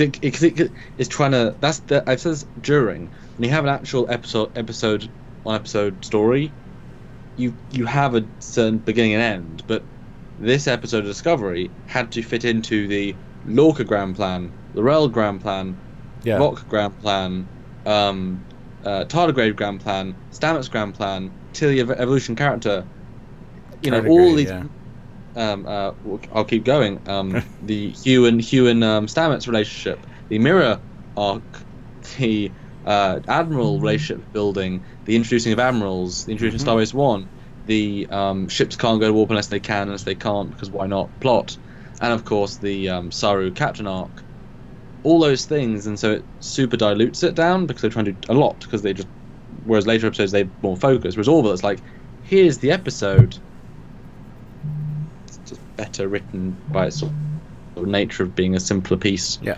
A: It's trying to. I've said this during. When you have an actual episode story, you have a certain beginning and end. But this episode of Discovery had to fit into the Lorca Grand Plan, L'Rell Grand Plan, Voq Grand Plan, Tardigrade Grand Plan, Stamets Grand Plan, Tilly Evolution Character. You know, all these.
B: Yeah.
A: I'll keep going. The Hugh and Stamets relationship, the Mirror arc, the Admiral relationship building, the introducing of admirals, the introducing of Starbase One, the ships can't go to warp unless they can, unless they can't, because why not? Plot, and of course the Saru Captain arc. All those things, and so it super dilutes it down because they're trying to do a lot. Because they just, whereas later episodes they more focus. Whereas Orville, it's like, here's the episode. Better written by its sort of nature of being a simpler piece.
B: Yeah.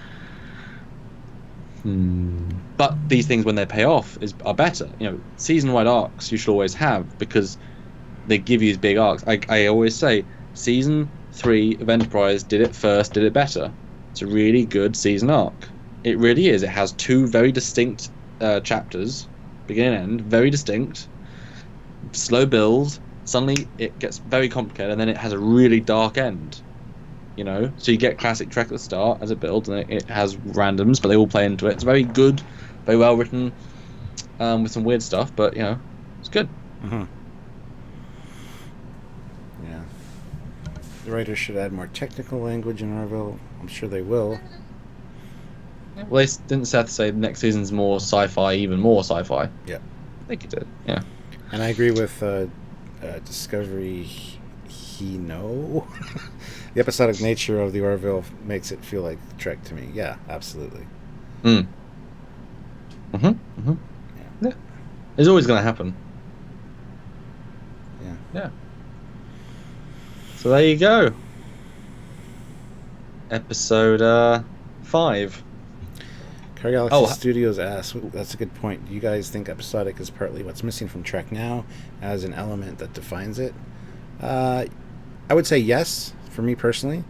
A: But these things, when they pay off, are better. You know, season-wide arcs you should always have because they give you these big arcs. I always say season 3 of Enterprise did it first, did it better. It's a really good season arc. It really is. It has 2 very distinct chapters, beginning and end, very distinct. Slow build. Suddenly it gets very complicated, and then it has a really dark end. You know, so you get classic Trek at the start as it builds, and it has randoms, but they all play into it. It's very good, very well written, with some weird stuff, but you know, it's good.
B: Yeah. The writers should add more technical language in Orville. I'm sure they will.
A: Well, they didn't have to say next season's more sci-fi, even more sci-fi.
B: Yeah,
A: I think it did. Yeah.
B: And I agree with Discovery. The episodic nature of the Orville makes it feel like Trek to me. Yeah, absolutely.
A: Yeah. It's always going to happen. Yeah. So there you go. Episode 5.
B: Car Galaxy Studios asks, that's a good point. Do you guys think episodic is partly what's missing from Trek now as an element that defines it? I would say yes, for me personally.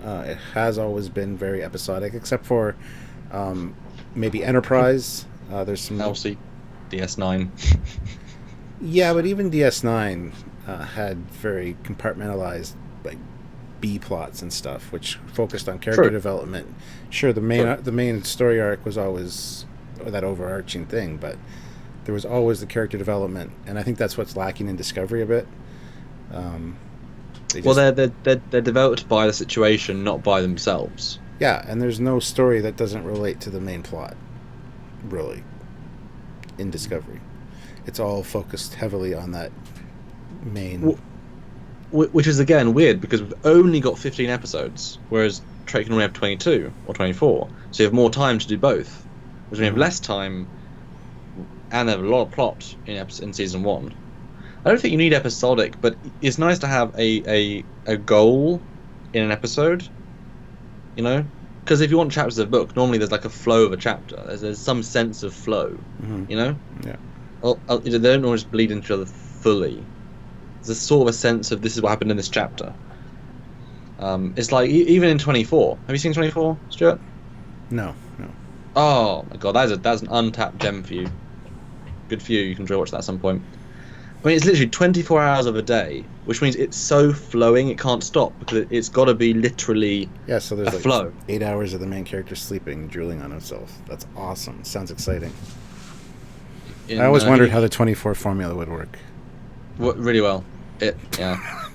B: It has always been very episodic, except for maybe Enterprise. There's some...
A: Obviously, DS9.
B: Yeah, but even DS9 had very compartmentalized, like, B plots and stuff, which focused on character development. Sure, the main story arc was always that overarching thing, but there was always the character development, and I think that's what's lacking in Discovery a bit.
A: They're developed by the situation, not by themselves.
B: Yeah, and there's no story that doesn't relate to the main plot, really, in Discovery. It's all focused heavily on that main...
A: Which is, again, weird, because we've only got 15 episodes, whereas Trek can only have 22 or 24, so you have more time to do both. Whereas we have less time, and they have a lot of plot in Season 1. I don't think you need episodic, but it's nice to have a goal in an episode, you know? Because if you want chapters of a book, normally there's like a flow of a chapter. There's some sense of flow, you know?
B: Yeah.
A: Well, they don't always bleed into each other fully. There's a sort of a sense of this is what happened in this chapter. It's like, even in 24. Have you seen 24, Stuart?
B: No.
A: Oh my god, that's an untapped gem for you. Good for you, you can try watch that at some point. I mean, it's literally 24 hours of a day, which means it's so flowing it can't stop, because it's got to be literally
B: so there's
A: a flow.
B: 8 hours of the main character sleeping, drooling on himself. That's awesome. Sounds exciting. I always wondered how the 24 formula would work.
A: Really well. Yeah.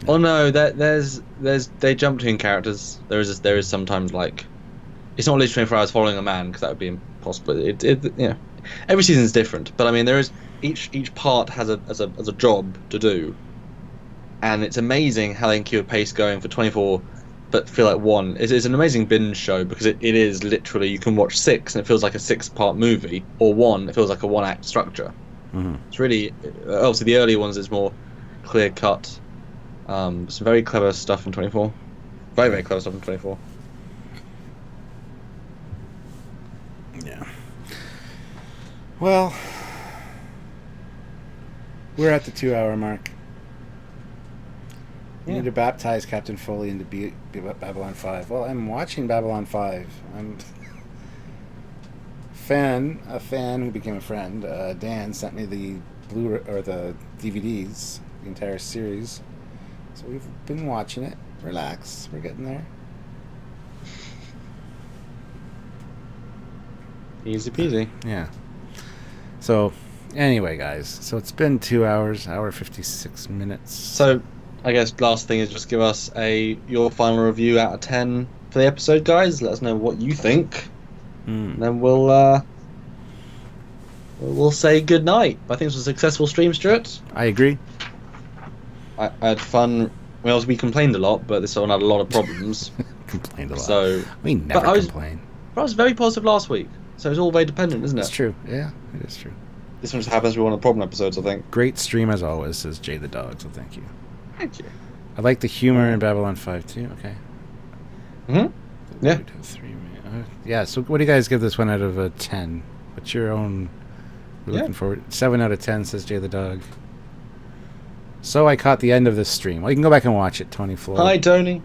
A: Oh no, there's they jump between characters. There is sometimes, like, it's not literally 24 hours following a man, because that would be impossible. Every season's different, but I mean, there is each part has a job to do, and it's amazing how they can keep a pace going for 24, but feel like one. It's an amazing binge show, because it is literally, you can watch 6 and it feels like a 6-part movie, or 1, it feels like a 1-act structure. It's really, obviously the earlier ones is more clear cut. Some very clever stuff in 24. Very, very clever stuff in 24.
B: Yeah. Well, we're at the 2-hour mark. We need to baptize Captain Foley into Babylon 5. Well, I'm watching Babylon 5. I'm a fan who became a friend. Dan sent me the the DVDs, the entire series. So we've been watching it. Relax, we're getting there.
A: Easy peasy.
B: Yeah. So, anyway, guys. So it's been 2 hours, hour 56 minutes.
A: So, I guess last thing is just give us your final review out of 10 for the episode, guys. Let us know what you think. And then we'll say good night. I think it was a successful stream, Stuart.
B: I agree.
A: I had fun. Well, we complained a lot, but this one had a lot of problems.
B: Complained a lot.
A: So
B: we never complain.
A: But I was very positive last week, so it's all very dependent, isn't it?
B: It's true. Yeah, it is true.
A: This one just happens to be one of the problem episodes, I think.
B: Great stream as always, says Jay the Dog. So thank you.
A: Thank you.
B: I like the humor in Babylon 5 too. Okay.
A: Yeah.
B: Yeah. So what do you guys give this one out of a 10? What's your own? We're looking forward. 7 out of 10, says Jay the Dog. So I caught the end of this stream. Well, you can go back and watch it, Tony Floyd.
A: Hi, Tony.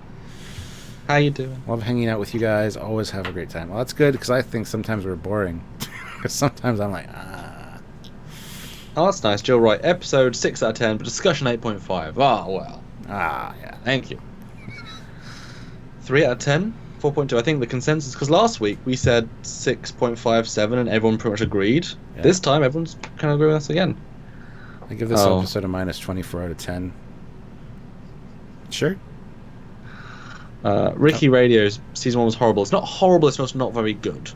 A: How you doing?
B: Love hanging out with you guys. Always have a great time. Well, that's good, because I think sometimes we're boring. Because sometimes I'm like,
A: Oh, that's nice. Jill Wright. Episode 6 out of 10, but discussion 8.5. Oh, well.
B: Yeah.
A: Thank you. 3 out of 10. 4.2. I think the consensus, because last week we said 6.57 and everyone pretty much agreed. Yeah. This time everyone's kind of agreeing with us again.
B: I give this episode a minus 24 out of 10. Sure.
A: Ricky Radio's season 1 was horrible. It's not horrible, it's just not very good.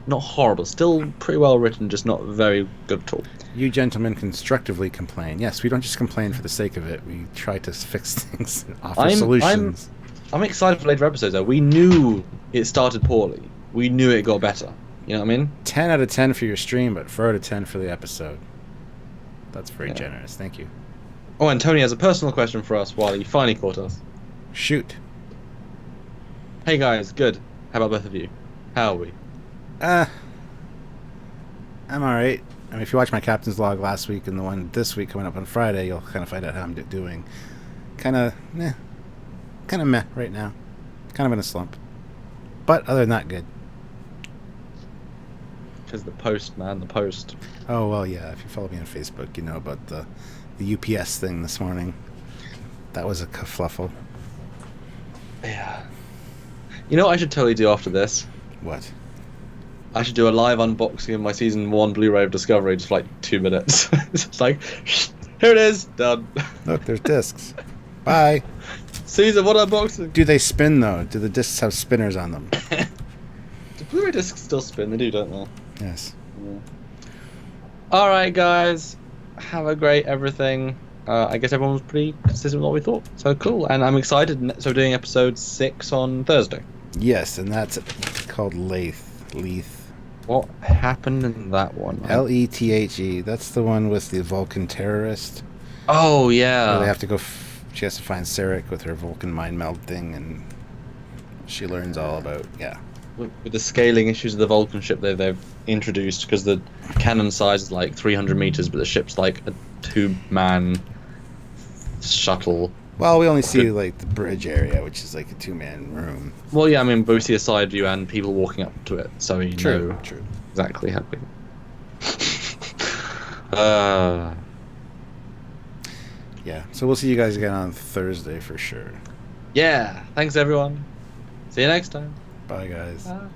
A: Not horrible. Still pretty well written, just not very good at all.
B: You gentlemen constructively complain. Yes, we don't just complain for the sake of it. We try to fix things and offer solutions.
A: I'm excited for later episodes, though. We knew it started poorly. We knew it got better. You know what I mean?
B: 10 out of 10 for your stream, but 4 out of 10 for the episode. That's very generous. Thank you.
A: Oh, and Tony has a personal question for us while he finally caught us.
B: Shoot.
A: Hey, guys. Good. How about both of you? How are we?
B: I'm alright. I mean, if you watch my captain's log last week and the one this week coming up on Friday, you'll kind of find out how I'm doing. Kind of meh right now. Kind of in a slump. But other than that, good.
A: Because the post, man, the post.
B: Oh, well, yeah. If you follow me on Facebook, you know about the UPS thing this morning. That was a kerfluffle.
A: Yeah. You know what I should totally do after this?
B: What?
A: I should do a live unboxing of my season 1 Blu-ray of Discovery, just for like 2 minutes. It's like, here it is, done.
B: Look, there's discs. Bye.
A: Season 1 unboxing.
B: Do they spin though? Do the discs have spinners on them?
A: Do Blu-ray discs still spin? They do, don't they?
B: Yes.
A: Yeah. All right, guys. Have a great everything. I guess everyone was pretty consistent with what we thought. So cool, and I'm excited. So doing episode 6 on Thursday.
B: Yes, and that's called Leith.
A: What happened in that one?
B: Lethe. That's the one with the Vulcan terrorist.
A: Oh yeah.
B: Where they have to go. She has to find Sarek with her Vulcan mind meld thing, and she learns all about
A: With the scaling issues of the Vulcan ship they've introduced, because the cannon size is like 300 meters, but the ship's like a 2-man shuttle.
B: Well, we only see like the bridge area, which is like a 2-man room.
A: Well, yeah, I mean, both see a side view and people walking up to it, so you know
B: True.
A: exactly how big.
B: Yeah, so we'll see you guys again on Thursday for sure.
A: Yeah, thanks everyone. See you next time.
B: Bye, guys.
A: Bye.